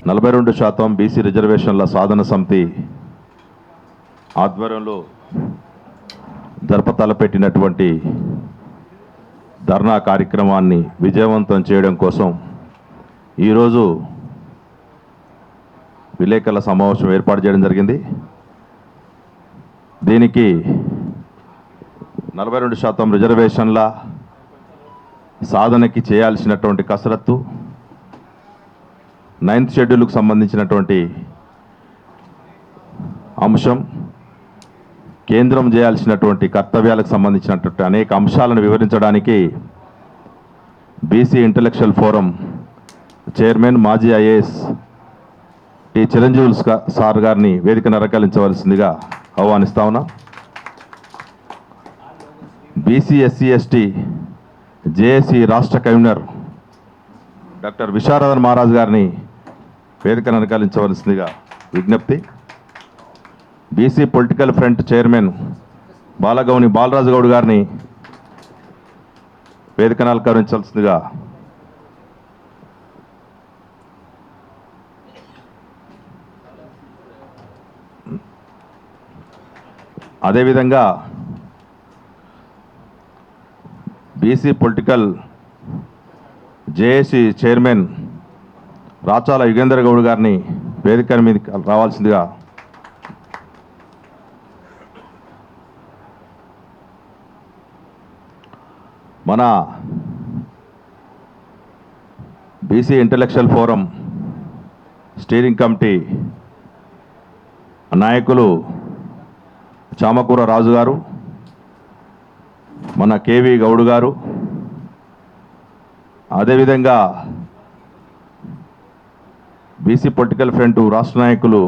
42% BC రిజర్వేషన్ల సాధన సమితి ఆధ్వర్యంలో జరపతలపెట్టినటువంటి ధర్నా కార్యక్రమాన్ని విజయవంతం చేయడం కోసం ఈరోజు విలేకరుల సమావేశం ఏర్పాటు చేయడం జరిగింది. దీనికి 42% రిజర్వేషన్ల సాధనకి చేయాల్సినటువంటి కసరత్తు, 9th షెడ్యూల్కు సంబంధించినటువంటి అంశం, కేంద్రం చేయాల్సినటువంటి కర్తవ్యాలకు సంబంధించినటువంటి అనేక అంశాలను వివరించడానికి బీసీ ఇంటలెక్చువల్ ఫోరం చైర్మన్ మాజీ ఐఏఎస్ టి చిరంజీవులు సార్ గారిని వేదికను అలంకరించవలసిందిగా ఆహ్వానిస్తా ఉన్నా. బీసీ ఎస్సీ ఎస్టీ జేఏసీ రాష్ట్ర కన్వీనర్ డాక్టర్ విశారదన్ మహారాజ్ గారిని వేదికను అలంకరించవలసిందిగా విజ్ఞప్తి. BC political front chairman Balagouni Balaraju Goud గారిని వేదికను అలంకరించాల్సిందిగా అదేవిధంగా BC political JAC chairman Rachala Yugender Goud గారిని వేదిక మీదకి రావాల్సిందిగా మన BC intellectual forum steering committee నాయకులు చామకూర రాజు గారు, మన కేవి గౌడ్ గారు, అదేవిధంగా బీసీ పొలిటికల్ ఫ్రంట్ రాష్ట్ర నాయకులు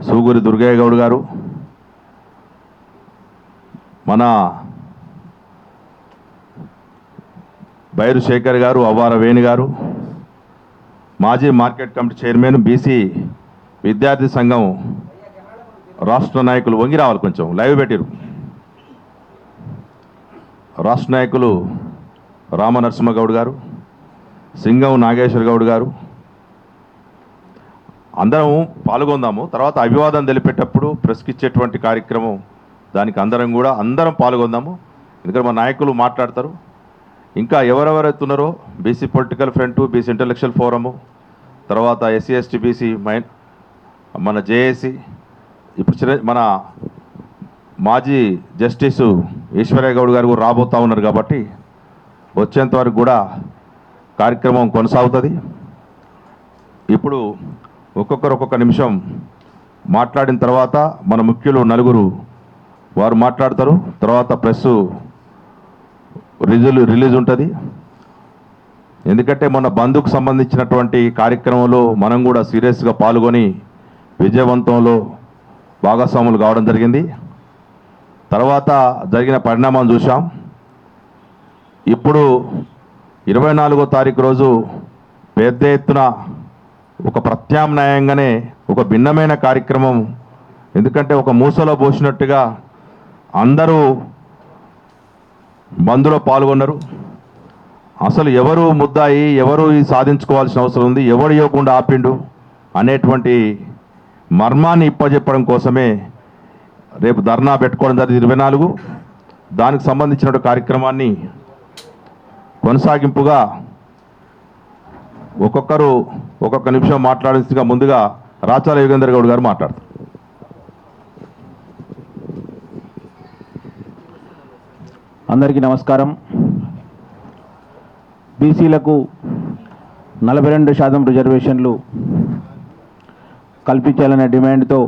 సూగూరి దుర్గయ్య గౌడ్ గారు, మన బైరు శేఖర్ గారు, అవ్వార వేణి గారు, మాజీ మార్కెట్ కమిటీ చైర్మన్ బీసీ విద్యార్థి సంఘం రాష్ట్ర నాయకులు వంగి రావాలి, కొంచెం లైవ్ పెట్టిరు, రాష్ట్ర నాయకులు రామ నరసింహగౌడ్ గారు, సింగం నాగేశ్వర గౌడ్ గారు, అందరం పాల్గొందాము. తర్వాత అభివాదం తెలిపేటప్పుడు ప్రెస్కి ఇచ్చేటువంటి కార్యక్రమం, దానికి అందరం పాల్గొందాము. ఎందుకంటే మా నాయకులు మాట్లాడతారు. ఇంకా ఎవరెవరైతే ఉన్నారో BC political front, BC intellectual forum, తర్వాత ఎస్సీ ఎస్టీ బీసీ మన జేఏసీ, ఇప్పుడు మన మాజీ జస్టిస్ ఈశ్వరయ్య గౌడ్ గారు రాబోతూ ఉన్నారు కాబట్టి వచ్చేంత వరకు కూడా కార్యక్రమం కొనసాగుతుంది. ఇప్పుడు ఒక్కొక్క నిమిషం మాట్లాడిన తర్వాత మన ముఖ్యులు నలుగురు వారు మాట్లాడతారు. తర్వాత ప్రెస్ రిలీజ్ ఉంటుంది. ఎందుకంటే మన బంధుకు సంబంధించినటువంటి కార్యక్రమంలో మనం కూడా సీరియస్గా పాల్గొని విజయవంతంలో భాగస్వాములు కావడం జరిగింది. తర్వాత జరిగిన పరిణామాలు చూసాం. ఇప్పుడు 24వ తారీఖు రోజు పెద్ద ఎత్తున ఒక ప్రత్యామ్నాయంగానే ఒక భిన్నమైన కార్యక్రమం, ఎందుకంటే ఒక మూసలో పోసినట్టుగా అందరూ బంద్లో పాల్గొన్నారు. అసలు ఎవరు ముద్దాయి, ఎవరు సాధించుకోవాల్సిన అవసరం ఉంది, ఎవరు ఇవ్వకుండా ఆపిండు అనేటువంటి మర్మాన్ని ఇప్పజెప్పడం కోసమే రేపు ధర్నా పెట్టుకోవడం జరిగింది 24. దానికి సంబంధించిన కార్యక్రమాన్ని కొనసాగింపుగా ఒక్కొక్క నిమిషం మాట్లాడాల్సిందిగా ముందుగా రాచాల యుగేందర్ గౌడ్ గారు మాట్లాడతారు. అందరికీ నమస్కారం. బీసీలకు 42% రిజర్వేషన్లు కల్పించాలనే డిమాండ్తో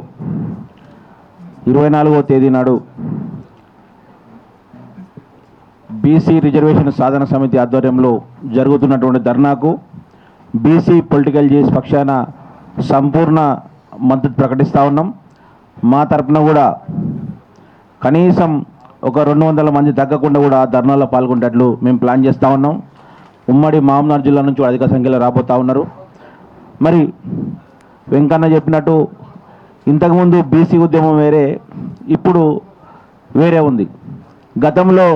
24వ తేదీ నాడు బీసీ రిజర్వేషన్ సాధన సమితి ఆధ్వర్యంలో జరుగుతున్నటువంటి ధర్నాకు బీసీ పొలిటికల్ జేఏసీ పక్షాన సంపూర్ణ మద్దతు ప్రకటిస్తూ ఉన్నాం. మా తరపున కూడా కనీసం ఒక 200 మంది తగ్గకుండా కూడా ధర్నాలో పాల్గొనేటట్లు మేము ప్లాన్ చేస్తూ ఉన్నాం. ఉమ్మడి మహబూబ్నగర్ జిల్లా నుంచి అధిక సంఖ్యలో రాబోతూ ఉన్నారు. మరి వెంకన్న చెప్పినట్టు ఇంతకుముందు బీసీ ఉద్యమం వేరే, ఇప్పుడు వేరే ఉంది. గతంలో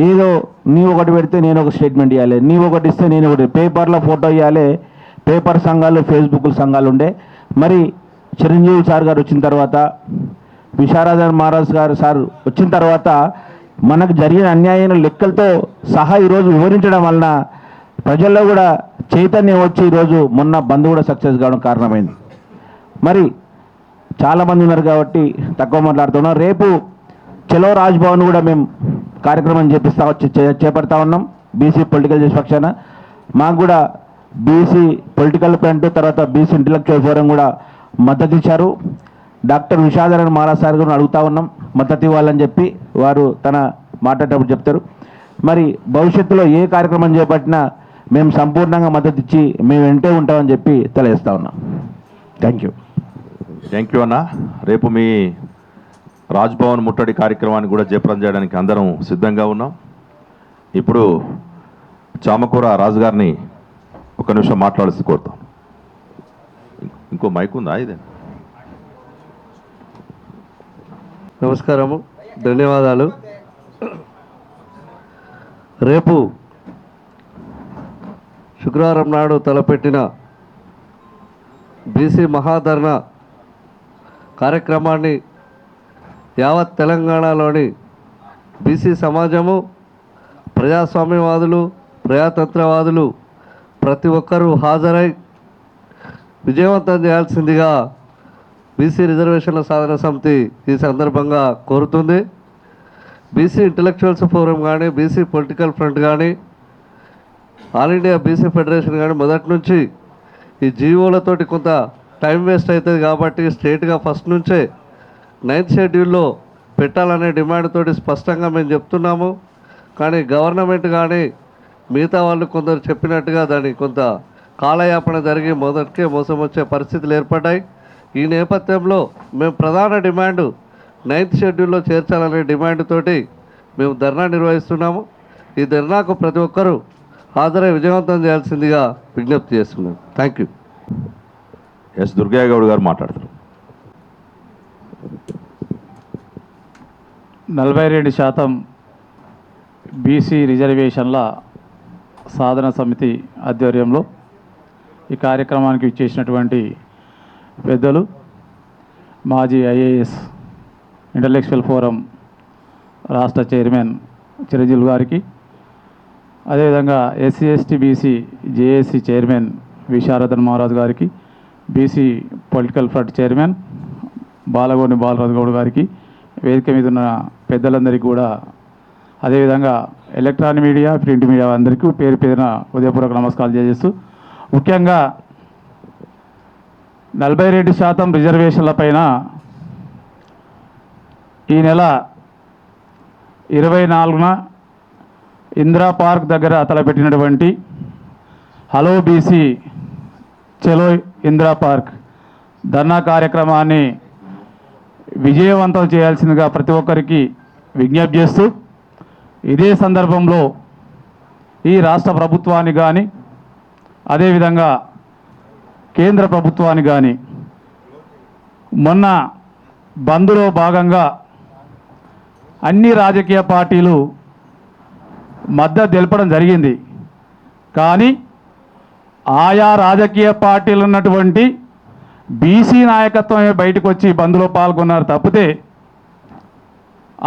ఏదో నీ ఒకటి పెడితే నేను ఒక స్టేట్మెంట్ ఇవ్వాలి, నీ ఒకటి ఇస్తే నేను ఒకటి, పేపర్లో ఫోటో ఇవ్వాలి, పేపర్ సంఘాలు, ఫేస్బుక్ సంఘాలు ఉండే. మరి చిరంజీవి సార్ గారు వచ్చిన తర్వాత, విశారదన్ మహారాజ్ గారు సార్ వచ్చిన తర్వాత మనకు జరిగిన అన్యాయం లెక్కలతో సహా ఈరోజు వివరించడం వలన ప్రజల్లో కూడా చైతన్యం వచ్చి ఈరోజు మొన్న బంద్ కూడా సక్సెస్ కావడం కారణమైంది. మరి చాలామంది ఉన్నారు కాబట్టి తక్కువ మాట్లాడుతున్నాం. రేపు చలో రాజ్భవన్ కూడా మేము కార్యక్రమం చేపడతా ఉన్నాం బీసీ పొలిటికల్ చేసే పక్షాన. మాకు కూడా బీసీ పొలిటికల్ ఫ్రంట్, తర్వాత బీసీ ఇంటలెక్చువల్ ఫోరం కూడా మద్దతు ఇచ్చారు. డాక్టర్ విశారదన్ మహారాజ్ సార్ గారిని అడుగుతా ఉన్నాం మద్దతు ఇవ్వాలని చెప్పి. వారు తన మాట్లాడేటప్పుడు చెప్తారు. మరి భవిష్యత్తులో ఏ కార్యక్రమం చేపట్టినా మేము సంపూర్ణంగా మద్దతు ఇచ్చి మేము వెంటే ఉంటామని చెప్పి తెలియజేస్తా ఉన్నాం. Thank you. థ్యాంక్ యూ అన్న. రేపు మీ రాజ్భవన్ ముట్టడి కార్యక్రమాన్ని కూడా జయప్రదం చేయడానికి అందరం సిద్ధంగా ఉన్నాం. ఇప్పుడు చామకూర రాజు గారిని ఒక నిమిషం మాట్లాడాల్సి కోరుతాం. ఇంకో మైక్ ఉందా? ఇదే. నమస్కారము, ధన్యవాదాలు. రేపు శుక్రవారం నాడు తలపెట్టిన బీసీ మహాధర్నా కార్యక్రమాన్ని యావత్ తెలంగాణలోని బీసీ సమాజము, ప్రజాస్వామ్యవాదులు, ప్రజాతంత్రవాదులు ప్రతి ఒక్కరూ హాజరై విజయవంతం చేయాల్సిందిగా బీసీ రిజర్వేషన్ల సాధన సమితి ఈ సందర్భంగా కోరుతుంది. బీసీ ఇంటలెక్చువల్స్ ఫోరం కానీ, బీసీ పొలిటికల్ ఫ్రంట్ కానీ, ఆల్ ఇండియా బీసీ ఫెడరేషన్ కానీ మొదటి నుంచి ఈ జీవోలతోటి కొంత టైం వేస్ట్ అవుతుంది కాబట్టి స్ట్రేట్గా ఫస్ట్ నుంచే 9th షెడ్యూల్లో పెట్టాలనే డిమాండ్ తోటి స్పష్టంగా మేము చెప్తున్నాము. కానీ గవర్నమెంట్ కానీ మిగతా వాళ్ళు కొందరు చెప్పినట్టుగా దానికి కొంత కాలయాపన జరిగి మొదటికే మోసం వచ్చే పరిస్థితులు ఏర్పడ్డాయి. ఈ నేపథ్యంలో మేము ప్రధాన డిమాండ్ 9th షెడ్యూల్లో చేర్చాలనే డిమాండ్ తోటి మేము ధర్నా నిర్వహిస్తున్నాము. ఈ ధర్నాకు ప్రతి ఒక్కరూ హాజరై విజయవంతం చేయాల్సిందిగా విజ్ఞప్తి చేస్తున్నాం. Thank you. S Durgaiah Goud గారు మాట్లాడతారు. 42% బీసీ రిజర్వేషన్ల సాధన సమితి ఆధ్వర్యంలో ఈ కార్యక్రమానికి ఇచ్చేసినటువంటి పెద్దలు, మాజీ ఐఏఎస్ ఇంటలెక్చువల్ ఫోరం రాష్ట్ర చైర్మన్ చిరంజీవి గారికి, అదేవిధంగా SC ST BC JAC chairman Visharadan Maharaj గారికి, BC political front chairman Balagoni Balaraju Goud గారికి, వేదిక మీద ఉన్న పెద్దలందరికీ కూడా, అదేవిధంగా ఎలక్ట్రానిక్ మీడియా, ప్రింట్ మీడియా అందరికీ పేరు పేరున ఉదయపూర్వక నమస్కారాలు చేస్తూ, ముఖ్యంగా 42% రిజర్వేషన్ల పైన ఈ నెల 24న ఇందిరా పార్క్ దగ్గర తలపెట్టినటువంటి హలో బీసీ చలో ఇందిరా పార్క్ ధర్నా కార్యక్రమాన్ని విజయవంతం చేయాల్సిందిగా ప్రతి ఒక్కరికి విజ్ఞప్తి చేస్తూ, ఇదే సందర్భంలో ఈ రాష్ట్ర ప్రభుత్వాన్ని కానీ, అదేవిధంగా కేంద్ర ప్రభుత్వాన్ని కానీ మొన్న బంద్లో భాగంగా అన్ని రాజకీయ పార్టీలు మద్దతు తెలపడం జరిగింది. కానీ ఆయా రాజకీయ పార్టీలు ఉన్నటువంటి బీసీ నాయకత్వమే బయటకు వచ్చి బంద్లో పాల్గొన్నారు తప్పితే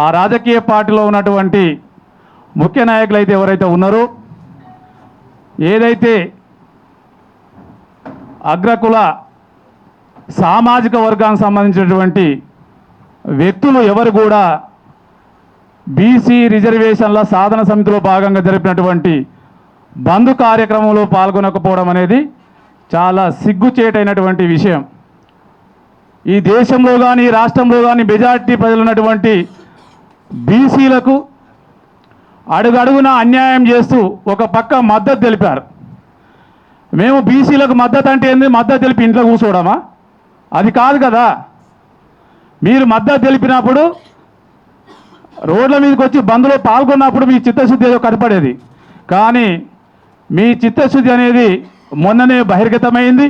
ఆ రాజకీయ పార్టీలో ఉన్నటువంటి ముఖ్య నాయకులు అయితే ఎవరైతే ఉన్నారో, ఏదైతే అగ్రకుల సామాజిక వర్గానికి సంబంధించినటువంటి వ్యక్తులు ఎవరు కూడా బీసీ రిజర్వేషన్ల సాధన సమితిలో భాగంగా జరిపినటువంటి బంద్ కార్యక్రమంలో పాల్గొనకపోవడం అనేది చాలా సిగ్గుచేటైనటువంటి విషయం. ఈ దేశంలో కానీ, ఈ రాష్ట్రంలో కానీ మెజారిటీ ప్రజలు ఉన్నటువంటి బీసీలకు అడుగడుగున అన్యాయం చేస్తూ ఒక పక్క మద్దతు తెలిపారు. మేము బీసీలకు మద్దతు అంటే ఏంది? మద్దతు తెలిపి ఇంట్లో కూర్చోవడమా? అది కాదు కదా. మీరు మద్దతు తెలిపినప్పుడు రోడ్ల మీదకి వచ్చి బంద్లో పాల్గొన్నప్పుడు మీ చిత్తశుద్ధి ఏదో కనపడేది. కానీ మీ చిత్తశుద్ధి అనేది మొన్ననే బహిర్గతమైంది.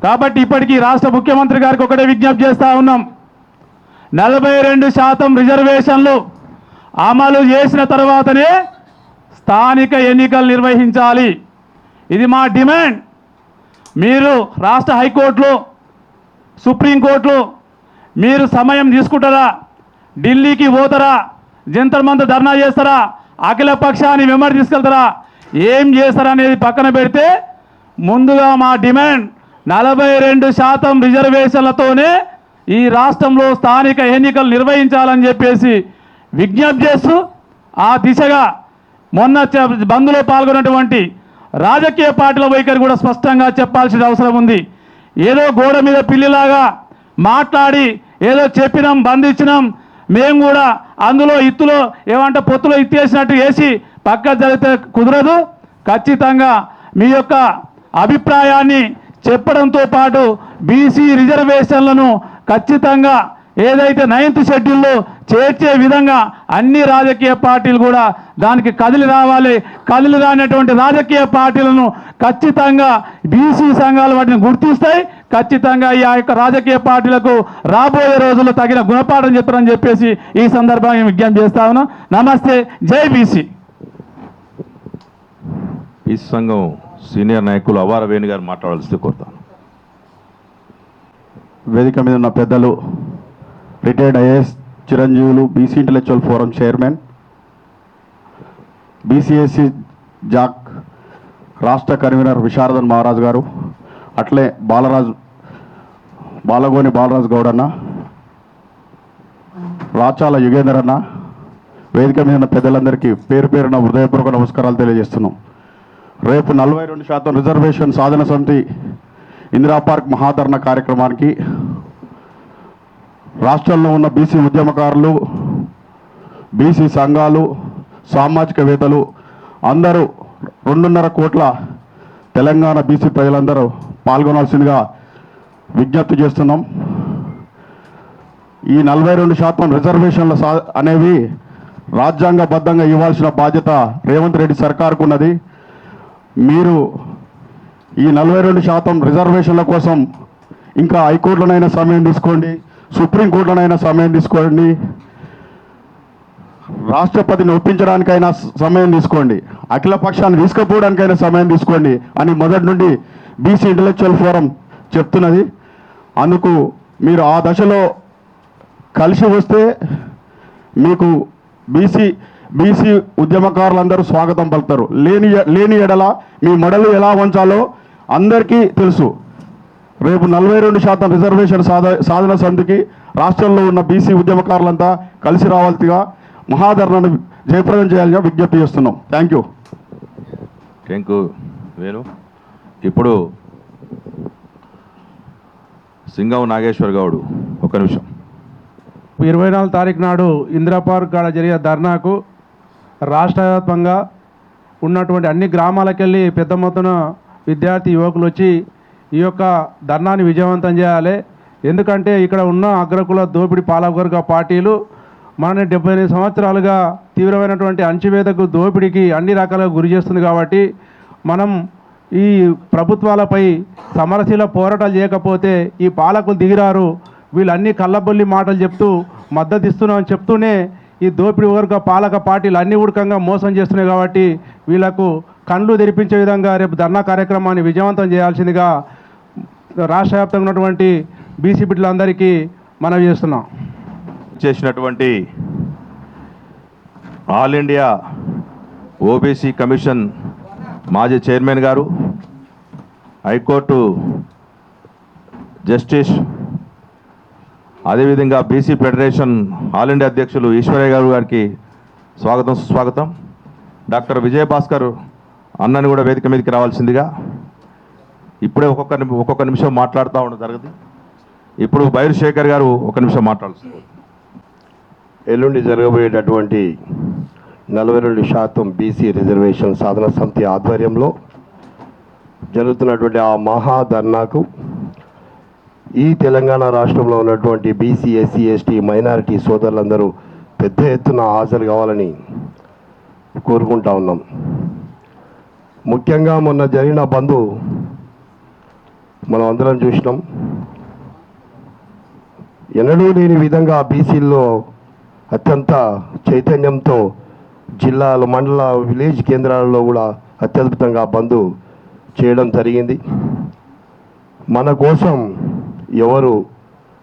కాబట్టి ఇప్పటికీ రాష్ట్ర ముఖ్యమంత్రి గారికి ఒకటే విజ్ఞప్తి చేస్తూ ఉన్నాం, 42% రిజర్వేషన్లు అమలు చేసిన తర్వాతనే స్థానిక ఎన్నికలు నిర్వహించాలి. ఇది మా డిమాండ్. మీరు రాష్ట్ర హైకోర్టులో సుప్రీంకోర్టులో మీరు సమయం తీసుకుంటారా? ఢిల్లీకి పోతారా? జంతర్ మంతర్ ధర్నా చేస్తారా? అఖిల పక్షాన్ని వెంబడి తీసుకెళ్తారా? ఏం చేస్తారా అనేది పక్కన పెడితే ముందుగా మా డిమాండ్ 42% రిజర్వేషన్లతోనే ఈ రాష్ట్రంలో స్థానిక ఎన్నికలు నిర్వహించాలని చెప్పేసి విజ్ఞప్తి చేస్తూ ఆ దిశగా మొన్న బంద్లో పాల్గొన్నటువంటి రాజకీయ పార్టీల వైఖరి కూడా స్పష్టంగా చెప్పాల్సిన అవసరం ఉంది. ఏదో గోడ మీద పిల్లిలాగా మాట్లాడి ఏదో చెప్పినాం బంధించినాం మేము కూడా అందులో ఇత్తులో ఏమంటే పొత్తులో ఇత్తేసినట్టు వేసి పక్క జరిగితే కుదరదు. ఖచ్చితంగా మీ యొక్క అభిప్రాయాన్ని చెప్పడంతో పాటు బీసీ రిజర్వేషన్లను ఖచ్చితంగా ఏదైతే 9th షెడ్యూల్లో చేర్చే విధంగా అన్ని రాజకీయ పార్టీలు కూడా దానికి కదిలి రావాలి. కదిలి రానటువంటి రాజకీయ పార్టీలను ఖచ్చితంగా బీసీ సంఘాలు వాటిని గుర్తిస్తాయి. ఖచ్చితంగా ఈ యొక్క రాజకీయ పార్టీలకు రాబోయే రోజుల్లో తగిన గుణపాఠం చెప్తారని చెప్పేసి ఈ సందర్భంగా విజ్ఞప్తి చేస్తా ఉన్నాం. నమస్తే, జై బీసీ. బీసీ సంఘం సీనియర్ నాయకులు అవార వేణు గారు మాట్లాడాల్సి కోరుతాను. వేదిక మీద ఉన్న పెద్దలు, retired IAS Chiranjeevulu, BC intellectual forum chairman, BC SC JAC రాష్ట్ర కన్వీనర్ విశారదన్ మహారాజ్ గారు, అట్లే బాలగోని బాలరాజు గౌడన్న, రాచాల యుగేందర్ అన్న, వేదిక మీద ఉన్న పెద్దలందరికీ పేరు పేరున హృదయపూర్వక నమస్కారాలు తెలియజేస్తున్నాం. రేపు 42% రిజర్వేషన్ సాధన సమితి ఇందిరా పార్క్ మహాధరణ కార్యక్రమానికి రాష్ట్రంలో ఉన్న బీసీ ఉద్యమకారులు, బీసీ సంఘాలు, సామాజికవేత్తలు అందరూ 2.5 కోట్ల తెలంగాణ బీసీ ప్రజలందరూ పాల్గొనాల్సిందిగా విజ్ఞప్తి చేస్తున్నాం. ఈ 42% రిజర్వేషన్ల అనేవి రాజ్యాంగబద్ధంగా ఇవ్వాల్సిన బాధ్యత రేవంత్ రెడ్డి సర్కార్కు ఉన్నది. మీరు ఈ 42% రిజర్వేషన్ల కోసం ఇంకా హైకోర్టులోనైనా సమయం తీసుకోండి, సుప్రీంకోర్టులోనైనా సమయం తీసుకోండి, రాష్ట్రపతిని ఒప్పించడానికైనా సమయం తీసుకోండి, అఖిల పక్షాన్ని తీసుకుపోవడానికైనా సమయం తీసుకోండి అని మొదటి నుండి బీసీ ఇంటలెక్చువల్ ఫోరం చెప్తున్నది. అందుకు మీరు ఆ దశలో కలిసి వస్తే మీకు బీసీ ఉద్యమకారులందరూ స్వాగతం పలుకుతారు. లేని ఎడల మీ మెడలు ఎలా వంచాలో అందరికీ తెలుసు. రేపు 42% రిజర్వేషన్ సాధన సమితికి రాష్ట్రంలో ఉన్న బీసీ ఉద్యమకారులంతా కలిసి రావాల్సిగా మహాధరణను జయప్రదం చేయాలని విజ్ఞప్తి చేస్తున్నాం. Thank you Venu. ఇప్పుడు సింగం నాగేశ్వర్ గౌడ్ ఒక నిమిషం. 24 తారీఖు నాడు ఇందిరా పార్క్ కాడ జరిగే ధర్నాకు రాష్ట్ర వ్యాప్తంగా ఉన్నటువంటి అన్ని గ్రామాలకెళ్ళి పెద్ద మొత్తం విద్యార్థి యువకులు వచ్చి ఈ యొక్క ధర్నాన్ని విజయవంతం చేయాలి. ఎందుకంటే ఇక్కడ ఉన్న అగ్రకుల దోపిడీ పాలకవర్గ పార్టీలు మనని 78 సంవత్సరాలుగా తీవ్రమైనటువంటి అణచివేతకు దోపిడీకి అన్ని రకాలుగా గురి చేస్తుంది. కాబట్టి మనం ఈ ప్రభుత్వాలపై సమరశీల పోరాటాలు చేయకపోతే ఈ పాలకులు దిగిరారు. వీళ్ళు అన్ని కళ్ళబొల్లి మాటలు చెప్తూ మద్దతు ఇస్తున్నామని చెప్తూనే ఈ దోపిడీ వర్గ పాలక పార్టీలు అన్ని ఉడకంగా మోసం చేస్తున్నాయి. కాబట్టి వీళ్లకు కండ్లు తెరిపించే విధంగా రేపు ధర్నా కార్యక్రమాన్ని విజయవంతం చేయాల్సిందిగా రాష్ట్ర వ్యాప్తంగా ఉన్నటువంటి బీసీ బిడ్డలందరికీ మనవి చేస్తున్నాం. చేసినటువంటి ఆల్ ఇండియా ఓబీసీ కమిషన్ మాజీ చైర్మన్ గారు, హైకోర్టు జస్టిస్, అదేవిధంగా బీసీ ఫెడరేషన్ ఆల్ ఇండియా అధ్యక్షులు ఈశ్వరయ్య గారికి స్వాగతం సుస్వాగతం. డాక్టర్ విజయభాస్కర్ అన్నని కూడా వేదిక మీదకి రావాల్సిందిగా. ఇప్పుడే ఒక్కొక్క నిమిషం మాట్లాడుతూ ఉండడం జరుగుతుంది. ఇప్పుడు బైరు శేఖర్ గారు ఒక నిమిషం మాట్లాడుతున్నారు. ఎల్లుండి జరగబోయేటటువంటి 42% బీసీ రిజర్వేషన్ సాధన సమితి ఆధ్వర్యంలో జరుగుతున్నటువంటి ఆ మహాధర్నాకు ఈ తెలంగాణ రాష్ట్రంలో ఉన్నటువంటి బీసీ, ఎస్సీ, ఎస్టీ, మైనారిటీ సోదరులందరూ పెద్ద ఎత్తున హాజరు కావాలని కోరుకుంటా ఉన్నాం. ముఖ్యంగా మొన్న జరిగిన బంద్ మనం అందరం చూసినాం. ఎన్నడూ లేని విధంగా బీసీల్లో అత్యంత చైతన్యంతో జిల్లాలు, మండల, విలేజ్ కేంద్రాలలో కూడా అత్యద్భుతంగా బంద్ చేయడం జరిగింది. మన కోసం ఎవరు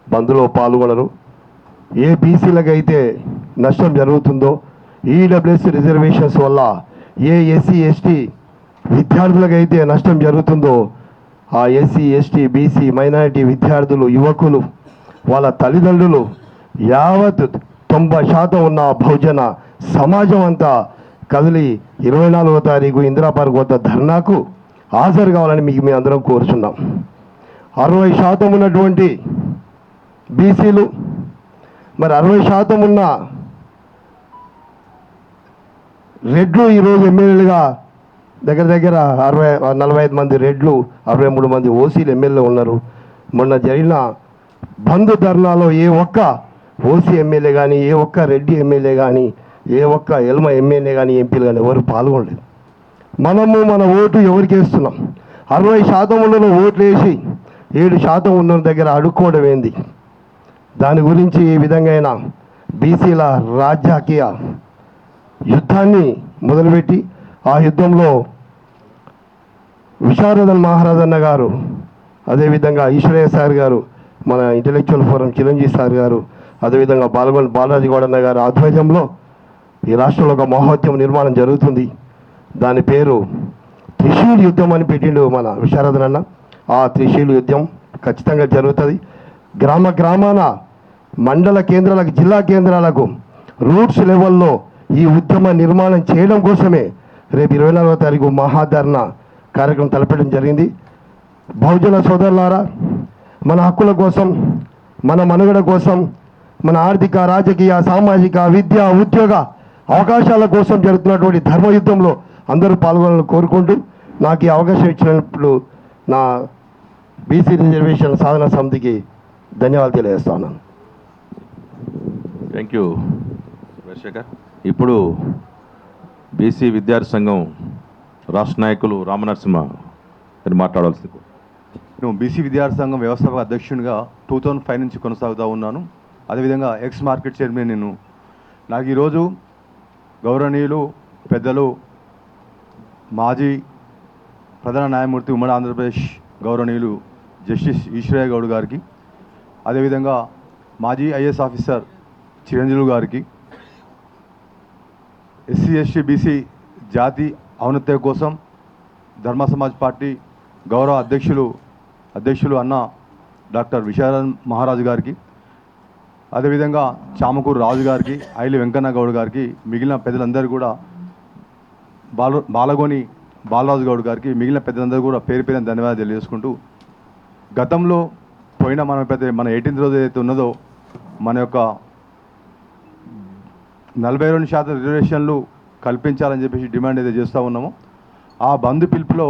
బంద్లో పాల్గొనరు. ఏ బీసీలకైతే నష్టం జరుగుతుందో, ఈడబ్ల్యూఎస్ రిజర్వేషన్స్ వల్ల ఏ ఎస్సీ ఎస్టీ విద్యార్థులకైతే నష్టం జరుగుతుందో, ఆ ఎస్సీ ఎస్టీ బీసీ మైనారిటీ విద్యార్థులు, యువకులు, వాళ్ళ తల్లిదండ్రులు, యావత్ 90% ఉన్న బహుజన సమాజం అంతా కదిలి 24వ తారీఖు ఇందిరా పార్క్ వద్ద ధర్నాకు హాజరు కావాలని మీ అందరం కోరుచున్నాం. 60% ఉన్నటువంటి బీసీలు, మరి 60% ఉన్న రెడ్లు ఈరోజు ఎమ్మెల్యేలుగా దగ్గర 45 మంది రెడ్లు, 63 మంది ఓసీలు ఎమ్మెల్యేలు ఉన్నారు. మొన్న జరిగిన బంద్ ధర్నాలో ఏ ఒక్క ఓసీ ఎమ్మెల్యే కానీ, ఏ ఒక్క రెడ్డి ఎమ్మెల్యే కానీ, ఏ ఒక్క ఎల్మ ఎమ్మెల్యే కానీ, ఎంపీలు కానీ ఎవరు పాల్గొనలేదు. మనము మన ఓటు ఎవరికి వేస్తున్నాం? 60% ఉన్న ఓట్లు వేసి 7% ఉన్న దగ్గర అడుక్కోవడం ఏంది? దాని గురించి ఈ విధంగా బీసీల రాజకీయ యుద్ధాన్ని మొదలుపెట్టి, ఆ యుద్ధంలో విశారదన్ మహారాజన్న గారు, అదేవిధంగా ఈశ్వరయ్య సార్ గారు, మన ఇంటలెక్చువల్ ఫోరం చిరంజీవి సార్ గారు, అదేవిధంగా బాలరాజు గౌడన్న గారు ఆధ్వర్యంలో ఈ రాష్ట్రంలో ఒక మహోద్యమ నిర్మాణం జరుగుతుంది. దాని పేరు త్రిశూల్ యుద్ధం అని పెట్టిండు మన విశారదన్ అన్న. ఆ త్రిశూల్ యుద్ధం ఖచ్చితంగా జరుగుతుంది. గ్రామాన మండల కేంద్రాలకు, జిల్లా కేంద్రాలకు రూట్స్ లెవెల్లో ఈ ఉద్యమ నిర్మాణం చేయడం కోసమే రేపు 24వ తారీఖు మహాధర్నా కార్యక్రమం తలపెట్టడం జరిగింది. బహుజన సోదరులారా, మన హక్కుల కోసం, మన మనుగడ కోసం, మన ఆర్థిక, రాజకీయ, సామాజిక, విద్య, ఉద్యోగ అవకాశాల కోసం జరుగుతున్నటువంటి ధర్మయుద్ధంలో అందరూ పాల్గొనాలని కోరుకుంటూ, నాకు ఈ అవకాశం ఇచ్చినప్పుడు నా బీసీ రిజర్వేషన్ సాధన సమితికి ధన్యవాదాలు తెలియజేస్తా ఉన్నాను. Thank you Rajasekhar. ఇప్పుడు బీసీ విద్యార్థి సంఘం రాష్ట్ర నాయకులు రామనరసింహ మీరు మాట్లాడాల్సింది. నేను బీసీ విద్యార్థి సంఘం వ్యవస్థాపక అధ్యక్షునిగా 2005 నుంచి కొనసాగుతూ ఉన్నాను. అదేవిధంగా ఎక్స్ మార్కెట్ చైర్మన్ నేను. నాకు ఈరోజు గౌరవనీయులు పెద్దలు మాజీ ప్రధాన న్యాయమూర్తి ఉమ్మడి ఆంధ్రప్రదేశ్ గౌరవనీయులు జస్టిస్ ఈశ్వరయ్య గౌడ్ గారికి, అదేవిధంగా మాజీ ఐఏఎస్ ఆఫీసర్ చిరంజీవి గారికి, ఎస్సీ ఎస్టీ బీసీ జాతి ఔన్నత్యం కోసం ధర్మ సమాజ్ పార్టీ గౌరవ అధ్యక్షులు అన్న డాక్టర్ విశారదన్ మహారాజు గారికి, అదేవిధంగా చామకూరు రాజు గారికి, ఐలి వెంకన్న గౌడ్ గారికి, మిగిలిన పెద్దలందరూ కూడా బాలగోని బాలరాజు గౌడ్ గారికి, మిగిలిన పెద్దలందరూ కూడా పేరు పేరున ధన్యవాదాలు తెలియజేసుకుంటూ, గతంలో పోయిన మన 18th రోజు ఏదైతే ఉన్నదో మన యొక్క 42% రిజర్వేషన్లు కల్పించాలని చెప్పేసి డిమాండ్ ఏదైతే చేస్తూ ఉన్నామో, ఆ బంద్ పిలుపులో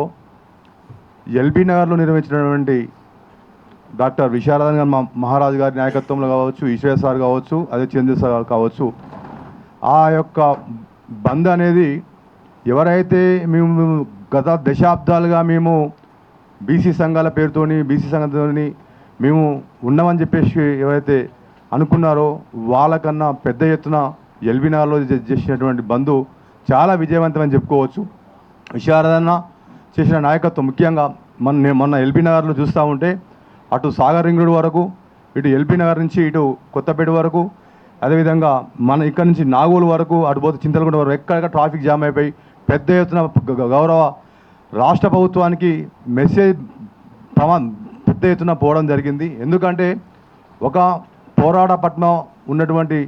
ఎల్బీ నగర్లో నిర్వహించినటువంటి డాక్టర్ విశారదన్ మహారాజు గారి నాయకత్వంలో కావచ్చు, ఈశ్వరయ్య సార్ కావచ్చు, అదే చంద్ర సార్ కావచ్చు, ఆ యొక్క బంద్ అనేది ఎవరైతే మేము గత దశాబ్దాలుగా మేము బీసీ సంఘాల పేరుతోని, బీసీ సంఘంతోని మేము ఉన్నామని చెప్పేసి ఎవరైతే అనుకున్నారో వాళ్ళకన్నా పెద్ద ఎత్తున ఎల్బీ నగర్లో చేసినటువంటి బంద్ చాలా విజయవంతమని చెప్పుకోవచ్చు. విశారదన్న చేసిన నాయకత్వం ముఖ్యంగా మొన్న ఎల్బీ నగర్లో చూస్తూ ఉంటే అటు సాగర్ రింగ్ రోడ్ వరకు, ఇటు ఎల్బీ నగర్ నుంచి ఇటు కొత్తపేట వరకు, అదేవిధంగా మన ఇక్కడ నుంచి నాగోలు వరకు, అటు పోతే చింతలగూడ వరకు ఎక్కడెక్కడ ట్రాఫిక్ జామ్ అయిపోయి పెద్ద ఎత్తున గౌరవ రాష్ట్ర ప్రభుత్వానికి మెసేజ్ పెద్ద ఎత్తున పోవడం జరిగింది. ఎందుకంటే ఒక పోరాట పట్నం ఉన్నటువంటి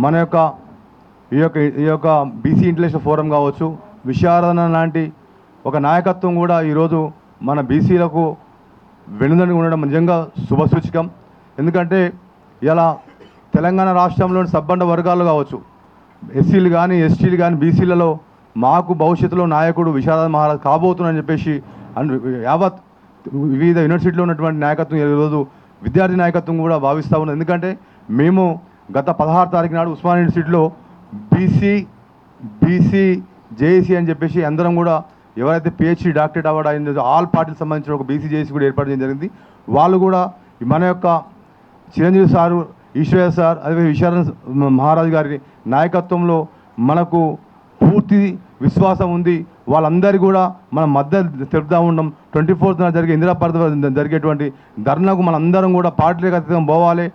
మన యొక్క ఈ యొక్క బీసీ ఇంటలెక్చువల్ ఫోరం కావచ్చు, విశారదన లాంటి ఒక నాయకత్వం కూడా ఈరోజు మన బీసీలకు వెనుదండి ఉండడం నిజంగా శుభసూచకం. ఎందుకంటే ఇలా తెలంగాణ రాష్ట్రంలోని సబ్బండ వర్గాలు కావచ్చు, ఎస్సీలు కానీ ఎస్టీలు కానీ బీసీలలో మాకు భవిష్యత్తులో నాయకుడు విశారదన్ మహారాజ్ కాబోతున్నారని చెప్పేసి యావత్ వివిధ యూనివర్సిటీలో ఉన్నటువంటి నాయకత్వం ఈరోజు విద్యార్థి నాయకత్వం కూడా భావిస్తూ ఉన్నది. ఎందుకంటే మేము గత 16 తారీఖు నాడు ఉస్మానియా యూనివర్సిటీలో బీసీ జేఏసీ అని చెప్పేసి అందరం కూడా ఎవరైతే పిహెచ్డీ డాక్టరేట్ అవార్డు అయిందో ఆల్ పార్టీకి సంబంధించిన ఒక బీసీ జేఏసీ కూడా ఏర్పాటు చేయడం జరిగింది. వాళ్ళు కూడా మన యొక్క చిరంజీవి సారు, ఈశ్వరయ్య సార్, అదే విశారదన్ మహారాజు గారి నాయకత్వంలో మనకు పూర్తి విశ్వాసం ఉంది. వాళ్ళందరికీ కూడా మనం మద్దతు తెలుపుతూ ఉన్నాం. 24th జరిగే ఇందిరా పార్క్ జరిగేటువంటి ధర్నాకు మనందరం కూడా పార్టీలకు అతీతంగా పోవాలి,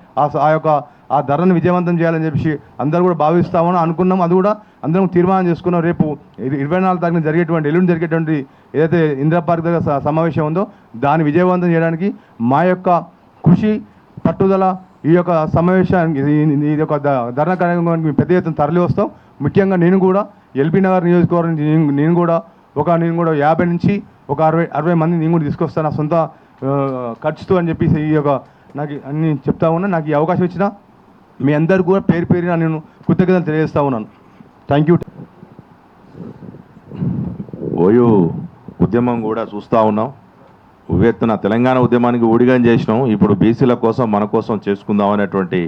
ఆ ధరను విజయవంతం చేయాలని చెప్పి అందరూ కూడా భావిస్తామని అనుకున్నాం. అది కూడా అందరం తీర్మానం చేసుకున్నాం. రేపు 24 తారీఖున జరిగేటువంటి ఎల్లుండి జరిగేటువంటి ఏదైతే ఇందిరా పార్క్ దగ్గర సమావేశం ఉందో దాన్ని విజయవంతం చేయడానికి మా యొక్క కృషి పట్టుదల ఈ యొక్క సమావేశానికి ఈ యొక్క ధర్నా కార్యక్రమానికి పెద్ద ఎత్తున తరలి వస్తాం. ముఖ్యంగా నేను కూడా ఎల్బీ నగర్ నియోజకవర్గం నుంచి నేను కూడా 50 నుంచి ఒక 60 మంది నేను కూడా తీసుకొస్తాను నా సొంత ఖర్చుతో అని చెప్పేసి ఈ యొక్క నాకు అన్ని చెప్తా ఉన్నా. నాకు ఈ అవకాశం ఇచ్చిన మీ అందరికీ కూడా పేరు పేరున నేను కృతజ్ఞతలు తెలియజేస్తూ ఉన్నాను. Thank you. ఓయూ ఉద్యమం కూడా చూస్తూ ఉన్నాం. ఉవ్వెత్తున తెలంగాణ ఉద్యమానికి ఊడిగం చేసినాం. ఇప్పుడు బీసీల కోసం మన కోసం చేసుకుందాం అనేటువంటి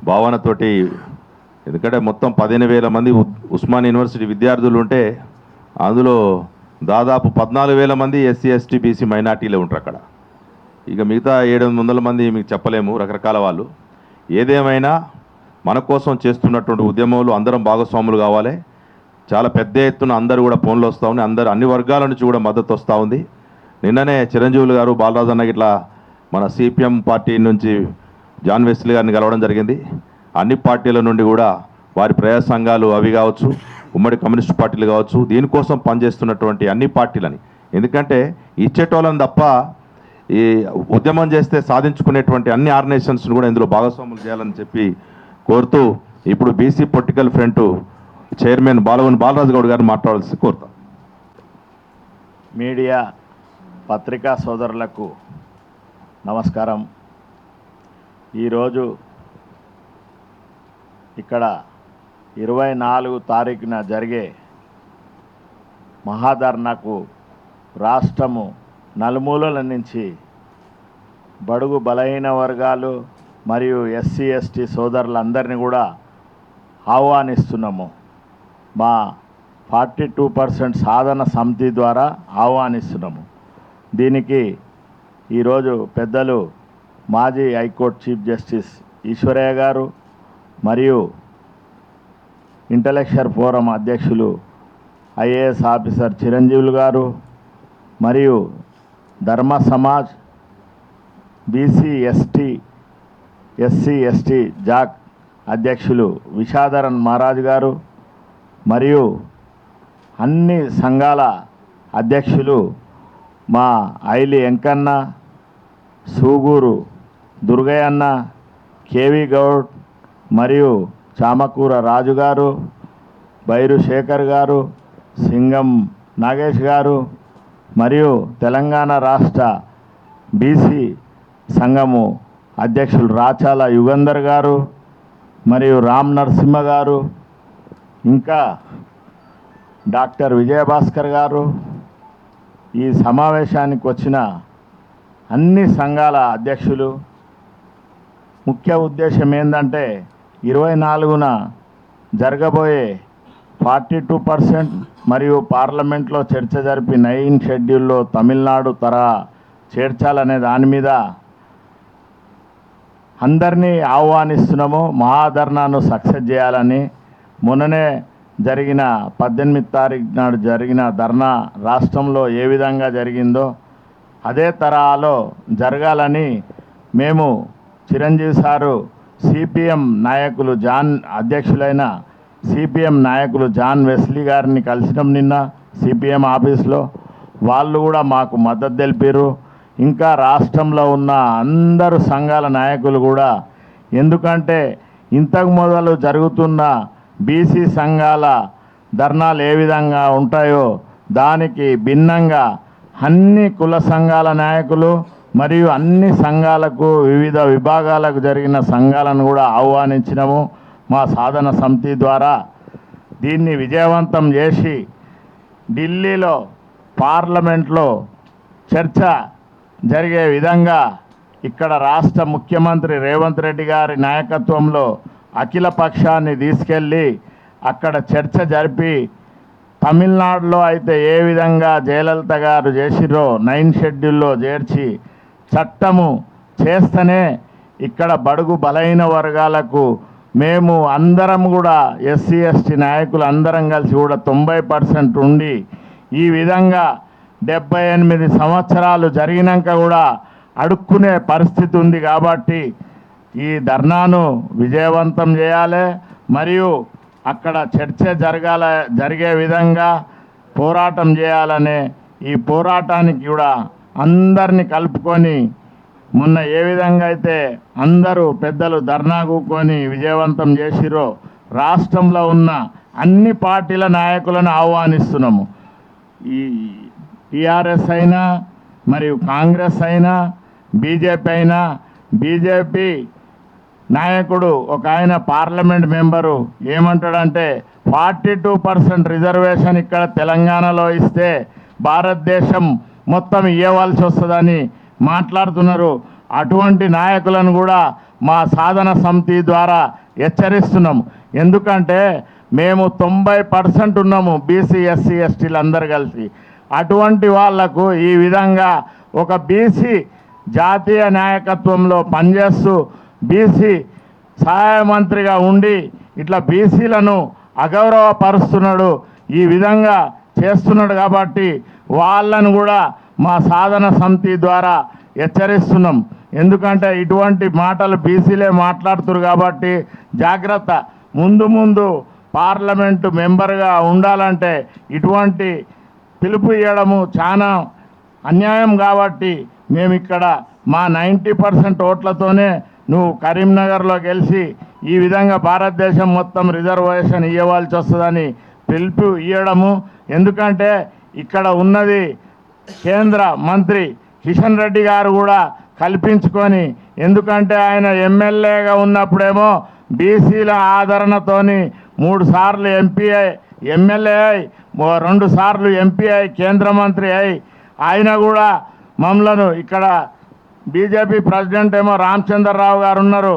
భావనతోటి, ఎందుకంటే మొత్తం 15,000 మంది ఉస్మాన్ యూనివర్సిటీ విద్యార్థులు ఉంటే అందులో దాదాపు 14,000 మంది ఎస్సీ ఎస్టీ బీసీ మైనార్టీలే ఉంటారు అక్కడ. ఇక మిగతా 700 మంది మీకు చెప్పలేము, రకరకాల వాళ్ళు. ఏదేమైనా మన కోసం చేస్తున్నటువంటి ఉద్యమంలో అందరం భాగస్వాములు కావాలి. చాలా పెద్ద ఎత్తున అందరూ కూడా ఫోన్లు వస్తూ ఉన్నాయి. అందరూ అన్ని వర్గాల నుంచి కూడా మద్దతు వస్తూ ఉంది. నిన్ననే చిరంజీవులు గారు బాలరాజు అన్నకి ఇట్లా మన సిపిఎం పార్టీ నుంచి జాన్ వెస్లీ గారిని కలవడం జరిగింది. అన్ని పార్టీల నుండి కూడా వారి ప్రజా సంఘాలు అవి కావచ్చు, ఉమ్మడి కమ్యూనిస్ట్ పార్టీలు కావచ్చు, దీనికోసం పనిచేస్తున్నటువంటి అన్ని పార్టీలని, ఎందుకంటే ఇచ్చేటోళ్ళని తప్ప ఈ ఉద్యమం చేస్తే సాధించుకునేటువంటి అన్ని ఆర్గనైజేషన్స్ను కూడా ఇందులో భాగస్వాములు చేయాలని చెప్పి కోరుతూ ఇప్పుడు BC political front chairman Balaraju Goud గారు మాట్లాడాల్సి కోరుతాం. మీడియా పత్రికా సోదరులకు నమస్కారం. ఈరోజు ఇక్కడ 24 తారీఖున జరిగే మహాధర్నాకు రాష్ట్రము నలుమూలల నుంచి బడుగు బలహీన వర్గాలు మరియు ఎస్సీ ఎస్టీ సోదరులందరినీ కూడా ఆహ్వానిస్తున్నాము. మా 42% సాధన సమితి ద్వారా ఆహ్వానిస్తున్నాము. దీనికి ఈరోజు పెద్దలు మాజీ హైకోర్టు చీఫ్ జస్టిస్ ఈశ్వరయ్య గారు మరియు ఇంటలెక్చువల్ ఫోరం అధ్యక్షులు ఐఏఎస్ ఆఫీసర్ చిరంజీవులు గారు మరియు ధర్మ Samaj BC SC ST Jack అధ్యక్షులు విషాధరన్ మహారాజ్ గారు మరియు అన్ని సంఘాల అధ్యక్షులు మా ఐలి వెంకన్న, సూగూరు దుర్గయ్య అన్న, కేవి గౌడ్ మరియు చామకూర రాజు గారు, బైరు శేఖర్ గారు, సింగం నాగేష్ గారు మరియు తెలంగాణ రాష్ట్ర బీసీ సంఘము అధ్యక్షులు రాచాల యుగంధర్ గారు మరియు రామ్ నరసింహ గారు, ఇంకా డాక్టర్ విజయభాస్కర్ గారు, ఈ సమావేశానికి వచ్చిన అన్ని సంఘాల అధ్యక్షులు. ముఖ్య ఉద్దేశం ఏంటంటే 24న జరగబోయే 42% మరియు పార్లమెంట్లో చర్చ జరిపి 9 షెడ్యూల్లో తమిళనాడు తరహా చేర్చాలనే దాని మీద అందరినీ ఆహ్వానిస్తున్నాము. మహాధర్నాను సక్సెస్ చేయాలని. మొన్ననే జరిగిన 18 తారీఖు నాడు జరిగిన ధర్నా రాష్ట్రంలో ఏ విధంగా జరిగిందో అదే తరహాలో జరగాలని మేము చిరంజీవి సారు సిపిఎం నాయకులు అధ్యక్షులైన సిపిఎం నాయకులు జాన్ వెస్లీ గారిని కలిసినాం నిన్న సిపిఎం ఆఫీస్లో. వాళ్ళు కూడా మాకు మద్దతు తెలిపారు. ఇంకా రాష్ట్రంలో ఉన్న అందరు సంఘాల నాయకులు కూడా, ఎందుకంటే ఇంతకు మొదలు జరుగుతున్న బీసీ సంఘాల ధర్నాలు ఏ విధంగా ఉంటాయో దానికి భిన్నంగా అన్ని కుల సంఘాల నాయకులు మరియు అన్ని సంఘాలకు వివిధ విభాగాలకు జరిగిన సంఘాలను కూడా ఆహ్వానించినాము. మా సాధన సమితి ద్వారా దీన్ని విజయవంతం చేసి ఢిల్లీలో పార్లమెంట్లో చర్చ జరిగే విధంగా ఇక్కడ రాష్ట్ర ముఖ్యమంత్రి రేవంత్ రెడ్డి గారి నాయకత్వంలో అఖిల పక్షాన్ని తీసుకెళ్ళి అక్కడ చర్చ జరిపి తమిళనాడులో అయితే ఏ విధంగా జయలలిత గారు చేసిరో 9 షెడ్యూల్లో చేర్చి చట్టము చేస్తేనే ఇక్కడ బడుగు బలైన వర్గాలకు మేము అందరం కూడా ఎస్సీ ఎస్టీ నాయకులు అందరం కలిసి కూడా 90% ఉండి ఈ విధంగా 78 సంవత్సరాలు జరిగినాక కూడా అడుక్కునే పరిస్థితి ఉంది. కాబట్టి ఈ ధర్నాను విజయవంతం చేయాలి, మరియు అక్కడ చర్చ జరిగే విధంగా పోరాటం చేయాలనే ఈ పోరాటానికి కూడా అందరినీ కలుపుకొని మొన్న ఏ విధంగా అయితే అందరూ పెద్దలు ధర్నా కూకొని విజయవంతం చేసిరో రాష్ట్రంలో ఉన్న అన్ని పార్టీల నాయకులను ఆహ్వానిస్తున్నాము. ఈ టీఆర్ఎస్ అయినా మరియు కాంగ్రెస్ అయినా బీజేపీ అయినా, బీజేపీ నాయకుడు ఒక ఆయన పార్లమెంట్ మెంబరు ఏమంటాడంటే 42% రిజర్వేషన్ ఇక్కడ తెలంగాణలో ఇస్తే భారతదేశం మొత్తం ఇవ్వవలసి వస్తుందని మాట్లాడుతున్నారు. అటువంటి నాయకులను కూడా మా సాధన సమితి ద్వారా హెచ్చరిస్తున్నాము. ఎందుకంటే మేము 90% ఉన్నాము బీసీ ఎస్సీ ఎస్టీలు అందరు కలిసి. అటువంటి వాళ్లకు ఈ విధంగా ఒక బీసీ జాతీయ నాయకత్వంలో పనిచేస్తూ బీసీ సహాయ మంత్రిగా ఉండి ఇట్లా బీసీలను అగౌరవపరుస్తున్నాడు, ఈ విధంగా చేస్తున్నాడు. కాబట్టి వాళ్ళను కూడా మా సాధన సమితి ద్వారా హెచ్చరిస్తున్నాం. ఎందుకంటే ఇటువంటి మాటలు బీసీలే మాట్లాడుతున్నారు కాబట్టి జాగ్రత్త. ముందు పార్లమెంటు మెంబర్గా ఉండాలంటే ఇటువంటి పిలుపు ఇవ్వడము చాలా అన్యాయం. కాబట్టి మేము ఇక్కడ మా 90% ఓట్లతోనే నువ్వు కరీంనగర్లో గెలిచి ఈ విధంగా భారతదేశం మొత్తం రిజర్వేషన్ ఇవ్వవలసి వస్తుందని పిలుపు ఇవ్వడము. ఎందుకంటే ఇక్కడ ఉన్నది కేంద్ర మంత్రి కిషన్ రెడ్డి గారు కూడా కల్పించుకొని, ఎందుకంటే ఆయన ఎమ్మెల్యేగా ఉన్నప్పుడేమో బీసీల ఆదరణతోని 3 సార్లు ఎమ్మెల్యే అయి 2 సార్లు ఎంపీ అయి కేంద్ర మంత్రి అయి ఆయన కూడా మమ్మలను ఇక్కడ బీజేపీ ప్రెసిడెంట్ ఏమో రామచంద్రరావు గారు ఉన్నారు,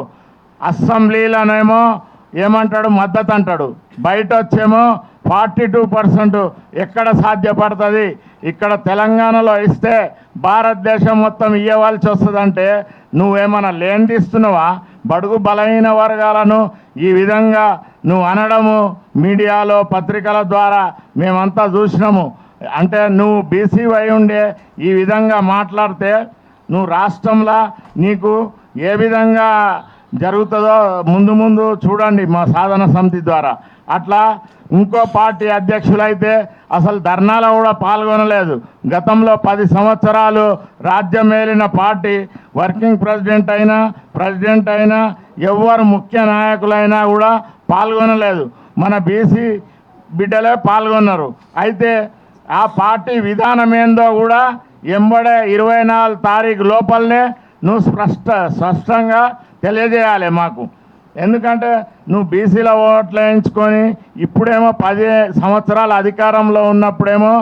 అసెంబ్లీలోనేమో ఏమంటాడు మద్దతు అంటాడు, బయట వచ్చేమో 42% ఎక్కడ సాధ్యపడుతుంది? ఇక్కడ తెలంగాణలో ఇస్తే భారతదేశం మొత్తం ఇవ్వవలసి వస్తుందంటే నువ్వేమన్నా లేనిదిస్తున్నావా? బడుగు బలహీన వర్గాలను ఈ విధంగా నువ్వు అనడము మీడియాలో పత్రికల ద్వారా మేమంతా చూసినాము. అంటే నువ్వు బీసీ అయి ఉండే ఈ విధంగా మాట్లాడితే నువ్వు రాష్ట్రంలో నీకు ఏ విధంగా జరుగుతుందో ముందు చూడండి మా సాధన సమితి ద్వారా. అట్లా ఇంకో పార్టీ అధ్యక్షులైతే అసలు ధర్నాలో కూడా పాల్గొనలేదు. గతంలో 10 సంవత్సరాలు రాజ్యం ఏలిన పార్టీ వర్కింగ్ ప్రెసిడెంట్ అయినా ఎవరు ముఖ్య నాయకులైనా కూడా పాల్గొనలేదు. మన బీసీ బిడ్డలే పాల్గొన్నారు. అయితే ఆ పార్టీ విధానం ఏందో కూడా ఎంబడే 24 తారీఖు లోపలనే నువ్వు స్పష్టంగా తెలియజేయాలి మాకు. ఎందుకంటే నువ్వు బీసీల ఓట్లు వేయించుకొని ఇప్పుడేమో 10 సంవత్సరాల అధికారంలో ఉన్నప్పుడేమో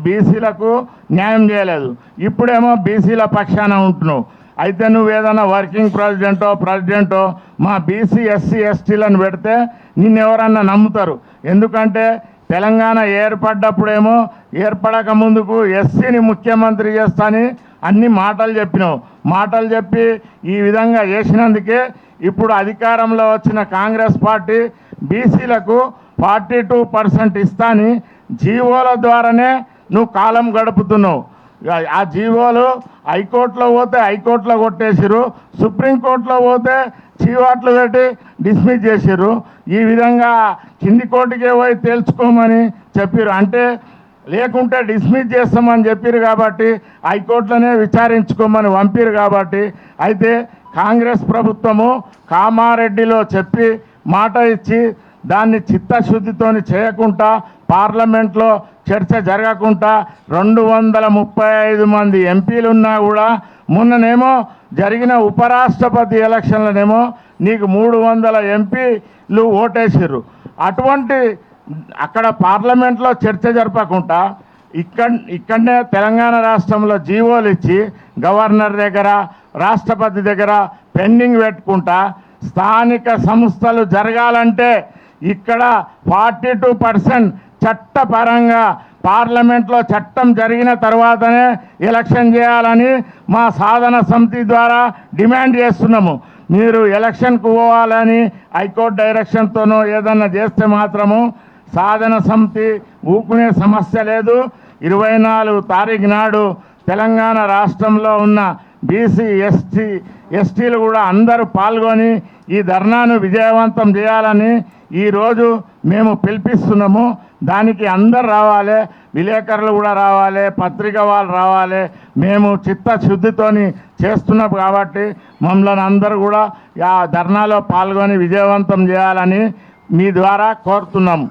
బీసీలకు న్యాయం చేయలేదు, ఇప్పుడేమో బీసీల పక్షాన ఉంటున్నావు. అయితే నువ్వు ఏదైనా వర్కింగ్ ప్రెసిడెంటో మా బీసీ ఎస్సీ ఎస్టీలను పెడితే నిన్నెవరన్నా నమ్ముతారు. ఎందుకంటే తెలంగాణ ఏర్పడ్డప్పుడేమో ఏర్పడక ముందుకు ఎస్సీని ముఖ్యమంత్రి చేస్తాని అన్ని మాటలు చెప్పినావు. మాటలు చెప్పి ఈ విధంగా చేసినందుకే ఇప్పుడు అధికారంలో వచ్చిన కాంగ్రెస్ పార్టీ బీసీలకు 42% ఇస్తాని జీవోల ద్వారానే నువ్వు కాలం గడుపుతున్నావు. ఆ జీవోలు హైకోర్టులో పోతే హైకోర్టులో కొట్టేసిరు, సుప్రీంకోర్టులో పోతే చీవాట్లు పెట్టి డిస్మిస్ చేసిర్రు. ఈ విధంగా కింది కోర్టుకే పోయి తేల్చుకోమని చెప్పారు. అంటే లేకుంటే డిస్మిస్ చేస్తామని చెప్పారు కాబట్టి హైకోర్టులోనే విచారించుకోమని పంపారు. కాబట్టి అయితే కాంగ్రెస్ ప్రభుత్వము కామారెడ్డిలో చెప్పి మాట ఇచ్చి దాన్ని చిత్తశుద్ధితోని చేయకుండా పార్లమెంట్లో చర్చ జరగకుండా 235 మంది ఎంపీలు ఉన్నా కూడా మొన్ననేమో జరిగిన ఉపరాష్ట్రపతి ఎలక్షన్లనేమో నీకు 300 ఎంపీలు ఓటేసారు. అటువంటి అక్కడ పార్లమెంట్లో చర్చ జరపకుండా ఇక్కడనే తెలంగాణ రాష్ట్రంలో జీవోలు ఇచ్చి గవర్నర్ దగ్గర రాష్ట్రపతి దగ్గర పెండింగ్ పెట్టుకుంటా స్థానిక సంస్థలు జరగాలంటే ఇక్కడ 42% చట్టపరంగా పార్లమెంట్లో చట్టం జరిగిన తర్వాతనే ఎలక్షన్ చేయాలని మా సాధన సమితి ద్వారా డిమాండ్ చేస్తున్నాము. మీరు ఎలక్షన్కు పోవాలని హైకోర్టు డైరెక్షన్తోనో ఏదన్నా చేస్తే మాత్రము సాధన సమితి ఊకునే సమస్య లేదు. 24 తారీఖు నాడు తెలంగాణ రాష్ట్రంలో ఉన్న బీసీ ఎస్టీలు కూడా అందరూ పాల్గొని ఈ ధర్నాను విజయవంతం చేయాలని ఈరోజు మేము పిలిపిస్తున్నాము. దానికి అందరు రావాలి, విలేకరులు కూడా రావాలి, పత్రిక వాళ్ళు రావాలి. మేము చిత్తశుద్ధితోని చేస్తున్నాం కాబట్టి మమ్మల్ని అందరూ కూడా ఆ ధర్నాలో పాల్గొని విజయవంతం చేయాలని మీ ద్వారా కోరుతున్నాము.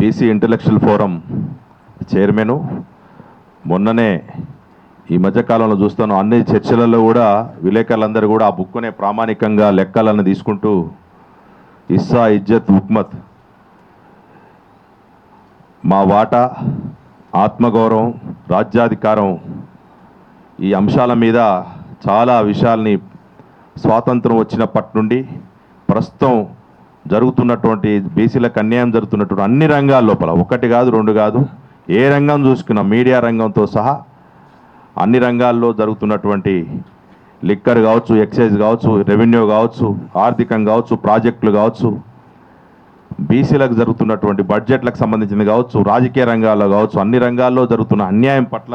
బీసీ ఇంటలెక్చువల్ ఫోరం చైర్మను మొన్ననే ఈ మధ్యకాలంలో చూస్తాను అన్ని చర్చలలో కూడా విలేకరులందరూ కూడా ఆ బుక్కునే ప్రామాణికంగా లెక్కలను తీసుకుంటూ ఇస్సా ఇజ్జత్ హుక్మత్, మా వాటా, ఆత్మగౌరవం, రాజ్యాధికారం ఈ అంశాల మీద చాలా విషయాల్ని స్వాతంత్రం వచ్చినప్పటి నుండి ప్రస్తుతం జరుగుతున్నటువంటి బీసీలకు అన్యాయం జరుగుతున్నటువంటి అన్ని రంగాల లోపల, ఒకటి కాదు రెండు కాదు, ఏ రంగం చూసుకున్నా మీడియా రంగంతో సహా అన్ని రంగాల్లో జరుగుతున్నటువంటి లిక్కర్ కావచ్చు, ఎక్సైజ్ కావచ్చు, రెవెన్యూ కావచ్చు, ఆర్థికం కావచ్చు, ప్రాజెక్టులు కావచ్చు, బీసీలకు జరుగుతున్నటువంటి బడ్జెట్లకు సంబంధించింది కావచ్చు, రాజకీయ రంగాల్లో కావచ్చు, అన్ని రంగాల్లో జరుగుతున్న అన్యాయం పట్ల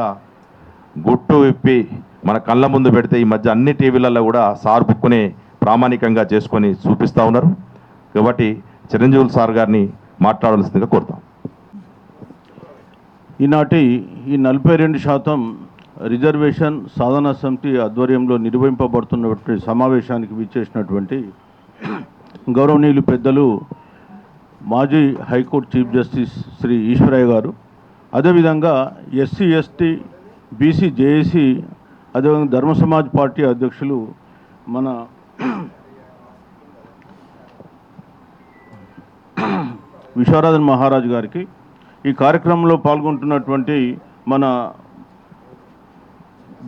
గుట్టు విప్పి మన కళ్ళ ముందు పెడితే ఈ మధ్య అన్ని టీవీలలో కూడా సార్ బుక్కుని ప్రామాణికంగా చేసుకొని చూపిస్తూ ఉన్నారు. కాబట్టి చిరంజీవులు సార్ గారిని మాట్లాడాల్సిందిగా కోరుతాం. ఈనాటి ఈ 42% రిజర్వేషన్ సాధనా సమితి ఆధ్వర్యంలో నిర్వహింపబడుతున్నటువంటి సమావేశానికి విచ్చేసినటువంటి గౌరవనీయులు పెద్దలు మాజీ high court chief justice Shri Eshwaraiah గారు, అదేవిధంగా ఎస్సీ ఎస్టీ బీసీ జేఏసీ అదేవిధంగా ధర్మ సమాజ్ పార్టీ అధ్యక్షులు మన విశ్వరాధన్ మహారాజ్ గారికి, ఈ కార్యక్రమంలో పాల్గొంటున్నటువంటి మన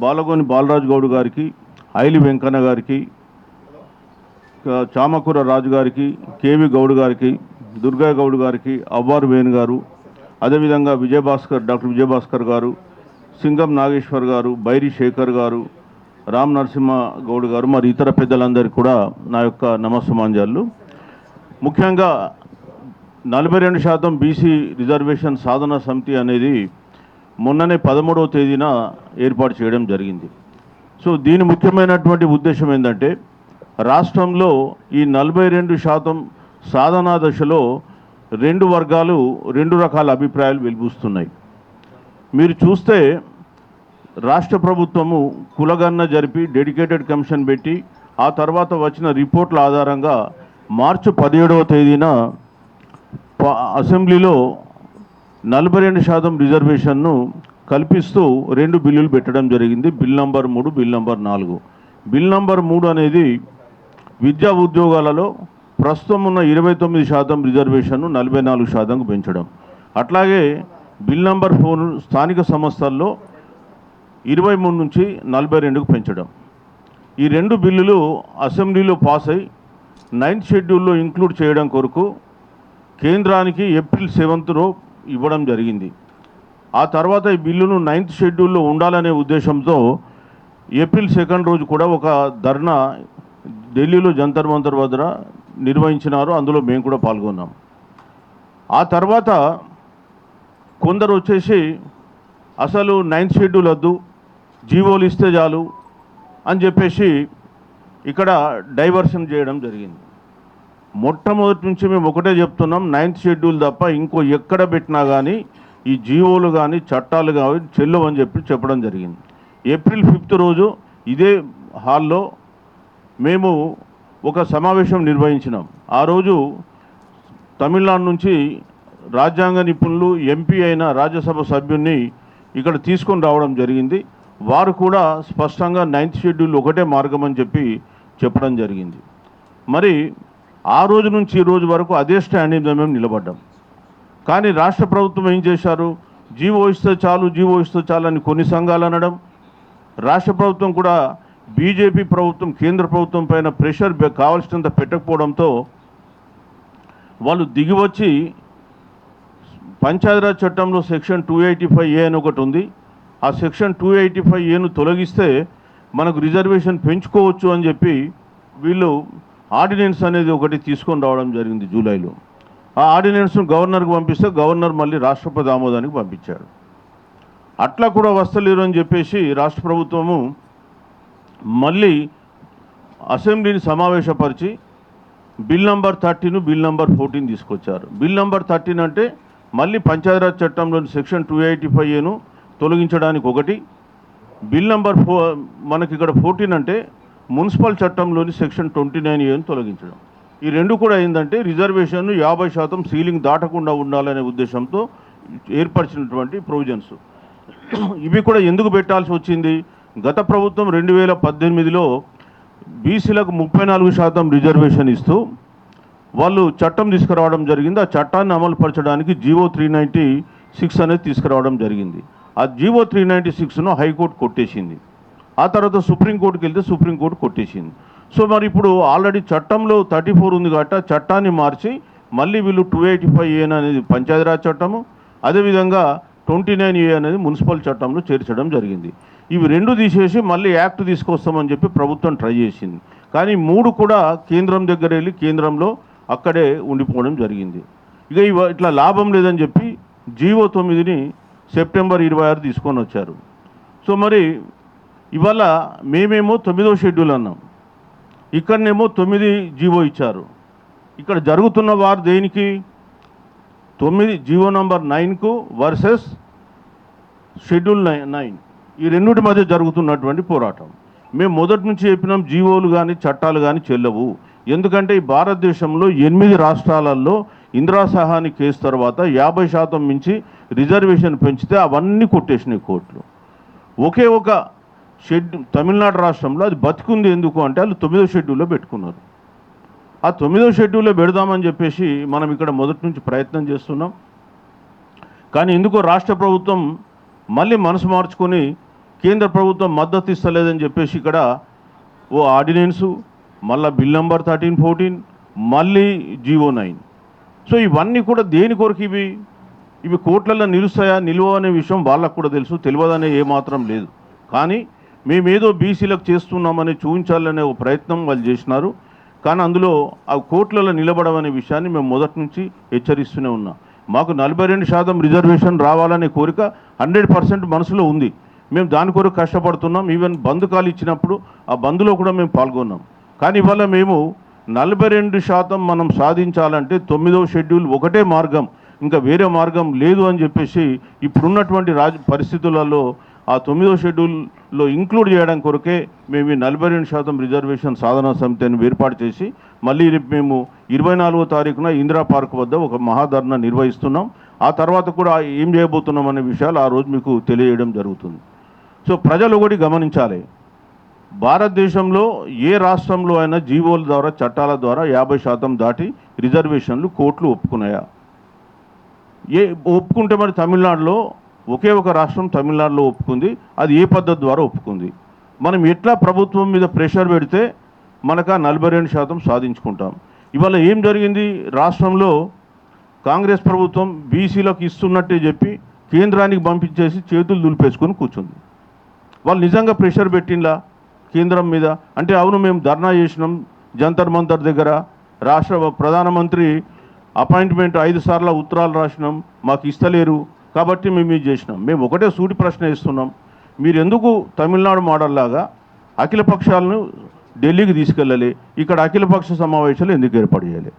బాలగోని బాలరాజు గౌడ్ గారికి, ఐలి వెంకన్న గారికి, చామకూర రాజు గారికి, కేవి గౌడ్ గారికి, దుర్గా గౌడ్ గారికి, అవ్వారు వేణు గారు, అదేవిధంగా డాక్టర్ విజయభాస్కర్ గారు, సింగం నాగేశ్వర్ గారు, బైరి శేఖర్ గారు, రామ్ నరసింహ గౌడ్ గారు, మరి ఇతర పెద్దలందరికీ కూడా నా యొక్క నమస్సుమాంజాలు. ముఖ్యంగా 42% బీసీ రిజర్వేషన్ సాధన సమితి అనేది మొన్ననే 13వ తేదీన ఏర్పాటు చేయడం జరిగింది. సో దీని ముఖ్యమైనటువంటి ఉద్దేశం ఏంటంటే రాష్ట్రంలో ఈ 42% సాధనా దశలో రెండు వర్గాలు రెండు రకాల అభిప్రాయాలు వెలిబుస్తున్నాయి. మీరు చూస్తే రాష్ట్ర ప్రభుత్వము కులగణన జరిపి డెడికేటెడ్ కమిషన్ పెట్టి ఆ తర్వాత వచ్చిన రిపోర్ట్ల ఆధారంగా మార్చి 17వ తేదీన అసెంబ్లీలో 42% రిజర్వేషన్ను కల్పిస్తూ 2 బిల్లులు పెట్టడం జరిగింది. Bill number 3, bill number 4. Bill number 3 అనేది విద్యా ఉద్యోగాలలో ప్రస్తుతం ఉన్న 29% రిజర్వేషన్ను 44%కు పెంచడం. అట్లాగే బిల్ నంబర్ 4 స్థానిక సంస్థల్లో 23 నుంచి 42కు పెంచడం. ఈ 2 బిల్లులు అసెంబ్లీలో పాస్ అయి 9th షెడ్యూల్లో ఇంక్లూడ్ చేయడం కొరకు కేంద్రానికి ఏప్రిల్ 7th ఇవ్వడం జరిగింది. ఆ తర్వాత ఈ బిల్లును 9th షెడ్యూల్లో ఉండాలనే ఉద్దేశంతో ఏప్రిల్ 2 కూడా ఒక ధర్నా ఢిల్లీలో జంతర్ మంతర్ వద్ద నిర్వహించినారు. అందులో మేము కూడా పాల్గొన్నాం. ఆ తర్వాత కొందరు వచ్చేసి అసలు 9th షెడ్యూల్ వద్దు, జీవోలు ఇస్తే చాలు అని చెప్పేసి ఇక్కడ డైవర్షన్ చేయడం జరిగింది. మొట్టమొదటి నుంచి మేము ఒకటే చెప్తున్నాం, 9th షెడ్యూల్ తప్ప ఇంకో ఎక్కడ పెట్టినా కానీ ఈ జీవోలు కానీ చట్టాలు కానీ చెల్లవని చెప్పడం జరిగింది. ఏప్రిల్ 5 ఇదే హాల్లో మేము ఒక సమావేశం నిర్వహించినాం. ఆ రోజు తమిళనాడు నుంచి రాజ్యాంగ నిపుణులు, ఎంపీ అయిన రాజ్యసభ సభ్యున్ని ఇక్కడ తీసుకొని రావడం జరిగింది. వారు కూడా స్పష్టంగా 9th షెడ్యూల్ ఒకటే మార్గం అని చెప్పడం జరిగింది. మరి ఆ రోజు నుంచి ఈ రోజు వరకు అదే స్టాండ్ మీద మేము నిలబడ్డాం. కానీ రాష్ట్ర ప్రభుత్వం ఏం చేశారు, జీవో ఇస్తే చాలు అని కొన్ని సంఘాలు అనడం, రాష్ట్ర ప్రభుత్వం కూడా బీజేపీ ప్రభుత్వం కేంద్ర ప్రభుత్వం పైన ప్రెషర్ కావాల్సినంత పెట్టకపోవడంతో వాళ్ళు దిగివచ్చి పంచాయతీరాజ్ చట్టంలో సెక్షన్ 285A అని ఒకటి ఉంది. ఆ సెక్షన్ 285Aను తొలగిస్తే మనకు రిజర్వేషన్ పెంచుకోవచ్చు అని చెప్పి వీళ్ళు ఆర్డినెన్స్ అనేది ఒకటి తీసుకొని రావడం జరిగింది జూలైలో. ఆ ఆర్డినెన్స్ను గవర్నర్కి పంపిస్తే గవర్నర్ మళ్ళీ రాష్ట్రపతి ఆమోదానికి పంపించాడు. అట్లా కూడా వస్తలేరు అని చెప్పేసి రాష్ట్ర ప్రభుత్వము మళ్ళీ అసెంబ్లీని సమావేశపరిచి బిల్ నంబర్ 13 బిల్ నంబర్ 14 తీసుకొచ్చారు. బిల్ నంబర్ 13 అంటే మళ్ళీ పంచాయతీరాజ్ చట్టంలోని సెక్షన్ 285 తొలగించడానికి ఒకటి, బిల్ నంబర్ మనకి ఇక్కడ 14 అంటే మున్సిపల్ చట్టంలోని సెక్షన్ 29A తొలగించడం. ఈ రెండు కూడా ఏంటంటే రిజర్వేషన్ 50% సీలింగ్ దాటకుండా ఉండాలనే ఉద్దేశంతో ఏర్పరిచినటువంటి ప్రొవిజన్స్. ఇవి కూడా ఎందుకు పెట్టాల్సి వచ్చింది? గత ప్రభుత్వం 2018లో బీసీలకు 34% రిజర్వేషన్ ఇస్తూ వాళ్ళు చట్టం తీసుకురావడం జరిగింది. ఆ చట్టాన్ని అమలుపరచడానికి జీవో 396 అనేది తీసుకురావడం జరిగింది. ఆ జీవో 396ను హైకోర్టు కొట్టేసింది. ఆ తర్వాత సుప్రీంకోర్టుకి వెళ్తే సుప్రీంకోర్టు కొట్టేసింది. సో మరి ఇప్పుడు ఆల్రెడీ చట్టంలో 34 ఉంది కాబట్టి ఆ చట్టాన్ని మార్చి మళ్ళీ వీళ్ళు 285A అనేది పంచాయతీరాజ్ చట్టము, అదేవిధంగా 29A అనేది మున్సిపల్ చట్టంలో చేర్చడం జరిగింది. ఇవి రెండు తీసేసి మళ్ళీ యాక్ట్ తీసుకొస్తామని చెప్పి ప్రభుత్వం ట్రై చేసింది. కానీ 3 కూడా కేంద్రం దగ్గర వెళ్ళి కేంద్రంలో అక్కడే ఉండిపోవడం జరిగింది. ఇక ఇట్లా లాభం లేదని చెప్పి జీవో 9ని సెప్టెంబర్ 26 తీసుకొని వచ్చారు. సో మరి ఇవాళ మేమేమో 9వ షెడ్యూల్ అన్నాం, ఇక్కడనేమో 9 జీవో ఇచ్చారు. ఇక్కడ జరుగుతున్న వారు దేనికి? 9 జీవో నంబర్ 9కు వర్సెస్ షెడ్యూల్ 9 ఈ రెండింటి మధ్య జరుగుతున్నటువంటి పోరాటం. మేము మొదటి నుంచి చెప్పినాం జీవోలు కానీ చట్టాలు కానీ చెల్లవు. ఎందుకంటే ఈ భారతదేశంలో 8 రాష్ట్రాలలో ఇందిరా సహాని కేసు తర్వాత 50% మించి రిజర్వేషన్ పెంచితే అవన్నీ కొట్టేసినాయి కోర్టులు. ఒకే ఒక తమిళనాడు రాష్ట్రంలో అది బతికుంది. ఎందుకు అంటే వాళ్ళు 9వ షెడ్యూల్లో పెట్టుకున్నారు. ఆ 9వ షెడ్యూల్లో పెడదామని చెప్పేసి మనం ఇక్కడ మొదటి నుంచి ప్రయత్నం చేస్తున్నాం. కానీ ఎందుకో రాష్ట్ర ప్రభుత్వం మళ్ళీ మనసు మార్చుకొని కేంద్ర ప్రభుత్వం మద్దతు ఇస్తలేదని చెప్పేసి ఇక్కడ ఓ ఆర్డినెన్సు, మళ్ళీ బిల్ నంబర్ 13, 14, మళ్ళీ జీవో 9. సో ఇవన్నీ కూడా దేని కొరకు? ఇవి కోట్లలో నిలుస్తాయా నిలువ అనే విషయం వాళ్ళకు కూడా తెలుసు, తెలియదనే ఏమాత్రం లేదు. కానీ మేమేదో బీసీలకు చేస్తున్నామని చూపించాలనే ఒక ప్రయత్నం వాళ్ళు చేసినారు. కానీ అందులో ఆ కోట్లలో నిలబడమనే విషయాన్ని మేము మొదటి నుంచి హెచ్చరిస్తూనే ఉన్నాం. మాకు 42% రిజర్వేషన్ రావాలనే కోరిక 100% మనసులో ఉంది. మేము దాని కొరకు కష్టపడుతున్నాం. ఈవెన్ బంద్ కాలు ఇచ్చినప్పుడు ఆ బంద్లో కూడా మేము పాల్గొన్నాం. కానీ ఇవాళ మేము 42% మనం సాధించాలంటే 9వ షెడ్యూల్ ఒకటే మార్గం, ఇంకా వేరే మార్గం లేదు అని చెప్పేసి ఇప్పుడున్నటువంటి పరిస్థితులలో ఆ 9వ షెడ్యూల్లో ఇంక్లూడ్ చేయడం కొరకే మేము ఈ 42% రిజర్వేషన్ సాధనా సమితిని ఏర్పాటు చేసి మళ్ళీ మేము 24వ తారీఖున ఇందిరా పార్క్ వద్ద ఒక మహాధర్నా నిర్వహిస్తున్నాం. ఆ తర్వాత కూడా ఏం చేయబోతున్నాం అనే విషయాలు ఆ రోజు మీకు తెలియజేయడం జరుగుతుంది. సో ప్రజలు ఒకటి గమనించాలి, భారతదేశంలో ఏ రాష్ట్రంలో అయినా జీవోల ద్వారా చట్టాల ద్వారా 50% దాటి రిజర్వేషన్లు కోర్టులు ఒప్పుకున్నాయా? ఒప్పుకుంటే మరి తమిళనాడులో ఒకే ఒక రాష్ట్రం తమిళనాడులో ఒప్పుకుంది. అది ఏ పద్ధతి ద్వారా ఒప్పుకుంది? మనం ఎట్లా ప్రభుత్వం మీద ప్రెషర్ పెడితే మనకు 42% సాధించుకుంటాం. ఇవాళ ఏం జరిగింది? రాష్ట్రంలో కాంగ్రెస్ ప్రభుత్వం బీసీలకు ఇస్తున్నట్టే చెప్పి కేంద్రానికి పంపించేసి చేతులు దులిపేసుకొని కూర్చుంది. వాళ్ళు నిజంగా ప్రెషర్ పెట్టిందా కేంద్రం మీద? అంటే అవును, మేము ధర్నా చేసినాం జంతర్ మంతర్ దగ్గర, రాష్ట్ర ప్రధానమంత్రి అపాయింట్మెంట్ 5 సార్లు ఉత్తరాలు రాసినాం, మాకు ఇస్తలేరు కాబట్టి మేము ఇది చేసినాం. మేము ఒకటే సూటి ప్రశ్న ఇస్తున్నాం, మీరు ఎందుకు తమిళనాడు మోడల్ లాగా అఖిల పక్షాలను ఢిల్లీకి తీసుకెళ్ళాలి? ఇక్కడ అఖిలపక్ష సమావేశాలు ఎందుకు ఏర్పాటు చేయాలి?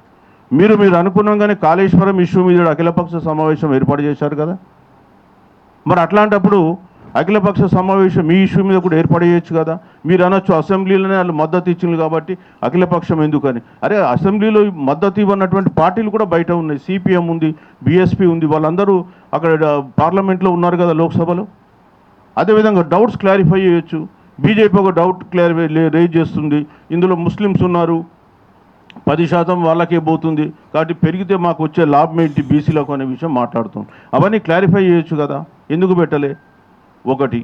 మీరు అనుకున్నాగానే కాళేశ్వరం ఇష్యూ మీద అఖిలపక్ష సమావేశం ఏర్పాటు చేశారు కదా. మరి అట్లాంటప్పుడు అఖిలపక్ష సమావేశం మీ ఇష్యూ మీద కూడా ఏర్పాటు చేయొచ్చు కదా. మీరు అనొచ్చు అసెంబ్లీలోనే వాళ్ళు మద్దతు ఇచ్చింది కాబట్టి అఖిలపక్షం ఎందుకని. అరే అసెంబ్లీలో మద్దతు ఇవ్వనటువంటి పార్టీలు కూడా బయట ఉన్నాయి. సిపిఎం ఉంది, బీఎస్పీ ఉంది, వాళ్ళందరూ అక్కడ పార్లమెంట్లో ఉన్నారు కదా, లోక్సభలో. అదేవిధంగా డౌట్స్ క్లారిఫై చేయొచ్చు. బీజేపీ ఒక డౌట్ రేజ్ చేస్తుంది, ఇందులో ముస్లిమ్స్ ఉన్నారు, 10% వాళ్ళకే పోతుంది కాబట్టి పెరిగితే మాకు వచ్చే లాభం ఏంటి బీసీలకు అనే విషయం మాట్లాడుతాం. అవన్నీ క్లారిఫై చేయొచ్చు కదా, ఎందుకు పెట్టలే? ఒకటి.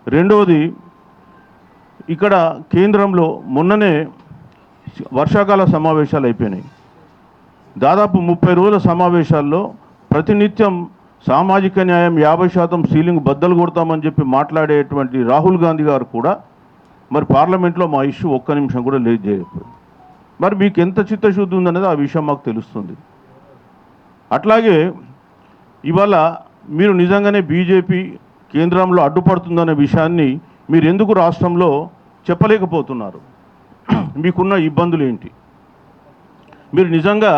రెండవది, ఇక్కడ కేంద్రంలో మొన్ననే వర్షాకాల సమావేశాలు అయిపోయినాయి. దాదాపు 30 రోజుల సమావేశాల్లో ప్రతినిత్యం సామాజిక న్యాయం 50% సీలింగ్ బద్దలు కొడతామని చెప్పి మాట్లాడేటువంటి రాహుల్ గాంధీ గారు కూడా మరి పార్లమెంట్లో మా ఇష్యూ ఒక్క నిమిషం కూడా లేట్ చేయకపోయింది. మరి మీకు ఎంత చిత్తశుద్ధి ఉందనేది ఆ విషయం మాకు తెలుస్తుంది. అట్లాగే ఇవాళ మీరు నిజంగానే బీజేపీ కేంద్రంలో అడ్డుపడుతుందనే విషయాన్ని మీరు ఎందుకు రాష్ట్రంలో చెప్పలేకపోతున్నారు? మీకున్న ఇబ్బందులు ఏంటి? మీరు నిజంగా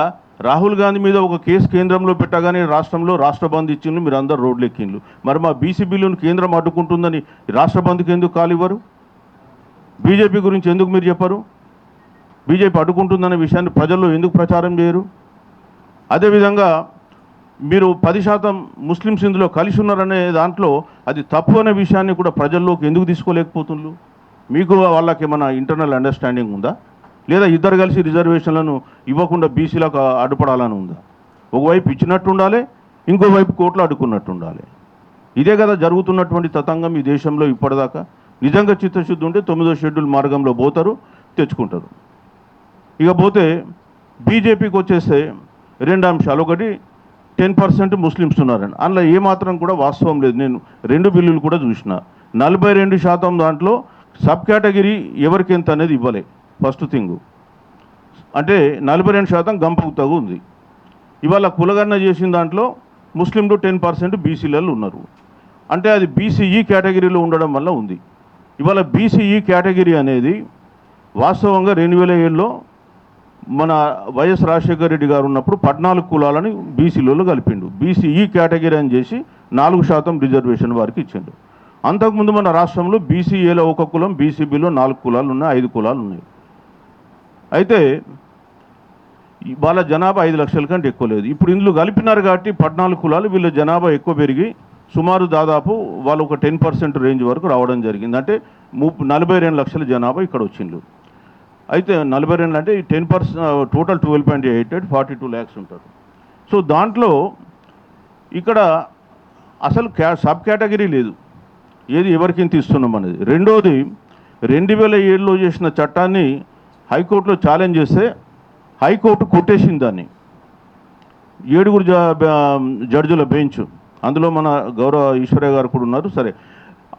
రాహుల్ గాంధీ మీద ఒక కేసు కేంద్రంలో పెట్టగానే రాష్ట్రంలో రాష్ట్ర బంద్ ఇచ్చిండ్రు, మీరు అందరు రోడ్లు ఎక్కిండ్రు. మరి మా బీసీ బిల్లును కేంద్రం అడ్డుకుంటుందని రాష్ట్ర బంద్కి ఎందుకు కాలివ్వరు? బీజేపీ గురించి ఎందుకు మీరు చెప్పరు? బీజేపీ అడ్డుకుంటుందనే విషయాన్ని ప్రజల్లో ఎందుకు ప్రచారం చేయరు? అదేవిధంగా మీరు 10% ముస్లిమ్స్ ఇందులో కలిసి ఉన్నారనే దాంట్లో అది తప్పు అనే విషయాన్ని కూడా ప్రజల్లోకి ఎందుకు తీసుకోలేకపోతున్నారు? మీకు వాళ్ళకి ఏమైనా ఇంటర్నల్ అండర్స్టాండింగ్ ఉందా? లేదా ఇద్దరు కలిసి రిజర్వేషన్లను ఇవ్వకుండా బీసీలకు అడ్డుపడాలని ఉందా? ఒకవైపు ఇచ్చినట్టు ఉండాలి, ఇంకోవైపు కోర్టులో అడ్డుకున్నట్టు ఉండాలి. ఇదే కదా జరుగుతున్నటువంటి తతంగం ఈ దేశంలో ఇప్పటిదాకా. నిజంగా చిత్తశుద్ధి ఉంటే 9వ షెడ్యూల్ మార్గంలో పోతారు, తెచ్చుకుంటారు. ఇక పోతే బీజేపీకి వచ్చేస్తే 2 అంశాలు. ఒకటి 10% ముస్లిమ్స్ ఉన్నారని, అందులో ఏమాత్రం కూడా వాస్తవం లేదు. నేను 2 బిల్లులు కూడా చూసిన. 42% దాంట్లో సబ్ కేటగిరీ ఎవరికి ఎంత అనేది ఇవ్వలే. ఫస్ట్ థింగ్ అంటే 42% గంపకు తగు ఉంది. ఇవాళ కులగణన చేసిన దాంట్లో ముస్లింలు 10% బీసీలలో ఉన్నారు. అంటే అది బీసీఈ కేటగిరీలో ఉండడం వల్ల ఉంది. ఇవాళ బీసీఈ కేటగిరీ అనేది వాస్తవంగా 2007లో మన వైఎస్ రాజశేఖర రెడ్డి గారు ఉన్నప్పుడు 14 కులాలని బీసీలలో కలిపిండు. బీసీఈ కేటగిరీ అని చేసి 4% రిజర్వేషన్ వారికి ఇచ్చిండు. అంతకుముందు మన రాష్ట్రంలో బీసీఏలో 1 కులం, బీసీబీలో 4 కులాలు ఉన్నాయి, 5 కులాలు ఉన్నాయి. అయితే వాళ్ళ జనాభా 5 లక్షల కంటే ఎక్కువ లేదు. ఇప్పుడు ఇందులో కలిపినారు కాబట్టి 14 కులాలు, వీళ్ళ జనాభా ఎక్కువ పెరిగి సుమారు దాదాపు వాళ్ళు ఒక 10% రేంజ్ వరకు రావడం జరిగింది. అంటే 42 లక్షల జనాభా ఇక్కడ వచ్చిండ్రు. అయితే 42 అంటే 10% టోటల్ 12.88 42 lakhs ఉంటారు. సో దాంట్లో ఇక్కడ అసలు సబ్ కేటగిరీ లేదు, ఏది ఎవరికింత ఇస్తున్నాం అనేది. రెండోది 2007లో చేసిన చట్టాన్ని హైకోర్టులో ఛాలెంజ్ చేస్తే హైకోర్టు కొట్టేసింది దాన్ని. 7 జడ్జిల బెంచ్, అందులో మన గౌరవ ఈశ్వరయ్య గారు కూడా ఉన్నారు. సరే,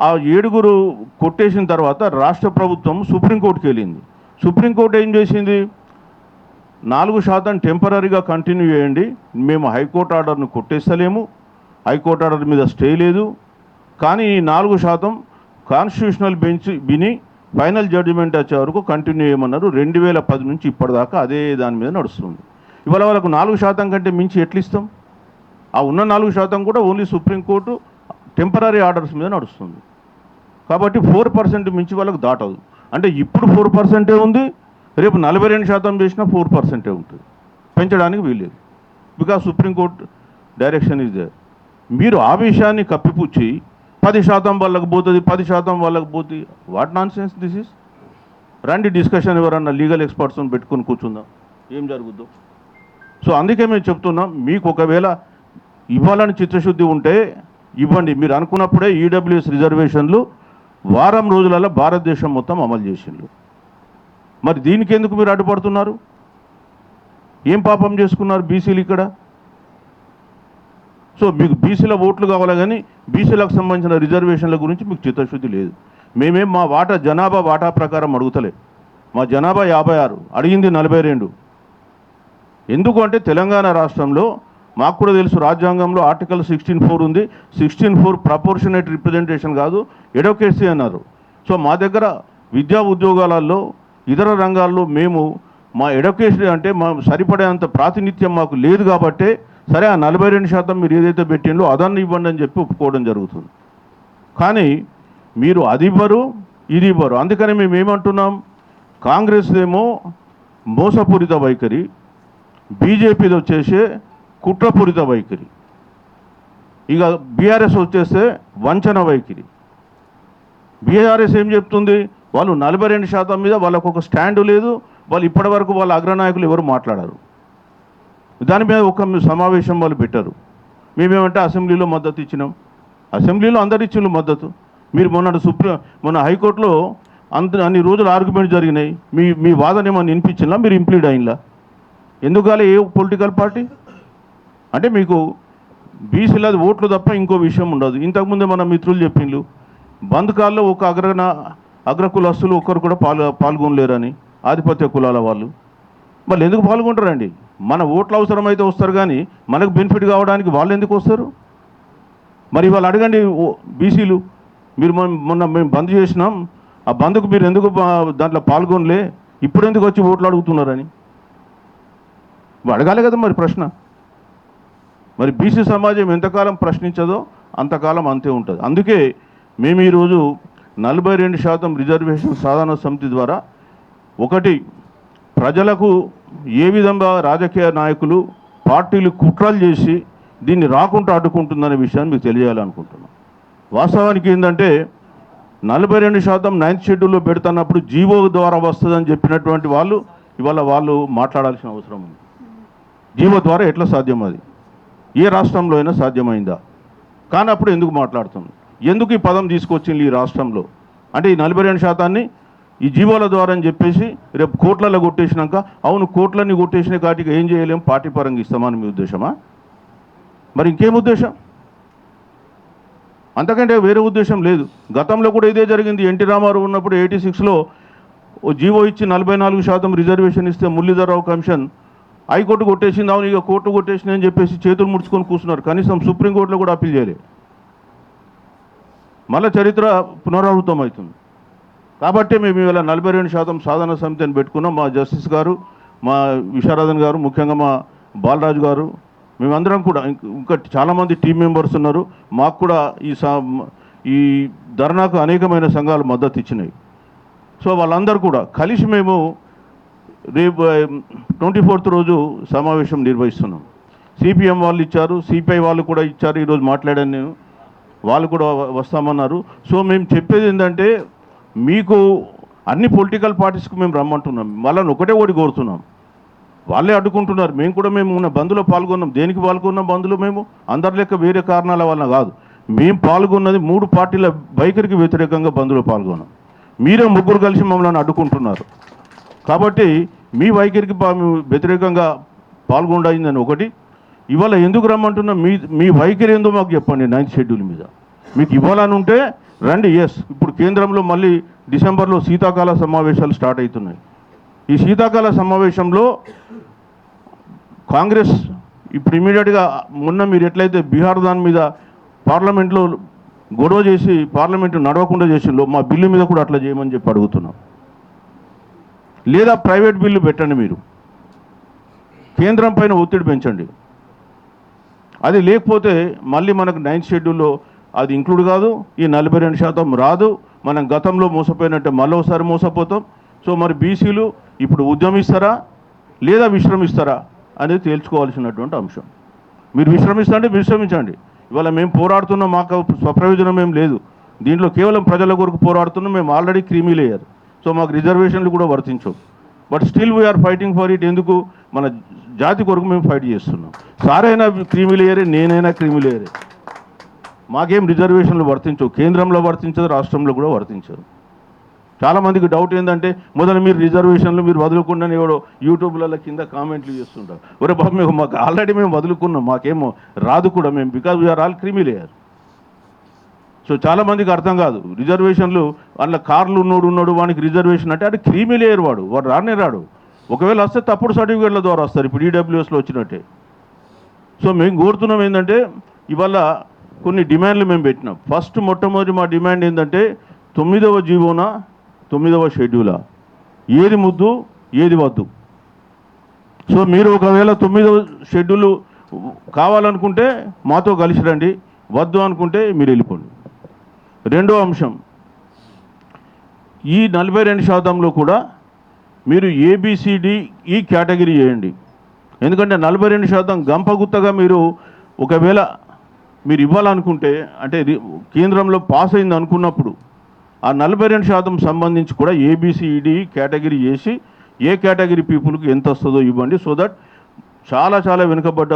ఆ 7 కొట్టేసిన తర్వాత రాష్ట్ర ప్రభుత్వం సుప్రీంకోర్టుకి వెళ్ళింది. సుప్రీంకోర్టు ఏం చేసింది? 4% టెంపరీగా కంటిన్యూ చేయండి, మేము హైకోర్టు ఆర్డర్ను కొట్టేస్తలేము, హైకోర్టు ఆర్డర్ మీద స్టే లేదు, కానీ ఈ 4% కాన్స్టిట్యూషనల్ బెంచ్ విని ఫైనల్ జడ్జిమెంట్ వచ్చే వరకు కంటిన్యూ చేయమన్నారు. 2010 నుంచి ఇప్పటిదాకా అదే దాని మీద నడుస్తుంది. ఇవాళ వాళ్ళకు 4% కంటే మించి ఎట్లా ఇస్తాం? ఆ ఉన్న 4% కూడా ఓన్లీ సుప్రీంకోర్టు టెంపరీ ఆర్డర్స్ మీద నడుస్తుంది. కాబట్టి 4% మించి వాళ్ళకు దాటదు. అంటే ఇప్పుడు 4% ఉంది, రేపు 42% చేసినా 4% ఉంటుంది. పెంచడానికి వీల్లేదు, because supreme court direction is there. మీరు ఆ విషయాన్ని కప్పిపుచ్చి 10% వాళ్ళకు పోతుంది, 10% వాళ్ళకు పోతుంది. What non sense this is? రండి డిస్కషన్ ఎవరన్నా లీగల్ ఎక్స్పర్ట్స్ని పెట్టుకొని కూర్చుందాం, ఏం జరుగుద్దో. సో అందుకే మేము చెప్తున్నాం, మీకు ఒకవేళ ఇవ్వాలని చిత్తశుద్ధి ఉంటే ఇవ్వండి. మీరు అనుకున్నప్పుడే ఈడబ్ల్యూఎస్ రిజర్వేషన్లు వారం రోజులలో భారతదేశం మొత్తం అమలు చేసిండ్రు. మరి దీనికి ఎందుకు మీరు అడ్డుపడుతున్నారు? ఏం పాపం చేసుకున్నారు బీసీలు ఇక్కడ? సో మీకు బీసీల ఓట్లు కావాలి, కానీ బీసీలకు సంబంధించిన రిజర్వేషన్ల గురించి మీకు చిత్తశుద్ధి లేదు. మేమేం మా జనాభా వాటా ప్రకారం అడుగుతలే. మా జనాభా 56, అడిగింది 42. ఎందుకు అంటే తెలంగాణ రాష్ట్రంలో మాకు కూడా తెలుసు, రాజ్యాంగంలో ఆర్టికల్ 16(4) ఉంది. 16(4) ప్రపోర్షనేట్ రిప్రజెంటేషన్ కాదు, ఎడొకేసీ అన్నారు. సో మా దగ్గర విద్యా ఉద్యోగాలలో ఇతర రంగాల్లో మేము మా ఎడొకేషన్ అంటే మా సరిపడేంత ప్రాతినిధ్యం మాకు లేదు. కాబట్టే సరే ఆ 42% మీరు ఏదైతే పెట్టిందో అదన్నీ ఇవ్వండి అని చెప్పి ఒప్పుకోవడం జరుగుతుంది. కానీ మీరు అది ఇవ్వరు, ఇది ఇవ్వరు. అందుకని మేము ఏమంటున్నాం, కాంగ్రెస్ ఏమో మోసపూరిత వైఖరి, బీజేపీది వచ్చేసే కుట్రపూరిత వైఖరి, ఇక బీఆర్ఎస్ వచ్చేస్తే వంచన వైఖరి. బీఆర్ఎస్ ఏం చెప్తుంది? వాళ్ళు 42% మీద వాళ్ళకు ఒక స్టాండు లేదు. వాళ్ళు ఇప్పటివరకు వాళ్ళ అగ్రనాయకులు ఎవరు మాట్లాడారు. దాని మీద ఒక సమావేశం వాళ్ళు పెట్టారు. మేమేమంటే అసెంబ్లీలో మద్దతు ఇచ్చినాం. అసెంబ్లీలో అందరు ఇచ్చిన మద్దతు. మీరు మొన్న హైకోర్టులో అన్ని రోజులు ఆర్గ్యుమెంట్ జరిగినాయి. మీ వాదన ఏమన్నా వినిపించినా మీరు ఇంప్లీడ్ అయినలా? ఎందుకు కాలే ఏ పొలిటికల్ పార్టీ? అంటే మీకు బీసీలది ఓట్లు తప్ప ఇంకో విషయం ఉండదు. ఇంతకుముందే మన మిత్రులు చెప్పిండ్రు, బంధుకాల్లో ఒక అగ్రకులస్తులు ఒక్కరు కూడా పాల్గొనలేరని, ఆధిపత్య కులాల వాళ్ళు. వాళ్ళు ఎందుకు పాల్గొంటారండి? మన ఓట్లు అవసరమైతే వస్తారు, కానీ మనకు బెనిఫిట్ కావడానికి వాళ్ళు ఎందుకు వస్తారు? మరి వాళ్ళు అడగండి బీసీలు, మీరు మొన్న మేము బంద్ చేసినాం, ఆ బంద్కు మీరు ఎందుకు దాంట్లో పాల్గొనలే, ఇప్పుడు ఎందుకు వచ్చి ఓట్లు అడుగుతున్నారని అడగాలి కదా మరి ప్రశ్న. మరి బీసీ సమాజం ఎంతకాలం ప్రశ్నించదో అంతకాలం అంతే ఉంటుంది. అందుకే మేము ఈరోజు 42% రిజర్వేషన్ సాధన సమితి ద్వారా ఒకటి, ప్రజలకు ఏ విధంగా రాజకీయ నాయకులు పార్టీలు కుట్రలు చేసి దీన్ని రాకుండా అడ్డుకుంటుందనే విషయాన్ని మీకు తెలియాలనుకుంటున్నాం. వాస్తవానికి ఏంటంటే 42% 9th షెడ్యూల్లో పెడుతున్నప్పుడు జీవో ద్వారా వస్తుందని చెప్పినటువంటి వాళ్ళు ఇవాళ వాళ్ళు మాట్లాడాల్సిన అవసరం ఉంది. జీవో ద్వారా ఎట్లా సాధ్యం? అది ఏ రాష్ట్రంలో అయినా సాధ్యమైందా? కానీ అప్పుడు ఎందుకు మాట్లాడుతున్నాం? ఎందుకు ఈ పదం తీసుకొచ్చింది ఈ రాష్ట్రంలో? అంటే ఈ 42% ఈ జీవోల ద్వారా అని చెప్పేసి రేపు కోట్లలో కొట్టేసినాక, అవును కోట్లన్నీ కొట్టేసిన కాటికి ఏం చేయలేం, పార్టీ పరంగా ఇస్తామని మీ ఉద్దేశమా? మరి ఇంకేం ఉద్దేశం? అంతకంటే వేరే ఉద్దేశం లేదు. గతంలో కూడా ఇదే జరిగింది. ఎన్టీ రామారావు ఉన్నప్పుడు 86లో ఓ జీవో ఇచ్చి 44% రిజర్వేషన్ ఇస్తే మురళీధరరావు కమిషన్ హైకోర్టు కొట్టేసింది. అవును ఇక కోర్టు కొట్టేసింది అని చెప్పేసి చేతులు ముడుచుకొని కూర్చున్నారు. కనీసం సుప్రీంకోర్టులో కూడా అప్పీల్ చేయలేదు. మళ్ళీ చరిత్ర పునరావృతం అవుతుంది. కాబట్టి మేము ఇవాళ 42% సాధన సమితిని పెట్టుకున్నాం. మా జస్టిస్ గారు, మా విశారదన్ గారు, ముఖ్యంగా మా బాలరాజు గారు, మేమందరం కూడా ఇంకా చాలామంది టీం మెంబర్స్ ఉన్నారు. మాకు కూడా ఈ ధర్నాకు అనేకమైన సంఘాలు మద్దతు ఇచ్చినాయి. సో వాళ్ళందరూ కూడా కలిసి మేము రేపు 24th రోజు సమావేశం నిర్వహిస్తున్నాం. సిపిఎం వాళ్ళు ఇచ్చారు, సిపిఐ వాళ్ళు కూడా ఇచ్చారు. ఈరోజు మాట్లాడాను నేను, వాళ్ళు కూడా వస్తామన్నారు. సో మేము చెప్పేది ఏంటంటే, మీకు అన్ని పొలిటికల్ పార్టీస్కి మేము రమ్మంటున్నాం. వాళ్ళని ఒకటే ఓడి కోరుతున్నాం. వాళ్ళే అడ్డుకుంటున్నారు. మేము ఉన్న బంద్లో పాల్గొన్నాం. దేనికి పాల్గొన్నాం బంద్లో? మేము అందరి లెక్క వేరే కారణాల వలన కాదు. మేము పాల్గొన్నది 3 పార్టీల వైఖరికి వ్యతిరేకంగా బంద్లో పాల్గొన్నాం. మీరే 3 కలిసి మమ్మల్ని అడ్డుకుంటున్నారు. కాబట్టి మీ వైఖరికి వ్యతిరేకంగా పాల్గొండయిందని ఒకటి. ఇవాళ ఎందుకు రమ్మంటున్నా, మీ వైఖరి ఏందో మాకు చెప్పండి. 9th షెడ్యూల్ మీద మీకు ఇవ్వాలని ఉంటే రండి. ఎస్, ఇప్పుడు కేంద్రంలో మళ్ళీ డిసెంబర్లో శీతాకాల సమావేశాలు స్టార్ట్ అవుతున్నాయి. ఈ శీతాకాల సమావేశంలో కాంగ్రెస్ ఇప్పుడు ఇమీడియట్గా మొన్న మీరు ఎట్లయితే బీహార్ దాని మీద పార్లమెంట్లో గొడవ చేసి పార్లమెంటు నడవకుండా చేసిందో, మా బిల్లు మీద కూడా అట్లా చేయమని చెప్పి అడుగుతున్నాం. లేదా ప్రైవేట్ బిల్లు పెట్టండి. మీరు కేంద్రం పైన ఒత్తిడి పెంచండి. అది లేకపోతే మళ్ళీ మనకు 9th షెడ్యూల్లో అది ఇంక్లూడ్ కాదు. ఈ 42% రాదు. మనం గతంలో మోసపోయినట్టే మళ్ళీ మోసపోతాం. సో మరి బీసీలు ఇప్పుడు ఉద్యమిస్తారా లేదా విశ్రమిస్తారా అనేది తేల్చుకోవాల్సినటువంటి అంశం. మీరు విశ్రమిస్తారంటే విశ్రమించండి. ఇవాళ మేము పోరాడుతున్నాం, మాకు స్వప్రయోజనం ఏం లేదు దీంట్లో, కేవలం ప్రజల కొరకు పోరాడుతున్నాం. మేము ఆల్రెడీ క్రీమీ లేయర్, సో మాకు రిజర్వేషన్లు కూడా వర్తించవు. But still we're fighting for it. ఎందుకు? మన జాతి కొరకు మేము ఫైట్ చేస్తున్నాం. సారైనా క్రీమీ లేయరే, నేనైనా క్రీమీ లేయరే. మాకేం రిజర్వేషన్లు వర్తించవు. కేంద్రంలో వర్తించదు, రాష్ట్రంలో కూడా వర్తించదు. చాలామందికి డౌట్ ఏంటంటే, మొదలు మీరు రిజర్వేషన్లు మీరు వదులుకుండా ఎవడో యూట్యూబ్లలో కింద కామెంట్లు చేస్తుంటారు. ఒరే బాబు, మాకు ఆల్రెడీ మేము వదులుకున్నాం, మాకేమో రాదు కూడా. మేము because we are all creamy layer. So చాలామందికి అర్థం కాదు రిజర్వేషన్లు. అందులో కార్లు ఉన్నాడు వానికి రిజర్వేషన్ అంటే అది క్రీమీ లేయర్. వాడు రానే రాడు. ఒకవేళ వస్తే తప్పుడు సర్టిఫికేట్ల ద్వారా వస్తారు, ఇప్పుడు ఈడబ్ల్యూఎస్లో వచ్చినట్టే. సో మేము కోరుతున్నాం ఏంటంటే, ఇవాళ కొన్ని డిమాండ్లు మేము పెట్టినాం. మొట్టమొదటి మా డిమాండ్ ఏంటంటే, 9వ జీవోనా 9వ షెడ్యూలా, ఏది ముద్దు ఏది వద్దు. సో మీరు ఒకవేళ 9వ షెడ్యూల్ కావాలనుకుంటే మాతో కలిసి రండి, వద్దు అనుకుంటే మీరు వెళ్ళిపోండి. రెండో అంశం, ఈ 42%లో కూడా మీరు ABCD ఈ కేటగిరీ చేయండి. ఎందుకంటే 42% గంపగుత్తగా మీరు ఒకవేళ మీరు ఇవ్వాలనుకుంటే, అంటే కేంద్రంలో పాస్ అయింది అనుకున్నప్పుడు ఆ 42% సంబంధించి కూడా ABCD కేటగిరీ చేసి ఏ కేటగిరీ పీపుల్కి ఎంత వస్తుందో ఇవ్వండి. సో దట్ చాలా వెనుకబడ్డ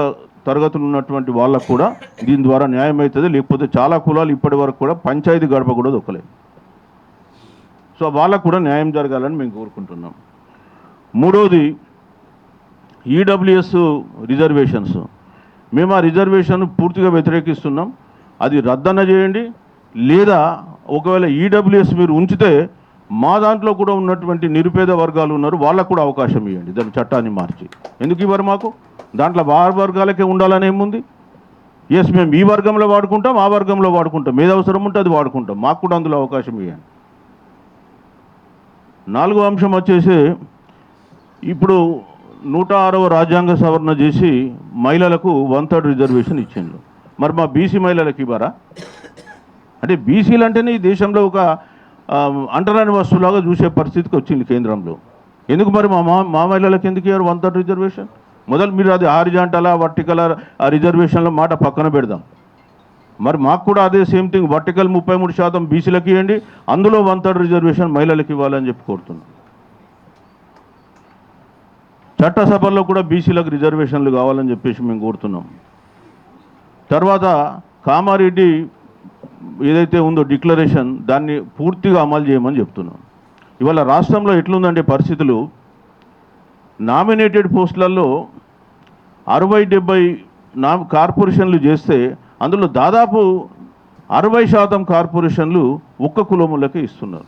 తరగతులు ఉన్నటువంటి వాళ్ళకు కూడా దీని ద్వారా న్యాయం అవుతుంది. లేకపోతే చాలా కులాలు ఇప్పటి వరకు కూడా పంచాయతీ గడప కూడా దొక్కలేదు. సో వాళ్ళకు కూడా న్యాయం జరగాలని మేము కోరుకుంటున్నాం. మూడవది, EWS రిజర్వేషన్స్. మేము ఆ రిజర్వేషన్ పూర్తిగా వ్యతిరేకిస్తున్నాం. అది రద్దన చేయండి, లేదా ఒకవేళ EWS మీరు ఉంచితే మా దాంట్లో కూడా ఉన్నటువంటి నిరుపేద వర్గాలు ఉన్నారు, వాళ్ళకు కూడా అవకాశం ఇవ్వండి. దాని చట్టాన్ని మార్చి ఎందుకు ఇవ్వరు మాకు? దాంట్లో వర్గాలకే ఉండాలని ఏముంది? ఎస్, మేము ఈ వర్గంలో వాడుకుంటాం, ఆ వర్గంలో వాడుకుంటాం, ఏది అవసరం ఉంటే అది వాడుకుంటాం, మాకు కూడా అందులో అవకాశం ఇవ్వండి. 4వ అంశం వచ్చేసి, ఇప్పుడు 106వ రాజ్యాంగ సవరణ చేసి మహిళలకు 1/3 రిజర్వేషన్ ఇచ్చిండ్రు. మరి మా బీసీ మహిళలకు ఇవ్వరా? అంటే బీసీలు అంటేనే ఈ దేశంలో ఒక అంటరాని వస్తువులాగా చూసే పరిస్థితికి వచ్చింది కేంద్రంలో. ఎందుకు మరి మా మహిళలకు ఎందుకు ఇవ్వరు 1/3 రిజర్వేషన్? మొదలు మీరు అది హారిజాంటలా వర్టికల్ ఆ రిజర్వేషన్ల మాట పక్కన పెడదాం. మరి మాకు కూడా అదే సేమ్ థింగ్, వర్టికల్ 33% బీసీలకు ఇవ్వండి, అందులో 1/3 రిజర్వేషన్ మహిళలకు ఇవ్వాలని చెప్పి కోరుతున్నాం. చట్టసభల్లో కూడా బీసీలకు రిజర్వేషన్లు కావాలని చెప్పేసి మేము కోరుతున్నాం. తర్వాత కామారెడ్డి ఏదైతే ఉందో డిక్లరేషన్, దాన్ని పూర్తిగా అమలు చేయమని చెప్తున్నాం. ఇవాళ రాష్ట్రంలో ఎట్లుందంటే పరిస్థితులు, నామినేటెడ్ పోస్టులలో 60-70 కార్పొరేషన్లు చేస్తే అందులో దాదాపు 60% కార్పొరేషన్లు ఒక్క కులములకే ఇస్తున్నారు.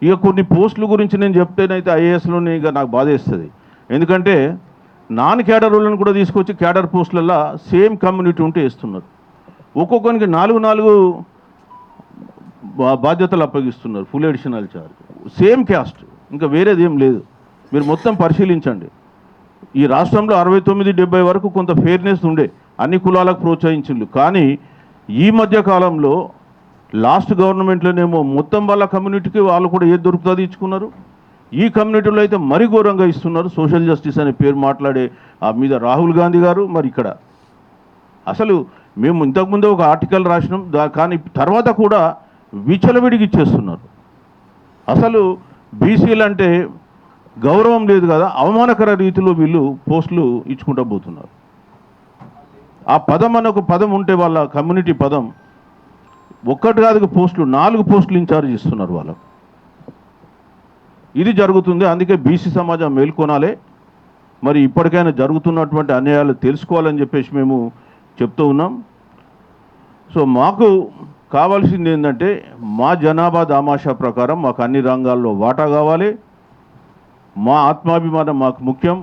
ఇక కొన్ని పోస్టుల గురించి నేను చెప్తేనైతే ఐఏఎస్లోనే ఇక నాకు బాధేస్తుంది. ఎందుకంటే నాన్ క్యాడర్ వాళ్ళని కూడా తీసుకొచ్చి క్యాడర్ పోస్టులలో సేమ్ కమ్యూనిటీ ఉంటే ఇస్తున్నారు. ఒక్కొక్కరికి 4 బాధ్యతలు అప్పగిస్తున్నారు, full additional charge, same caste, ఇంకా వేరేది ఏం లేదు. మీరు మొత్తం పరిశీలించండి. ఈ రాష్ట్రంలో 69-70 వరకు కొంత ఫెయిర్నెస్ ఉండే, అన్ని కులాలకు ప్రోత్సహించిండు. కానీ ఈ మధ్య కాలంలో లాస్ట్ గవర్నమెంట్లోనేమో మొత్తం వాళ్ళ కమ్యూనిటీకి వాళ్ళు కూడా ఏది దొరుకుతుంది ఇచ్చుకున్నారు. ఈ కమ్యూనిటీలో అయితే మరీ ఘోరంగా ఇస్తున్నారు. సోషల్ జస్టిస్ అనే పేరు మాట్లాడే మీద రాహుల్ గాంధీ గారు. మరి ఇక్కడ అసలు మేము ఇంతకుముందే ఒక ఆర్టికల్ రాసినాం, కానీ తర్వాత కూడా విచలవిడికి ఇచ్చేస్తున్నారు. అసలు బీసీలు అంటే గౌరవం లేదు కదా, అవమానకర రీతిలో వీళ్ళు పోస్టులు ఇచ్చుకుంటూ పోతున్నారు. ఆ పదం అనే ఒక పదం ఉంటే వాళ్ళ కమ్యూనిటీ పదం, ఒక్కటి కాదు పోస్టులు 4 పోస్టులు ఇన్ఛార్జ్ ఇస్తున్నారు వాళ్ళకు. ఇది జరుగుతుంది. అందుకే బీసీ సమాజం మేల్కొనాలి. మరి ఇప్పటికైనా జరుగుతున్నటువంటి అన్యాయాలు తెలుసుకోవాలని చెప్పేసి మేము చెప్తూ ఉన్నాం. సో మాకు కావాల్సింది ఏంటంటే, మా జనాభా దామాషా ప్రకారం మాకు అన్ని రంగాల్లో వాటా కావాలి. మా ఆత్మాభిమానం మాకు ముఖ్యం,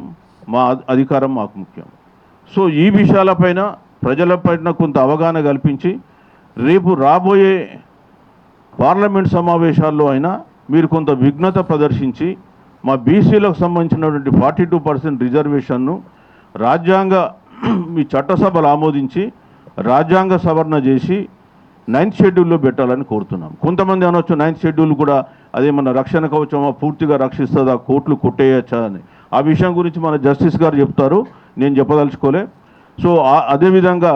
మా అధికారం మాకు ముఖ్యం. సో ఈ విషయాలపైన ప్రజలపైన కొంత అవగాహన కల్పించి, రేపు రాబోయే పార్లమెంట్ సమావేశాల్లో అయినా మీరు కొంత విఘ్నత ప్రదర్శించి మా బీసీలకు సంబంధించినటువంటి 42% రిజర్వేషన్ను మీ చట్టసభలు ఆమోదించి రాజ్యాంగ సవరణ చేసి 9th షెడ్యూల్లో పెట్టాలని కోరుతున్నాం. కొంతమంది అనొచ్చు 9th షెడ్యూల్ కూడా అదేమన్నా రక్షణ కవచమా, పూర్తిగా రక్షిస్తుందా, కోర్టులు కొట్టేయచ్చా అని. ఆ విషయం గురించి మన జస్టిస్ గారు చెప్తారు, నేను చెప్పదలుచుకోలే. సో అదేవిధంగా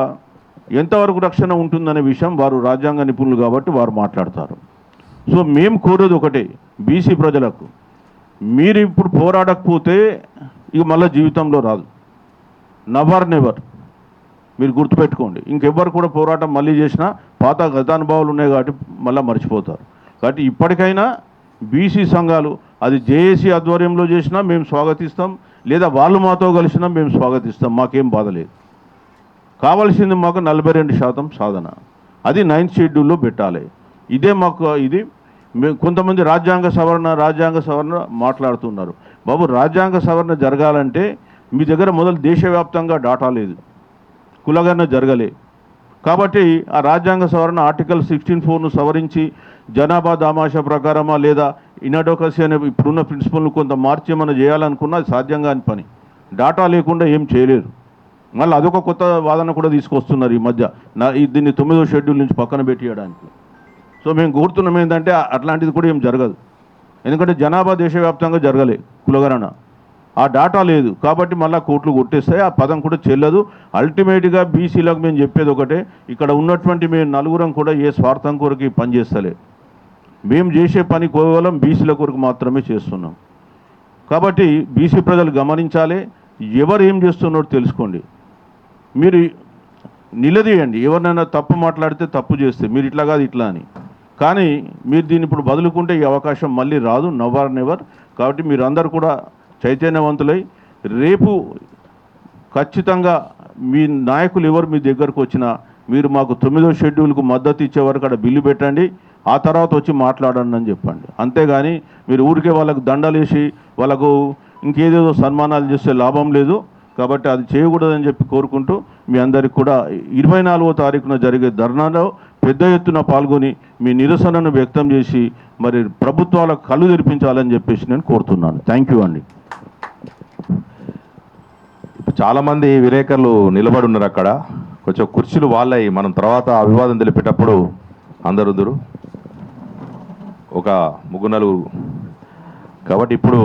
ఎంతవరకు రక్షణ ఉంటుందనే విషయం వారు రాజ్యాంగ నిపుణులు కాబట్టి వారు మాట్లాడతారు. సో మేము కోరేది ఒకటే, బీసీ ప్రజలకు, మీరు ఇప్పుడు పోరాడకపోతే ఇక మళ్ళీ జీవితంలో రాదు. నెవర్ మీరు గుర్తుపెట్టుకోండి. ఇంకెవ్వరు కూడా పోరాటం మళ్ళీ చేసినా పాత గతానుభవాలు ఉన్నాయి కాబట్టి మళ్ళీ మర్చిపోతారు. కాబట్టి ఇప్పటికైనా బీసీ సంఘాలు, అది జేఏసీ ఆధ్వర్యంలో చేసినా మేము స్వాగతిస్తాం, లేదా వాళ్ళు మాతో కలిసినా మేము స్వాగతిస్తాం, మాకేం బాధ లేదు. కావాల్సింది మాకు 42% సాధన, అది 9th షెడ్యూల్లో పెట్టాలి. ఇదే మాకు ఇది. కొంతమంది రాజ్యాంగ సవరణ మాట్లాడుతున్నారు. బాబు, రాజ్యాంగ సవరణ జరగాలంటే మీ దగ్గర మొదలు దేశవ్యాప్తంగా డాటా లేదు, కులగణన జరగలే. కాబట్టి ఆ రాజ్యాంగ సవరణ ఆర్టికల్ 16(4)ను సవరించి జనాభా దామాషా ప్రకారమా లేదా ఇనాడోకసీ అనే ఇప్పుడున్న ప్రిన్సిపల్ను కొంత మార్చేమని చేయాలనుకున్నా అది సాధ్యం కాని పని. డాటా లేకుండా ఏం చేయలేరు. మళ్ళీ అదొక కొత్త వాదన కూడా తీసుకొస్తున్నారు ఈ మధ్య, దీన్ని 9వ షెడ్యూల్ నుంచి పక్కన పెట్టేయడానికి. సో మేము కోరుతున్నాం ఏంటంటే అట్లాంటిది కూడా ఏం జరగదు. ఎందుకంటే జనాభా దేశవ్యాప్తంగా జరగలే కులగణన, ఆ డాటా లేదు. కాబట్టి మళ్ళీ కోర్టులు కొట్టేస్తాయి, ఆ పదం కూడా చెల్లదు. అల్టిమేట్గా బీసీలకు మేము చెప్పేది ఒకటే, ఇక్కడ ఉన్నటువంటి మేము నలుగురం కూడా ఏ స్వార్థం కొరకు పనిచేస్తలే. మేము చేసే పని కేవలం బీసీల కొరకు మాత్రమే చేస్తున్నాం. కాబట్టి బీసీ ప్రజలు గమనించాలి, ఎవరు ఏం చేస్తున్నారో తెలుసుకోండి. మీరు నిలదీయండి, ఎవరినైనా తప్పు మాట్లాడితే, తప్పు చేస్తే మీరు ఇట్లా కాదు ఇట్లా అని. కానీ మీరు దీన్ని ఇప్పుడు బదులుకుంటే ఈ అవకాశం మళ్ళీ రాదు, నెవర్. కాబట్టి మీరు అందరు కూడా చైతన్యవంతులై రేపు ఖచ్చితంగా మీ నాయకులు ఎవరు మీ దగ్గరకు వచ్చినా మీరు మాకు 9వ షెడ్యూల్కు మద్దతు ఇచ్చే వరకు అక్కడ బిల్లు పెట్టండి. ఆ తర్వాత వచ్చి మాట్లాడండి అని చెప్పండి. అంతేగాని మీరు ఊరికే వాళ్ళకు దండలేసి వాళ్ళకు ఇంకేదేదో సన్మానాలు చేస్తే లాభం లేదు. కాబట్టి అది చేయకూడదని చెప్పి కోరుకుంటూ మీ అందరికి కూడా 24వ తారీఖున జరిగే ధర్నాలో పెద్ద ఎత్తున పాల్గొని మీ నిరసనను వ్యక్తం చేసి మరి ప్రభుత్వాలకు కళ్ళు తెరిపించాలని చెప్పేసి నేను కోరుతున్నాను. థ్యాంక్ యూ అండి. చాలామంది విలేకరులు నిలబడి ఉన్నారు అక్కడ. కొంచెం కుర్చీలు వాళ్ళయి, మనం తర్వాత అభివాదం తెలిపేటప్పుడు అందరుదురు ఒక 3-4. కాబట్టి ఇప్పుడు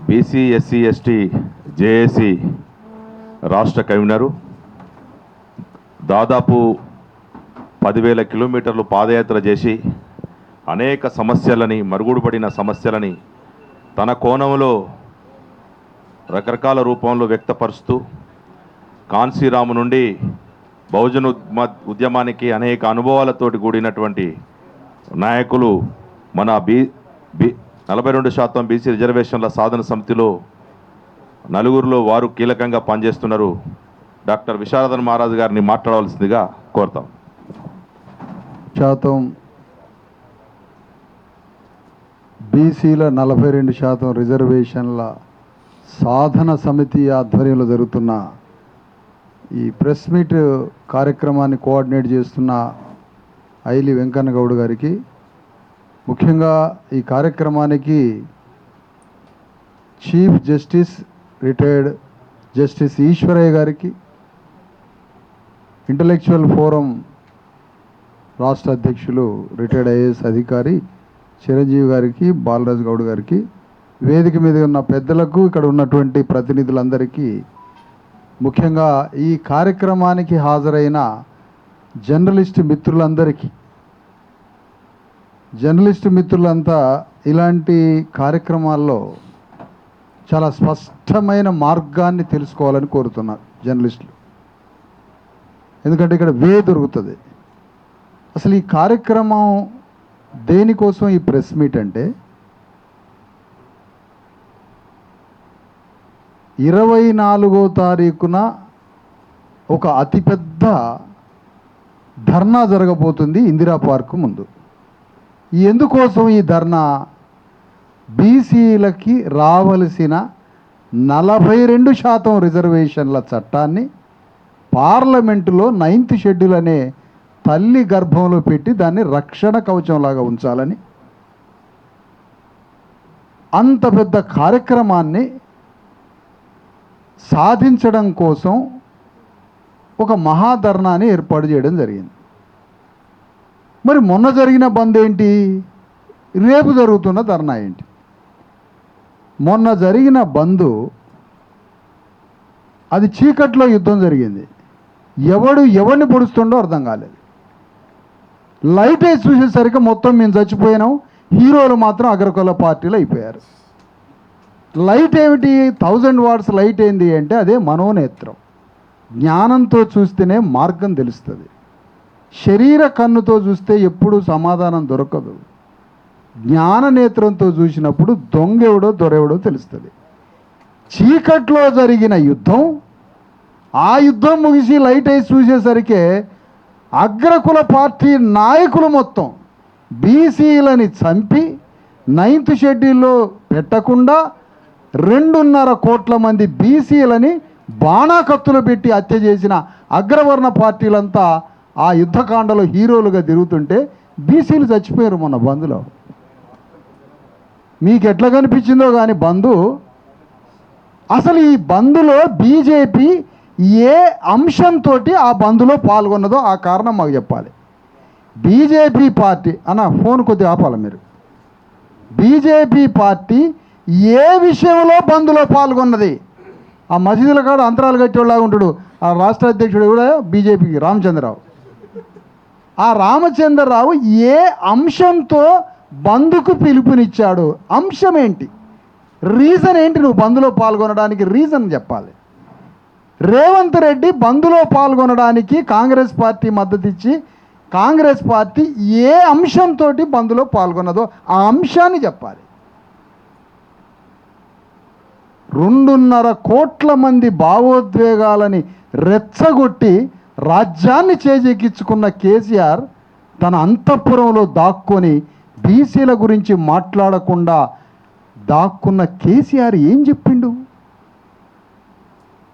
బీసీ ఎస్సీ ఎస్టీ జేఏసీ రాష్ట్ర కన్వీనరు దాదాపు 10,000 కిలోమీటర్లు పాదయాత్ర చేసి అనేక సమస్యలని, మరుగుడుపడిన సమస్యలని తన కోణంలో రకరకాల రూపంలో వ్యక్తపరుస్తూ కాన్సీరాము నుండి బహుజన ఉద్యమానికి అనేక అనుభవాలతోటి కూడినటువంటి నాయకులు మన 42% బీసీ రిజర్వేషన్ల సాధన సమితిలో నలుగురిలో వారు కీలకంగా పనిచేస్తున్నారు. డాక్టర్ విశారదన్ మహారాజ్ గారిని మాట్లాడవలసిందిగా కోరుతాం. బీసీల 42% రిజర్వేషన్ల సాధన సమితి ఆధ్వర్యంలో జరుగుతున్న ఈ ప్రెస్ మీట్ కార్యక్రమాన్ని కోఆర్డినేట్ చేస్తున్న ఐలి వెంకన్న గౌడ్ గారికి, ముఖ్యంగా ఈ కార్యక్రమానికి chief justice retired justice Eshwaraiah గారికి, ఇంటలెక్చువల్ ఫోరం రాష్ట్ర అధ్యక్షులు రిటైర్డ్ ఐఏఎస్ అధికారి చిరంజీవి గారికి, బాలరాజు గౌడ్ గారికి, వేదిక మీద ఉన్న పెద్దలకు, ఇక్కడ ఉన్నటువంటి ప్రతినిధులందరికీ, ముఖ్యంగా ఈ కార్యక్రమానికి హాజరైన జర్నలిస్టు మిత్రులందరికీ, జర్నలిస్టు మిత్రులంతా ఇలాంటి కార్యక్రమాల్లో చాలా స్పష్టమైన మార్గాన్ని తెలుసుకోవాలని కోరుతున్నారు జర్నలిస్టులు. ఎందుకంటే ఇక్కడ దొరుకుతుంది. అసలు ఈ కార్యక్రమం దేనికోసం, ఈ ప్రెస్ మీట్ అంటే 24వ తారీఖున ఒక అతిపెద్ద ధర్నా జరగబోతుంది ఇందిరా పార్క్ ముందు. ఎందుకోసం ఈ ధర్నా? బీసీలకి రావలసిన 42% రిజర్వేషన్ల చట్టాన్ని పార్లమెంటులో 9th షెడ్యూల్ అనే తల్లి గర్భంలో పెట్టి దాన్ని రక్షణ కవచంలాగా ఉంచాలని, అంత పెద్ద కార్యక్రమాన్ని సాధించడం కోసం ఒక మహాధర్నాన్ని ఏర్పాటు చేయడం జరిగింది. మరి మొన్న జరిగిన బంద్ ఏంటి? రేపు జరుగుతున్న ధర్నా ఏంటి? మొన్న జరిగిన బంద్ అది చీకట్లో యుద్ధం జరిగింది. ఎవరిని పొడుస్తుండో అర్థం కాలేదు. లైట్ వేసి చూసేసరికి మొత్తం మేము చచ్చిపోయినాం, హీరోలు మాత్రం అగ్రకుల పార్టీలు అయిపోయారు. లైట్ ఏమిటి? 1000 watts లైట్ ఏంది అంటే అదే మనోనేత్రం. జ్ఞానంతో చూస్తేనే మార్గం తెలుస్తుంది. శరీర కన్నుతో చూస్తే ఎప్పుడు సమాధానం దొరకదు. జ్ఞాన నేత్రంతో చూసినప్పుడు దొంగెవడో దొరెవడో తెలుస్తుంది. చీకట్లో జరిగిన యుద్ధం, ఆ యుద్ధం ముగిసి లైట్ వేసి చూసేసరికి అగ్రకుల పార్టీ నాయకులు మొత్తం బీసీలని చంపి 9th షెడ్యూల్లో పెట్టకుండా 2.5 కోట్ల మంది బీసీలని బాణాకత్తులు పెట్టి హత్య చేసిన అగ్రవర్ణ పార్టీలంతా ఆ యుద్ధకాండలో హీరోలుగా తిరుగుతుంటే బీసీలు చచ్చిపోయారు మొన్న బంద్లో. మీకు ఎట్లా కనిపించిందో కానీ బంధు, అసలు ఈ బంద్లో బీజేపీ ఏ అంశంతో ఆ బంద్లో పాల్గొన్నదో ఆ కారణం మాకు చెప్పాలి. బీజేపీ పార్టీ అన్న ఫోన్ కొద్దిగా ఆపాలి మీరు. బీజేపీ పార్టీ ఏ విషయంలో బంద్లో పాల్గొన్నది? ఆ మసీదుల కాడ అంతరాలు కట్టేలాగా ఉంటాడు ఆ రాష్ట్ర అధ్యక్షుడు కూడా బీజేపీకి, రామచంద్రరావు. ఆ రామచంద్రరావు ఏ అంశంతో బంద్కు పిలుపునిచ్చాడు? అంశం ఏంటి? రీజన్ ఏంటి? నువ్వు బంద్లో పాల్గొనడానికి రీజన్ చెప్పాలి. రేవంత్ రెడ్డి బంద్లో పాల్గొనడానికి కాంగ్రెస్ పార్టీ మద్దతు ఇచ్చి కాంగ్రెస్ పార్టీ ఏ అంశంతో బంద్లో పాల్గొన్నదో ఆ అంశాన్ని చెప్పాలి. 2.5 కోట్ల మంది భావోద్వేగాలని రెచ్చగొట్టి రాజ్యాన్ని చేజెక్కించుకున్న కేసీఆర్ తన అంతఃపురంలో దాక్కొని బీసీల గురించి మాట్లాడకుండా దాక్కున్న కేసీఆర్ ఏం చెప్పిండు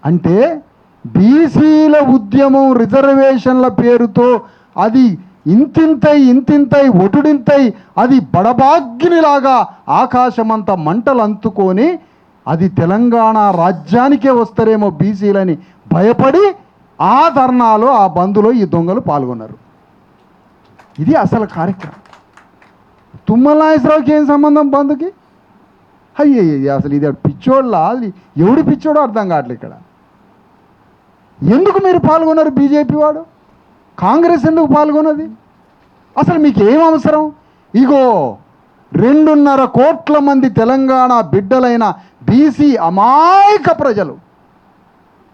అంటే బీసీల ఉద్యమం రిజర్వేషన్ల పేరుతో అది ఇంతింతై ఒటుడింతై అది బడబాగ్నిలాగా ఆకాశమంత మంటలు అంతుకొని అది తెలంగాణ రాజ్యానికే వస్తారేమో బీసీలని భయపడి ఆ ధర్నాలో ఆ బంద్లో ఈ దొంగలు పాల్గొన్నారు. ఇది అసలు కార్యక్రమం. తుమ్మల నాగేశ్వరరావుకి ఏం సంబంధం బంద్కి? అయ్యయ్య అసలు ఇది పిచ్చోళ్ళ ఎవడు పిచ్చోడో అర్థం కావట్లేదు ఇక్కడ. ఎందుకు మీరు పాల్గొన్నారు? బీజేపీ వాడు కాంగ్రెస్ ఎందుకు పాల్గొన్నది? అసలు మీకు ఏం అవసరం? ఇగో 2.5 కోట్ల మంది తెలంగాణ బిడ్డలైన బీసీ అమాయక ప్రజలు,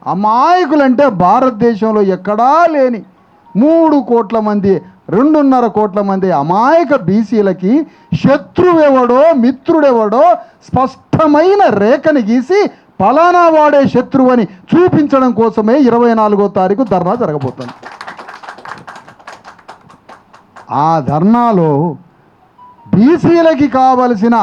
అమాయకులంటే భారతదేశంలో ఎక్కడా లేని 3 కోట్ల మంది 2.5 కోట్ల మంది అమాయక బీసీలకి శత్రువెవడో మిత్రుడెవడో స్పష్టమైన రేఖని గీసి ఫలానా వాడే శత్రువు అని చూపించడం కోసమే 24వ తారీఖు ధర్నా జరగబోతుంది. ఆ ధర్నాలో బీసీలకి కావలసిన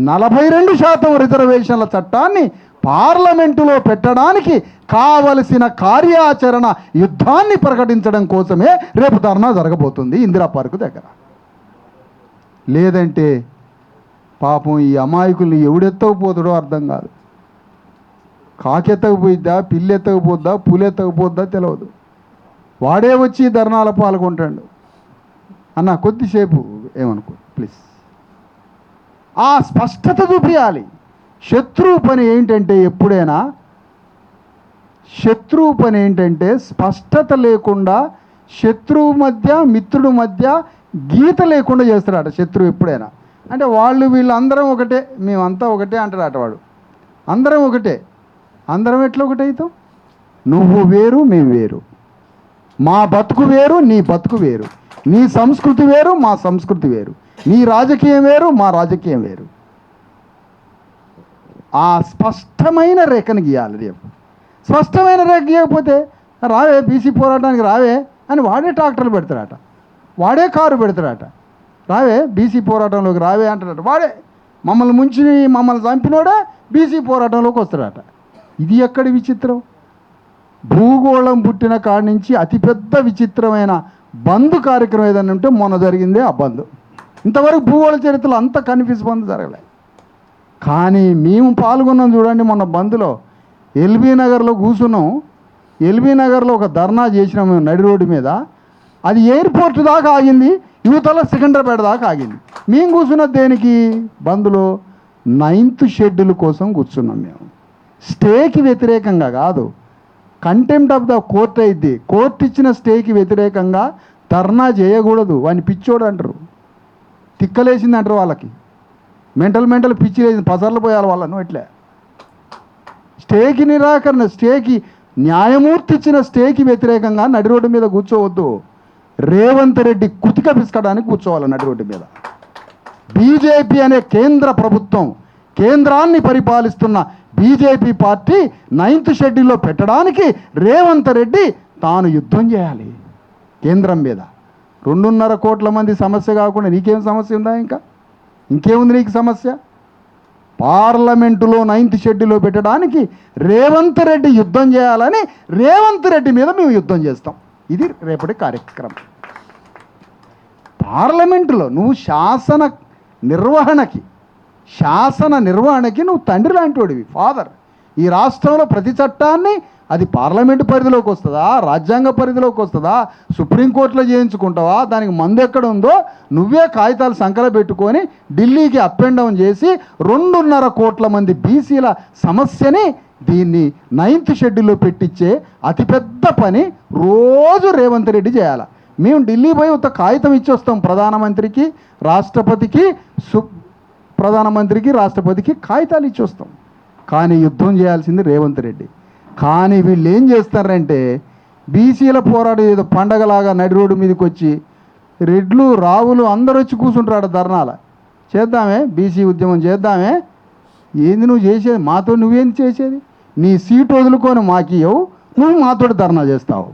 42% రిజర్వేషన్ల చట్టాన్ని పార్లమెంటులో పెట్టడానికి కావలసిన కార్యాచరణ యుద్ధాన్ని ప్రకటించడం కోసమే రేపు ధర్నా జరగబోతుంది ఇందిరా పార్కు దగ్గర. లేదంటే పాపం ఈ అమాయకుల్ని ఎవడెత్తకపోతాడో అర్థం కాదు. కాకెత్తకపోయిద్దా, పిల్లెత్తకపోద్దా, పులెత్తకపోద్దా తెలియదు. వాడే వచ్చి ధర్నాల పాల్గొంటాడు. అన్న కొద్దిసేపు ఏమనుకో ప్లీజ్. ఆ స్పష్టత చూపించాలి. శత్రువు పని ఏంటంటే ఎప్పుడైనా శత్రువు పని ఏంటంటే స్పష్టత లేకుండా శత్రువు మధ్య మిత్రుడు మధ్య గీత లేకుండా చేస్తాడట శత్రువు ఎప్పుడైనా. అంటే వాళ్ళు వీళ్ళందరం ఒకటే, మేమంతా ఒకటే అంటాడట వాడు. అందరం ఒకటే. అందరం ఎట్లా ఒకటే అవుతాం? నువ్వు వేరు మేము వేరు, మా బతుకు వేరు నీ బతుకు వేరు, నీ సంస్కృతి వేరు మా సంస్కృతి వేరు, నీ రాజకీయం వేరు మా రాజకీయం వేరు. ఆ స్పష్టమైన రేఖను గీయాలి రేపు. స్పష్టమైన రేఖ గీయకపోతే రావే బీసీ పోరాటానికి రావే అని వాడే ట్రాక్టర్లు పెడతాడట, వాడే కారు పెడతాడట, రావే బీసీ పోరాటంలోకి రావే అంటాడట. వాడే మమ్మల్ని ముంచి మమ్మల్ని చంపినోడే బీసీ పోరాటంలోకి వస్తాడట. ఇది ఎక్కడి విచిత్రం? భూగోళం పుట్టిన కాడి నుంచి అతిపెద్ద విచిత్రమైన బంద్ కార్యక్రమం ఏదైనా ఉంటే మొన్న జరిగిందే ఆ బంద్. ఇంతవరకు భూగోళ చరిత్రలో అంత కన్ఫ్యూజ్ బంద్ జరగలే. కానీ మేము పాల్గొన్నాం చూడండి మొన్న బంద్లో. ఎల్బీ నగర్లో కూర్చున్నాం. ఎల్బీ నగర్లో ఒక ధర్నా చేసినాం మేము నడి రోడ్డు మీద. అది ఎయిర్పోర్ట్ దాకా ఆగింది, యువతల సికింద్రాబాద్ దాకా ఆగింది. మేము కూర్చున్నది దేనికి? బంద్లో 9th షెడ్యూల్ కోసం కూర్చున్నాం మేము. స్టేకి వ్యతిరేకంగా కాదు, కంటెంప్ట్ ఆఫ్ ద కోర్ట్ అయింది. కోర్టు ఇచ్చిన స్టేకి వ్యతిరేకంగా ధర్నా చేయకూడదు. వాడిని పిచ్చోడు అంటారు, తిక్కలేసింది అంటారు, వాళ్ళకి మెంటల్ పిచ్చి లేసింది, పసర్లు పోయాలి వాళ్ళను. ఎట్లే స్టేకి నిరాకరణ, స్టేకి న్యాయమూర్తి ఇచ్చిన స్టేకి వ్యతిరేకంగా నడి రోడ్డు మీద కూర్చోవద్దు. రేవంత్ రెడ్డి కుతిక పిసుకడానికి కూర్చోవాలి నడి రోడ్డు మీద. బీజేపీ అనే కేంద్ర ప్రభుత్వం, కేంద్రాన్ని పరిపాలిస్తున్న బీజేపీ పార్టీ 9th షెడ్యూల్లో పెట్టడానికి రేవంత్ రెడ్డి తాను యుద్ధం చేయాలి కేంద్రం మీద. 2.5 కోట్ల మంది సమస్య కాకుండా నీకేం సమస్య ఉందా? ఇంకేముంది నీకు సమస్య? పార్లమెంటులో 9th షెడ్యూల్లో పెట్టడానికి రేవంత్ రెడ్డి యుద్ధం చేయాలని రేవంత్ రెడ్డి మీద మేము యుద్ధం చేస్తాం. ఇది రేపటి కార్యక్రమం. పార్లమెంటులో నువ్వు శాసన నిర్వహణకి నువ్వు తండ్రి లాంటి వాడివి, ఫాదర్. ఈ రాష్ట్రంలో ప్రతి చట్టాన్ని అది పార్లమెంటు పరిధిలోకి వస్తుందా, రాజ్యాంగ పరిధిలోకి వస్తుందా, సుప్రీంకోర్టులో చేయించుకుంటావా, దానికి మందు ఎక్కడ ఉందో నువ్వే కాగితాలు సంకల పెట్టుకొని ఢిల్లీకి అప్ అండ్ డౌన్ చేసి 2.5 కోట్ల మంది బీసీల సమస్యని దీన్ని 9th షెడ్యూల్లో పెట్టించే అతిపెద్ద పని రోజు రేవంత్ రెడ్డి చేయాలి. మేము ఢిల్లీ పోయి ఒక కాగితం ఇచ్చొస్తాం ప్రధానమంత్రికి, రాష్ట్రపతికి కాగితాలు ఇచ్చొస్తాం. కానీ యుద్ధం చేయాల్సింది రేవంత్ రెడ్డి. కానీ వీళ్ళు ఏం చేస్తారంటే బీసీల పోరాటం ఏదో పండగలాగా నడి రోడ్డు మీదకి వచ్చి రెడ్లు రావులు అందరూ వచ్చి కూర్చుంటారు ధర్నాల. చేద్దామే బీసీ ఉద్యమం చేద్దామే. ఏంది నువ్వు చేసేది? మాతో నువ్వేంది చేసేది? నీ సీటు వదులుకొని మాకియవు, నువ్వు మాతో ధర్నా చేస్తావు.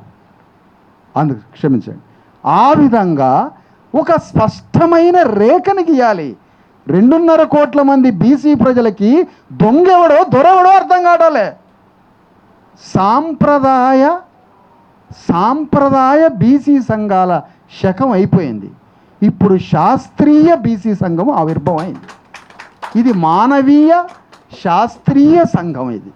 అందుకు క్షమించండి. ఆ విధంగా ఒక స్పష్టమైన రేఖను గీయాలి. 2.5 కోట్ల మంది బీసీ ప్రజలకి దొంగెవడో దొరెవడో అర్థం కావడాలే. సాంప్రదాయ బీసీ సంఘాల శకం అయిపోయింది. ఇప్పుడు శాస్త్రీయ బీసీ సంఘం ఆవిర్భావం అయింది. ఇది మానవీయ శాస్త్రీయ సంఘం. ఇది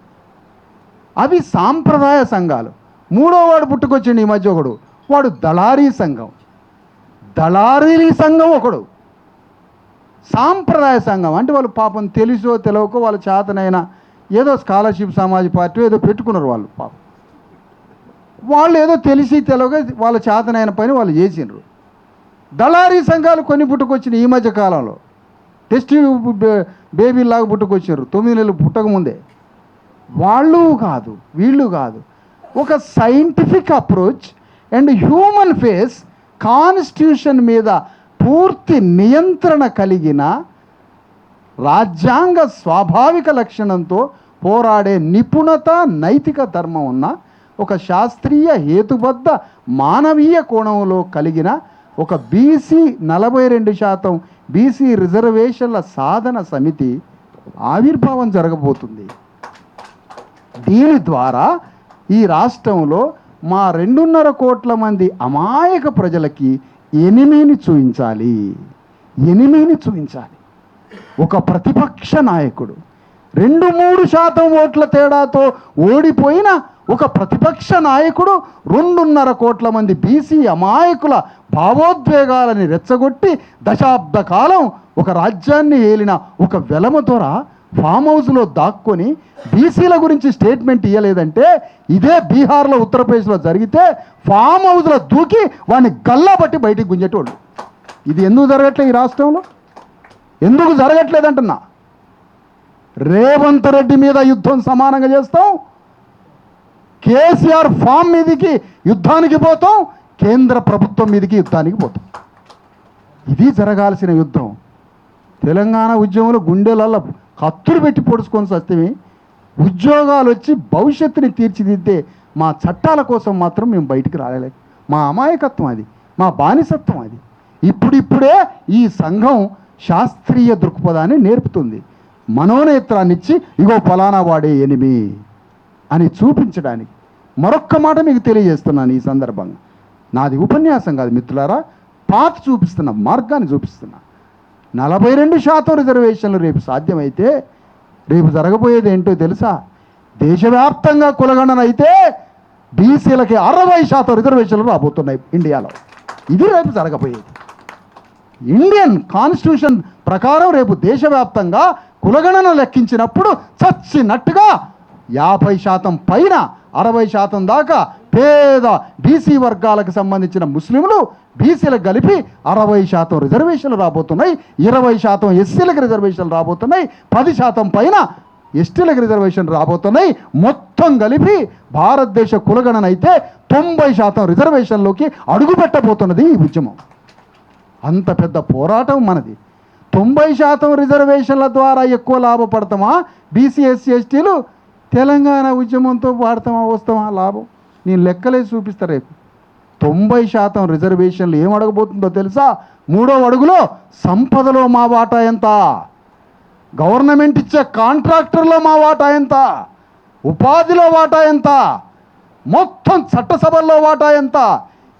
అవి సాంప్రదాయ సంఘాలు. 3వ వాడు పుట్టుకొచ్చిండు ఈ మధ్య ఒకడు, వాడు దళారీ సంఘం. దళారీ సంఘం ఒకడు. సాంప్రదాయ సంఘం అంటే వాళ్ళు పాపం తెలుసో తెలియకో వాళ్ళ చేతనైనా ఏదో స్కాలర్షిప్ సమాజ్ పార్టీ ఏదో పెట్టుకున్నారు వాళ్ళు. పాపం వాళ్ళు ఏదో తెలిసి తెలియక వాళ్ళ చేతనైన పని వాళ్ళు చేసినారు. దళారీ సంఘాలు కొన్ని పుట్టుకొచ్చినాయి ఈ మధ్య కాలంలో. టెస్ట్ బేబీలాగా పుట్టుకొచ్చారు 9 నెలలు పుట్టకముందే. వాళ్ళు కాదు వీళ్ళు కాదు. ఒక scientific approach and human face constitution మీద పూర్తి నియంత్రణ కలిగిన రాజ్యాంగ స్వాభావిక లక్షణంతో పోరాడే నిపుణత నైతిక ధర్మం ఉన్న ఒక శాస్త్రీయ హేతుబద్ధ మానవీయ కోణంలో కలిగిన ఒక బీసీ 42% బీసీ రిజర్వేషన్ల సాధన సమితి ఆవిర్భావం జరగబోతుంది. దీని ద్వారా ఈ రాష్ట్రంలో మా 2.5 కోట్ల మంది అమాయక ప్రజలకి ఎనిమిని చూపించాలి. ఒక ప్రతిపక్ష నాయకుడు 2-3% ఓట్ల తేడాతో ఓడిపోయిన ఒక ప్రతిపక్ష నాయకుడు 2.5 కోట్ల మంది బీసీ అమాయకుల భావోద్వేగాలని రెచ్చగొట్టి దశాబ్ద కాలం ఒక రాజ్యాన్ని ఏలిన ఒక వెలమ ద్వారా ఫామ్ హౌస్లో దాక్కొని బీసీల గురించి స్టేట్మెంట్ ఇవ్వలేదంటే ఇదే బీహార్లో ఉత్తరప్రదేశ్లో జరిగితే ఫామ్ హౌస్లో దూకి వాడిని గల్లా బట్టి బయటికి గుంజేటోళ్ళు. ఇది ఎందుకు జరగట్లేదు ఈ రాష్ట్రంలో? ఎందుకు జరగట్లేదంటున్నా. రేవంత్ రెడ్డి మీద యుద్ధం సమానంగా చేస్తాం, కేసీఆర్ ఫామ్ మీదికి యుద్ధానికి పోతాం, కేంద్ర ప్రభుత్వం మీదికి యుద్ధానికి పోతాం. ఇది జరగాల్సిన యుద్ధం. తెలంగాణ ఉద్యమంలో గుండెలలో కత్తులు పెట్టి పొడుచుకొని వస్తేమి ఉద్యోగాలు వచ్చి భవిష్యత్తుని తీర్చిదిద్దే మా చట్టాల కోసం మాత్రం మేము బయటికి రాలేదు. మా అమాయకత్వం అది, మా బానిసత్వం అది. ఇప్పుడిప్పుడే ఈ సంఘం శాస్త్రీయ దృక్పథాన్ని నేర్పుతుంది. మనోనేత్రాన్నిచ్చి ఇగో ఫలానా వాడే ఎనిమి అని చూపించడానికి మరొక్క మాట మీకు తెలియజేస్తున్నాను ఈ సందర్భంగా. నాది ఉపన్యాసం కాదు మిత్రులారా, పాత్ చూపిస్తున్నా, మార్గాన్ని చూపిస్తున్నా. 42% రిజర్వేషన్లు రేపు సాధ్యమైతే రేపు జరగబోయేది ఏంటో తెలుసా? దేశవ్యాప్తంగా కులగణన అయితే బీసీలకి 60% రిజర్వేషన్లు రాబోతున్నాయి ఇండియాలో. ఇది రేపు జరగబోయేది. ఇండియన్ కాన్స్టిట్యూషన్ ప్రకారం రేపు దేశవ్యాప్తంగా కులగణన లెక్కించినప్పుడు చచ్చినట్టుగా 50% పైన 60% దాకా పేద బీసీ వర్గాలకు సంబంధించిన ముస్లింలు బీసీలకు కలిపి 60% రిజర్వేషన్లు రాబోతున్నాయి. 20% ఎస్సీలకు రిజర్వేషన్లు రాబోతున్నాయి. 10% పైన ఎస్టీలకు రిజర్వేషన్ రాబోతున్నాయి. మొత్తం కలిపి భారతదేశ కులగణన అయితే 90% రిజర్వేషన్లోకి అడుగుపెట్టబోతున్నది ఈ ఉద్యమం. అంత పెద్ద పోరాటం మనది. 90% రిజర్వేషన్ల ద్వారా ఎక్కువ లాభపడతామా బీసీ ఎస్సీ ఎస్టీలు? తెలంగాణ ఉద్యమంతో వాడతామా వస్తామా లాభం? నేను లెక్కలే చూపిస్తా రేపు. 90% రిజర్వేషన్లు ఏం అడగబోతుందో తెలుసా? 3వ అడుగులో సంపదలో మా వాటా ఎంత, గవర్నమెంట్ ఇచ్చే కాంట్రాక్టర్లో మా వాటా ఎంత, ఉపాధిలో వాటా ఎంత, మొత్తం చట్టసభల్లో వాటా ఎంత,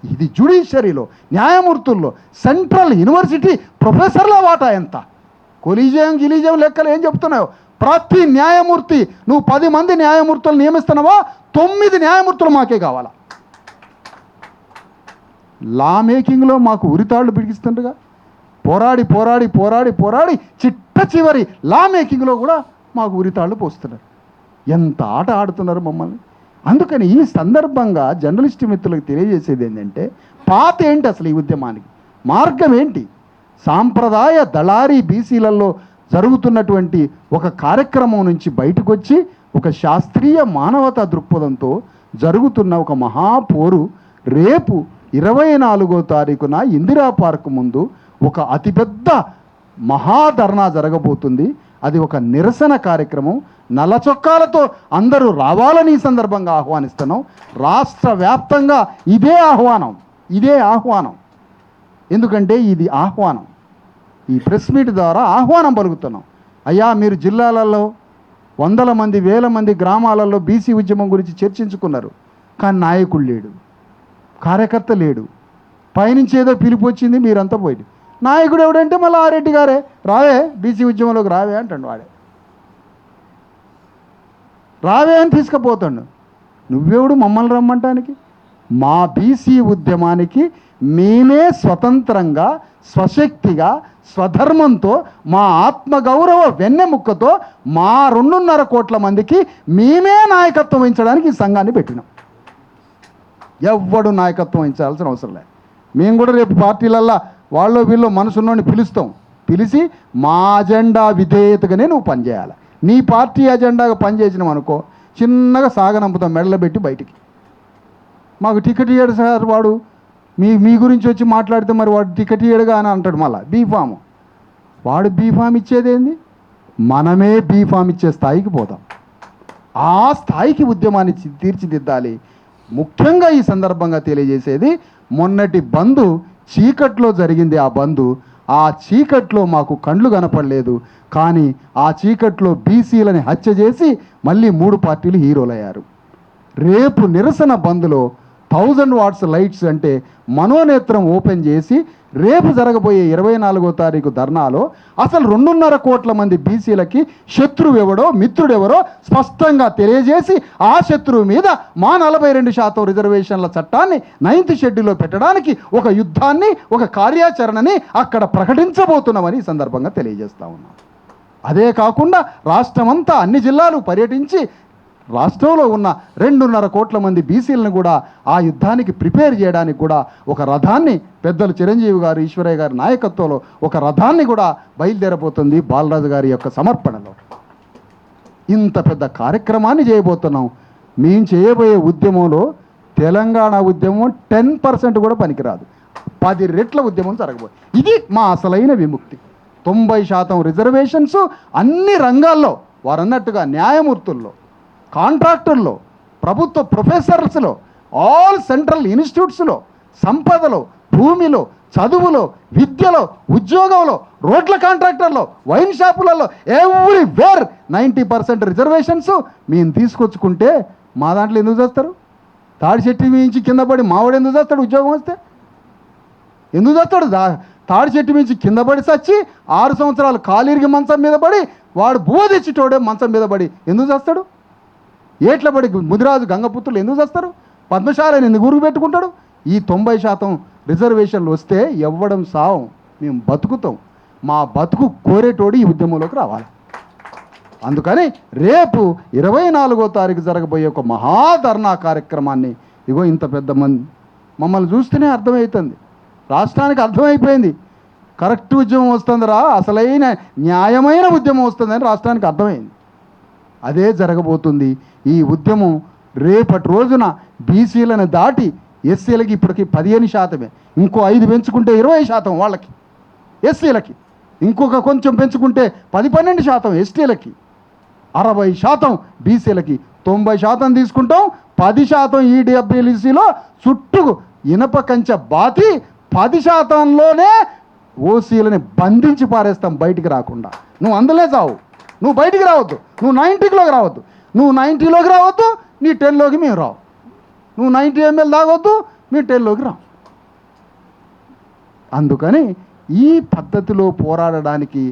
ఇది జ్యుడిషియరీలో న్యాయమూర్తుల్లో సెంట్రల్ యూనివర్సిటీ ప్రొఫెసర్ల వాటా ఎంత, గిలీజియం లెక్కలు ఏం చెప్తున్నాయో. ప్రతి న్యాయమూర్తి నువ్వు 10 మంది న్యాయమూర్తులు నియమిస్తున్నావా, 9 న్యాయమూర్తులు మాకే కావాలా. లా మేకింగ్లో మాకు ఉరితాళ్ళు బిడిగిస్తుండగా పోరాడి పోరాడి పోరాడి పోరాడి చిట్ట చివరి లా మేకింగ్లో కూడా మాకు ఉరితాళ్ళు పోస్తున్నారు. ఎంత ఆట ఆడుతున్నారు మమ్మల్ని. అందుకని ఈ సందర్భంగా జర్నలిస్ట్ మిత్రులకు తెలియజేసేది ఏంటంటే, పాత ఏంటి అసలు ఈ ఉద్యమానికి, మార్గం ఏంటి? సాంప్రదాయ దళారీ బీసీలలో జరుగుతున్నటువంటి ఒక కార్యక్రమం నుంచి బయటకు వచ్చి ఒక శాస్త్రీయ మానవతా దృక్పథంతో జరుగుతున్న ఒక మహాపోరు రేపు 24వ తారీఖున ఇందిరా పార్క్ ముందు ఒక అతిపెద్ద మహాధర్నా జరగబోతుంది. అది ఒక నిరసన కార్యక్రమం. నల్ల చొక్కాలతో అందరూ రావాలని ఈ సందర్భంగా ఆహ్వానిస్తున్నాం. రాష్ట్ర వ్యాప్తంగా ఇదే ఆహ్వానం. ఎందుకంటే ఇది ఆహ్వానం. ఈ ప్రెస్ మీట్ ద్వారా ఆహ్వానం పలుకుతున్నాం. అయ్యా, మీరు జిల్లాలలో వందల మంది, వేల మంది గ్రామాలలో బీసీ ఉద్యమం గురించి చర్చించుకున్నారు. కానీ నాయకుడు లేడు, కార్యకర్త లేడు. పైనుంచి ఏదో పిలుపు వచ్చింది, మీరంతా పోయి. నాయకుడు ఎవడంటే మళ్ళీ ఆరెడ్డి గారే, రావే బీసీ ఉద్యమంలోకి రావే అంటాడు. వాడే రావే అని తీసుకుపోతాడు. నువ్వెవడు మమ్మల్ని రమ్మంటానికి? మా బీసీ ఉద్యమానికి మేమే స్వతంత్రంగా, స్వశక్తిగా, స్వధర్మంతో, మా ఆత్మగౌరవ వెన్నెముక్కతో మా 2.5 కోట్ల మందికి మేమే నాయకత్వం వహించడానికి ఈ సంఘాన్ని పెట్టినాం. ఎవ్వడు నాయకత్వం వహించాల్సిన అవసరం లేదు. మేము కూడా రేపు పార్టీలల్లో వాళ్ళు వీళ్ళు మనసున్నోని పిలిచి మా అజెండా విధేయతగానే నువ్వు పనిచేయాలి. నీ పార్టీ అజెండాగా పనిచేసినావు అనుకో, చిన్నగా సాగనంపుతాం మెడలో పెట్టి బయటికి. మాకు టికెట్ ఇయ్యాడు సార్ వాడు, మీ గురించి వచ్చి మాట్లాడితే మరి వాడు టికెట్ ఇయ్యడుగా అని అంటాడు. మళ్ళీ బీఫామ్, వాడు బీఫామ్ ఇచ్చేదేంది? మనమే బీఫామ్ ఇచ్చే స్థాయికి పోతాం. ఆ స్థాయికి ఉద్యమాన్ని తీర్చిదిద్దాలి. ముఖ్యంగా ఈ సందర్భంగా తెలియజేసేది, మొన్నటి బంద్ చీకట్లో జరిగింది. ఆ చీకట్లో మాకు కండ్లు కనపడలేదు. కానీ ఆ చీకట్లో బీసీలని హత్య చేసి మళ్ళీ 3 పార్టీలు హీరోలయ్యారు. రేపు నిరసన బంద్లో 1000 వాట్స్ లైట్స్ అంటే మనోనేత్రం ఓపెన్ చేసి రేపు జరగబోయే 24వ తారీఖు ధర్నాలో అసలు 2.5 కోట్ల మంది బీసీలకి శత్రువు ఎవడో మిత్రుడెవరో స్పష్టంగా తెలియజేసి ఆ శత్రువు మీద మా 42% రిజర్వేషన్ల చట్టాన్ని 9th షెడ్యూల్లో పెట్టడానికి ఒక యుద్ధాన్ని, ఒక కార్యాచరణని అక్కడ ప్రకటించబోతున్నామని ఈ సందర్భంగా తెలియజేస్తా ఉన్నాం. అదే కాకుండా రాష్ట్రమంతా అన్ని జిల్లాలు పర్యటించి రాష్ట్రంలో ఉన్న 2.5 కోట్ల మంది బీసీలను కూడా ఆ యుద్ధానికి ప్రిపేర్ చేయడానికి కూడా ఒక రథాన్ని పెద్దలు చిరంజీవి గారు, ఈశ్వరయ్య గారి నాయకత్వంలో ఒక రథాన్ని కూడా బయలుదేరబోతుంది బాలరాజు గారి యొక్క సమర్పణలో. ఇంత పెద్ద కార్యక్రమాన్ని చేయబోతున్నాం. మేము చేయబోయే ఉద్యమంలో తెలంగాణ ఉద్యమం 10% కూడా పనికిరాదు. 10 రెట్ల ఉద్యమం జరగబోతుంది. ఇది మా అసలైన విముక్తి. 90% రిజర్వేషన్స్ అన్ని రంగాల్లో, వారన్నట్టుగా న్యాయమూర్తుల్లో, కాంట్రాక్టర్లో, ప్రభుత్వ ప్రొఫెసర్స్లో, ఆల్ సెంట్రల్ ఇన్స్టిట్యూట్స్లో, సంపదలో, భూమిలో, చదువులో, విద్యలో, ఉద్యోగంలో, రోడ్ల కాంట్రాక్టర్లో, వైన్ షాపులలో, ఎవ్రీవేర్ 90% రిజర్వేషన్స్ మేము తీసుకొచ్చుకుంటే మా దాంట్లో ఎందుకు చేస్తారు? తాడి చెట్టు మించి కింద పడి మావాడు ఎందుకు చేస్తాడు? ఉద్యోగం వస్తే ఎందుకు చేస్తాడు? తాడి చెట్టు మించి కింద పడి చచ్చి 6 సంవత్సరాలు కాలిరిగి మంచం మీద పడి వాడు బువ తెచ్చిటోడే మంచం మీద పడి ఎందుకు చేస్తాడు? ఏట్ల పడి ముదిరాజు గంగపుత్రులు ఎందుకు చేస్తారు? పద్మశాలని ఎందుకు గురుగు పెట్టుకుంటాడు? ఈ 90% రిజర్వేషన్లు వస్తే ఎవ్వడం సావం, మేము బతుకుతాం. మా బతుకు కోరేటోడు ఈ ఉద్యమంలోకి రావాలి. అందుకని రేపు 24వ తారీఖు జరగబోయే ఒక మహాధర్నా కార్యక్రమాన్ని, ఇగో ఇంత పెద్ద మంది మమ్మల్ని చూస్తేనే అర్థమవుతుంది, రాష్ట్రానికి అర్థమైపోయింది. కరెక్ట్ ఉద్యమం వస్తుందిరా, అసలైన న్యాయమైన ఉద్యమం వస్తుందని రాష్ట్రానికి అర్థమైంది. అదే జరగబోతుంది. ఈ ఉద్యమం రేపటి రోజున బీసీలను దాటి ఎస్సీలకి ఇప్పటికి 15%, ఇంకో 5 పెంచుకుంటే 20% వాళ్ళకి, ఎస్సీలకి ఇంకొక కొంచెం పెంచుకుంటే 10-12% ఎస్టీలకి, 60% బీసీలకి, 90% తీసుకుంటాం. 10% ఈడబ్ల్యూసీలో చుట్టూ ఇనప కంచె బాతి 10%లోనే ఓసీలని బంధించి పారేస్తాం బయటికి రాకుండా. నువ్వు అందులో చావు, నువ్వు బయటికి రావద్దు, నువ్వు 90లోకి రావద్దు, నువ్వు 90లోకి రావద్దు, నీ 10లోకి మేము రావు, నువ్వు 90 ml తాగొద్దు, మీ 10లోకి రావు. అందుకని ఈ పద్ధతిలో పోరాడడానికి,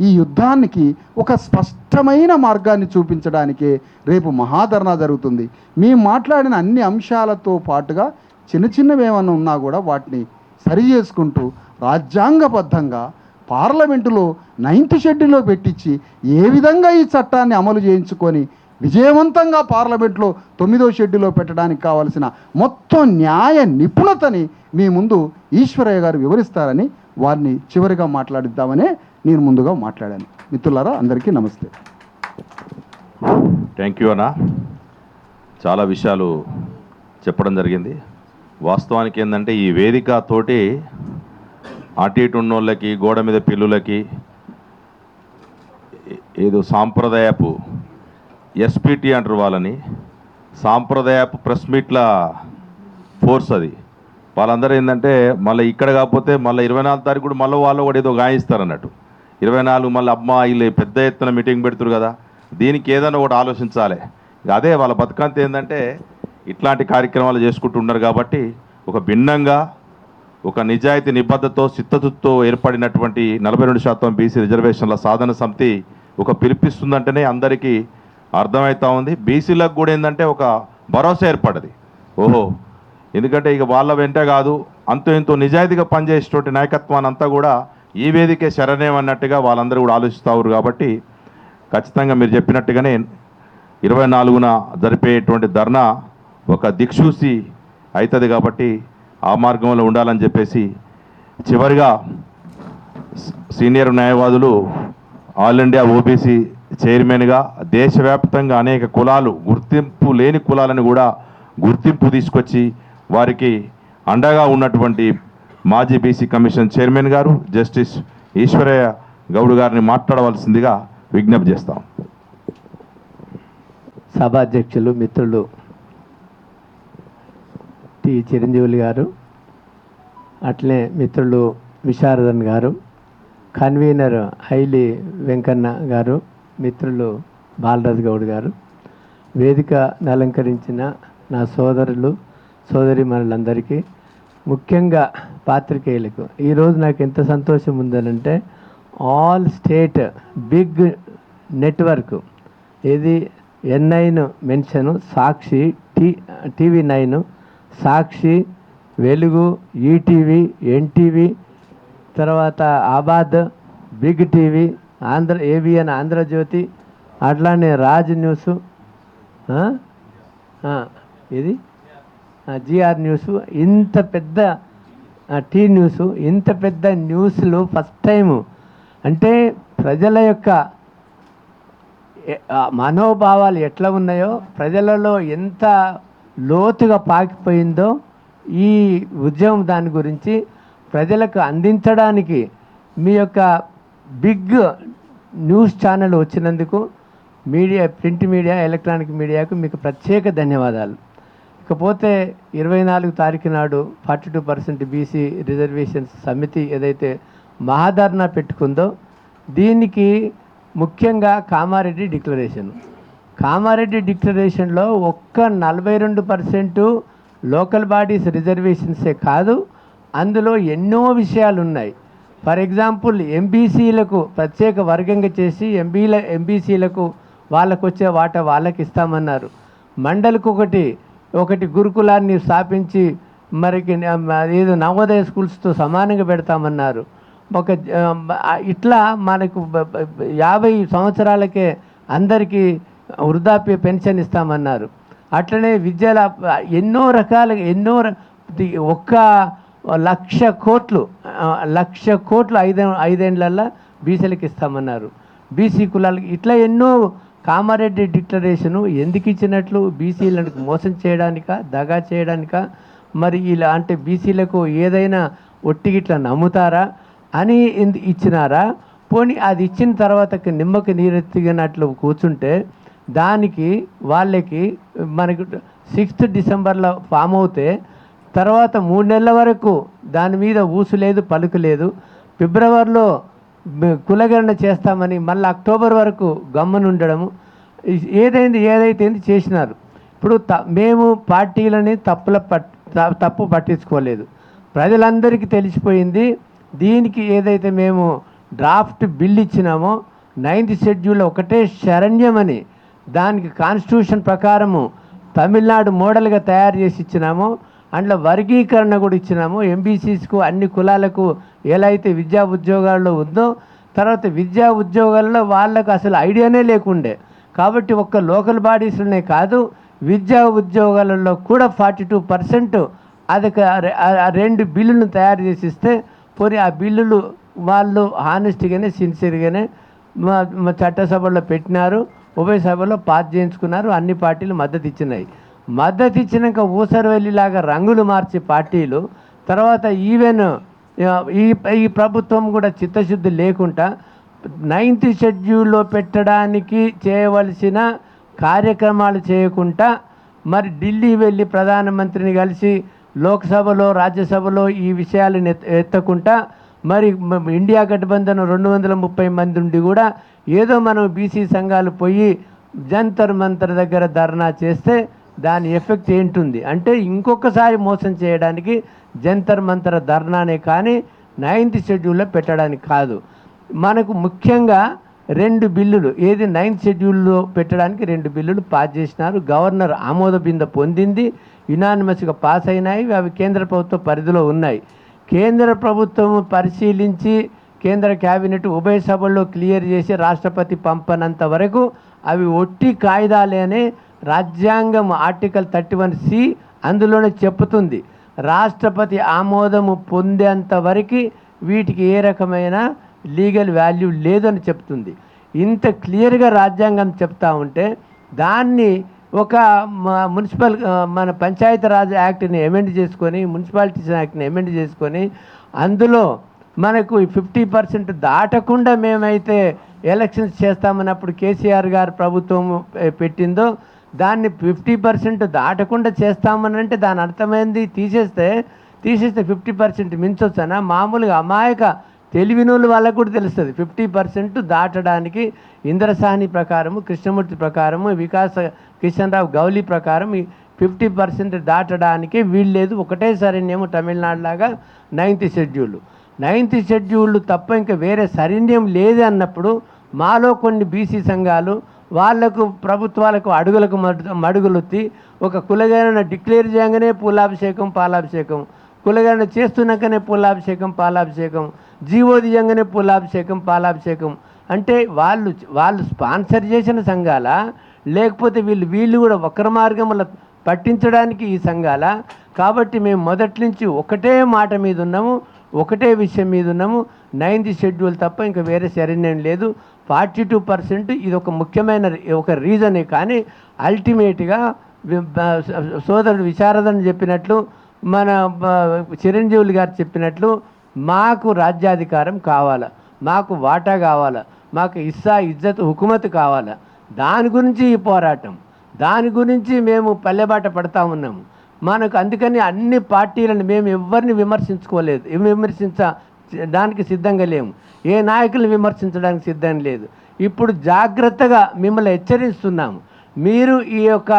ఈ యుద్ధానికి ఒక స్పష్టమైన మార్గాన్ని చూపించడానికే రేపు మహాధర్నా జరుగుతుంది. మేము మాట్లాడిన అన్ని అంశాలతో పాటుగా చిన్నవి ఏమన్నా ఉన్నా కూడా వాటిని సరి చేసుకుంటూ రాజ్యాంగబద్ధంగా పార్లమెంటులో 9th షెడ్యూల్లో పెట్టించి ఏ విధంగా ఈ చట్టాన్ని అమలు చేయించుకొని విజయవంతంగా పార్లమెంట్లో 9వ షెడ్యూల్లో పెట్టడానికి కావలసిన మొత్తం న్యాయ నిపుణతని మీ ముందు ఈశ్వరయ్య గారు వివరిస్తారని వారిని చివరిగా మాట్లాడిద్దామనే నేను ముందుగా మాట్లాడాను. మిత్రులారా, అందరికీ నమస్తే. థ్యాంక్ యూ అన్న. చాలా విషయాలు చెప్పడం జరిగింది. వాస్తవానికి ఏంటంటే ఈ వేదిక తోటి అటు ఇటు ఉన్నోళ్ళకి, గోడ మీద పిల్లులకి ఏదో సాంప్రదాయపు ఎస్పీటీ అంటారు వాళ్ళని, సాంప్రదాయపు ప్రెస్ మీట్ల ఫోర్స్ అది. వాళ్ళందరూ ఏంటంటే మళ్ళీ ఇక్కడ కాకపోతే మళ్ళీ 24 తారీఖు కూడా మళ్ళీ వాళ్ళు కూడా ఏదో గాయిస్తారు అన్నట్టు. 24 మళ్ళీ అమ్మా వీళ్ళు పెద్ద ఎత్తున మీటింగ్ పెడుతురు కదా, దీనికి ఏదైనా ఒకటి ఆలోచించాలి. అదే వాళ్ళ బతుకంత ఏంటంటే ఇట్లాంటి కార్యక్రమాలు చేసుకుంటున్నారు కాబట్టి ఒక భిన్నంగా ఒక నిజాయితీ నిబద్ధతతో చిత్తశుద్ధితో ఏర్పడినటువంటి 42% బీసీ రిజర్వేషన్ల సాధన సమితి ఒక పిలిపిస్తుందంటేనే అందరికీ అర్థమవుతా ఉంది. బీసీలకు కూడా ఏంటంటే ఒక భరోసా ఏర్పడది. ఓహో, ఎందుకంటే ఇక వాళ్ళ వెంట కాదు, అంతో ఇంతో నిజాయితీగా పనిచేసేటువంటి నాయకత్వాన్ని అంతా కూడా ఈ వేదికే శరణేమన్నట్టుగా వాళ్ళందరూ కూడా ఆలోచిస్తారు. కాబట్టి ఖచ్చితంగా మీరు చెప్పినట్టుగానే 24న జరిపేటువంటి ధర్నా ఒక దిక్సూసి అవుతుంది. కాబట్టి ఆ మార్గంలో ఉండాలని చెప్పేసి చివరిగా సీనియర్ న్యాయవాదులు ఆల్ ఇండియా ఓబీసీ చైర్మన్గా దేశవ్యాప్తంగా అనేక కులాలు, గుర్తింపు లేని కులాలను కూడా గుర్తింపు తీసుకొచ్చి వారికి అండగా ఉన్నటువంటి మాజీ బీసీ కమిషన్ చైర్మన్ గారు జస్టిస్ ఈశ్వరయ్య గౌడ్ గారిని మాట్లాడవలసిందిగా విజ్ఞప్తి చేస్తాం. సభాధ్యక్షులు మిత్రులు టి చిరంజీవులు గారు, అట్లే మిత్రులు విశారదన్ గారు, కన్వీనర్ హైలి వెంకన్న గారు, మిత్రులు బాలరాజు గౌడ్ గారు, వేదిక అలంకరించిన నా సోదరులు సోదరీమణులందరికీ, ముఖ్యంగా పాత్రికేయులకు ఈరోజు నాకు ఎంత సంతోషం ఉందనంటే ఆల్ స్టేట్ బిగ్ నెట్వర్క్ ఇది N9 మెన్షను, సాక్షి, TV9, సాక్షి, వెలుగు, ఈటీవీ, ఎన్టీవీ, తర్వాత ఆబాద్, బిగ్ టీవీ, ABN ఆంధ్రజ్యోతి, అట్లానే రాజ్ న్యూస్, ఇది GR న్యూస్, ఇంత పెద్ద టీ న్యూస్, ఇంత పెద్ద న్యూస్లు ఫస్ట్ టైము. అంటే ప్రజల యొక్క మనోభావాలు ఎట్లా ఉన్నాయో, ప్రజలలో ఎంత లోతుగా పాకిపోయిందో ఈ ఉద్యమం దాని గురించి ప్రజలకు అందించడానికి మీ యొక్క బిగ్ న్యూస్ ఛానల్ వచ్చినందుకు మీడియా, ప్రింట్ మీడియా, ఎలక్ట్రానిక్ మీడియాకు మీకు ప్రత్యేక ధన్యవాదాలు. ఇకపోతే 24 తారీఖు నాడు 42% బీసీ రిజర్వేషన్స్ సమితి ఏదైతే మహాధర్నా పెట్టుకుందో, దీనికి ముఖ్యంగా కామారెడ్డి డిక్లరేషన్లో ఒక్క 42% లోకల్ బాడీస్ రిజర్వేషన్సే కాదు, అందులో ఎన్నో విషయాలు ఉన్నాయి. ఫర్ ఎగ్జాంపుల్ ఎంబీసీలకు ప్రత్యేక వర్గంగా చేసి ఎంబీసీలకు వాళ్ళకు వచ్చే వాటా వాళ్ళకి ఇస్తామన్నారు. మండలికి ఒకటి గురుకులాన్ని స్థాపించి మరికి ఏదో నవోదయ స్కూల్స్తో సమానంగా పెడతామన్నారు. ఇట్లా మనకు 50 సంవత్సరాలకే అందరికీ వృద్ధాప్య పెన్షన్ ఇస్తామన్నారు. అట్లనే విద్యల ఎన్నో రకాలుగా ఒక్క 1,00,000 కోట్లు 5 ఏళ్ళల్లో బీసీలకు ఇస్తామన్నారు. బీసీ కులాలకి ఇట్లా ఎన్నో. కామారెడ్డి డిక్లరేషను ఎందుకు ఇచ్చినట్లు? బీసీలను మోసం చేయడానికా, దగా చేయడానికా, మరి ఇలా అంటే బీసీలకు ఏదైనా ఒట్టిగిట్లా నమ్ముతారా అని ఇచ్చినారా? పోనీ అది ఇచ్చిన తర్వాత నిమ్మకి నీరెత్తిగినట్లు కూర్చుంటే దానికి వాళ్ళకి మనకు 6th డిసెంబర్లో ఫామ్ అవుతే తర్వాత 3 నెలల వరకు దాని మీద ఊసు లేదు, పలుకు లేదు. ఫిబ్రవరిలో కులగణన చేస్తామని మళ్ళీ అక్టోబర్ వరకు గమ్మునుండడము, ఏదైతే చేసినారు. ఇప్పుడు మేము పార్టీలని తప్పు పట్టించుకోలేదు. ప్రజలందరికీ తెలిసిపోయింది. దీనికి ఏదైతే మేము డ్రాఫ్ట్ బిల్ ఇచ్చినామో 9th షెడ్యూల్ ఒకటే శరణ్యమని, దానికి కాన్స్టిట్యూషన్ ప్రకారము తమిళనాడు మోడల్గా తయారు చేసి ఇచ్చినామో, అందులో వర్గీకరణ కూడా ఇచ్చినాము. ఎంబీసీస్కు అన్ని కులాలకు ఎలా అయితే విద్యా ఉద్యోగాల్లో ఉందో, తర్వాత విద్యా ఉద్యోగాల్లో వాళ్ళకు అసలు ఐడియానే లేకుండే. కాబట్టి ఒక్క లోకల్ బాడీస్లోనే కాదు, విద్యా ఉద్యోగాలలో కూడా 42% అది 2 బిల్లులను తయారు చేసి ఇస్తే, పోనీ ఆ బిల్లులు వాళ్ళు హానెస్ట్గానే సిన్సియర్గానే మా చట్టసభలో పెట్టినారు, ఉభయ సభలో పాస్ చేయించుకున్నారు. అన్ని పార్టీలు మద్దతు ఇచ్చినాయి. మద్దతు ఇచ్చినాక ఊసరవెల్లిలాగా రంగులు మార్చే పార్టీలు తర్వాత ఈవెన్ ఈ ప్రభుత్వం కూడా చిత్తశుద్ధి లేకుండా 9th షెడ్యూల్లో పెట్టడానికి చేయవలసిన కార్యక్రమాలు చేయకుండా మరి ఢిల్లీ వెళ్ళి ప్రధానమంత్రిని కలిసి లోక్సభలో రాజ్యసభలో ఈ విషయాలను ఎత్తకుండా మరి ఇండియా గఠబంధన్ 230 మంది ఉండి కూడా ఏదో మనం బీసీ సంఘాలు పోయి జంతర్ మంతర్ దగ్గర ధర్నా చేస్తే దాని ఎఫెక్ట్ ఏంటుంది అంటే ఇంకొకసారి మోసం చేయడానికి జంతర్ మంతర్ ధర్నానే కానీ 9th షెడ్యూల్లో పెట్టడానికి కాదు. మనకు ముఖ్యంగా 2 బిల్లులు ఏది 9th షెడ్యూల్లో పెట్టడానికి 2 బిల్లులు పాస్ చేసినారు. గవర్నర్ ఆమోద బింద పొందింది, యునానిమస్గా పాస్ అయినాయి. అవి కేంద్ర ప్రభుత్వ పరిధిలో ఉన్నాయి. కేంద్ర ప్రభుత్వం పరిశీలించి కేంద్ర క్యాబినెట్ ఉభయ సభల్లో క్లియర్ చేసి రాష్ట్రపతి పంపనంత వరకు అవి ఒట్టి కాయిదాలేనే. రాజ్యాంగం ఆర్టికల్ 31C అందులోనే చెప్పుతుంది రాష్ట్రపతి ఆమోదము పొందేంత వరకు వీటికి ఏ రకమైన లీగల్ వాల్యూ లేదని చెప్తుంది. ఇంత క్లియర్గా రాజ్యాంగం చెప్తా ఉంటే దాన్ని ఒక మున్సిపల్ మన పంచాయతీరాజ్ యాక్ట్ని అమెండ్ చేసుకొని మున్సిపాలిటీస్ యాక్ట్ని అమెండ్ చేసుకొని అందులో మనకు 50% దాటకుండా మేమైతే ఎలక్షన్స్ చేస్తామన్నప్పుడు కేసీఆర్ గారు ప్రభుత్వం పెట్టిందో దాన్ని 50% దాటకుండా చేస్తామని అంటే దాని అర్థమైంది తీసేస్తే 50% మించొచ్చనా? మామూలుగా అమాయక తెలివినోళ్ళు వాళ్ళకు కూడా తెలుస్తుంది 50% దాటడానికి. ఇంద్రసాని ప్రకారము, కృష్ణమూర్తి ప్రకారము, వికాస కిషన్ రావు గౌలీ ప్రకారం 50% దాటడానికి వీల్లేదు. ఒకటేసారినేమో తమిళనాడు లాగా 9th షెడ్యూల్. 9th షెడ్యూల్ తప్ప ఇంకా వేరే సరైన్యం లేదు అన్నప్పుడు మాలో కొన్ని బీసీ సంఘాలు వాళ్లకు ప్రభుత్వాలకు అడుగులకు మడుగులొత్తి ఒక కులగణన డిక్లేర్ చేయగానే పూలాభిషేకం పాలాభిషేకం, కులగణన చేస్తున్నాకనే పూలాభిషేకం పాలాభిషేకం, జీవో దియంగానే పూలాభిషేకం పాలాభిషేకం అంటే వాళ్ళు స్పాన్సర్ చేసిన సంఘాల లేకపోతే వీళ్ళు కూడా వక్ర మార్గంలో పట్టించడానికి ఈ సంఘాల. కాబట్టి మేము మొదటి నుంచి ఒకటే మాట మీద ఉన్నాము, ఒకటే విషయం మీద ఉన్నాము. 9th షెడ్యూల్ తప్ప ఇంకా వేరే సరైన లేదు. 42% ఇది ఒక ముఖ్యమైన ఒక రీజనే. కానీ అల్టిమేట్గా సోదరుడు విశారదన్ చెప్పినట్లు మన చిరంజీవులు గారు చెప్పినట్లు మాకు రాజ్యాధికారం కావాలా, మాకు వాటా కావాలా, మాకు ఇజ్జత్ హుకుమత్ కావాలా. దాని గురించి ఈ పోరాటం, దాని గురించి మేము పల్లెబాట పడతా ఉన్నాము. మనకు అందుకని అన్ని పార్టీలను మేము ఎవరిని విమర్శించుకోలేదు, విమర్శించడానికి సిద్ధంగా లేము, ఏ నాయకులను విమర్శించడానికి సిద్ధం లేదు. ఇప్పుడు జాగ్రత్తగా మిమ్మల్ని హెచ్చరిస్తున్నాము. మీరు ఈ యొక్క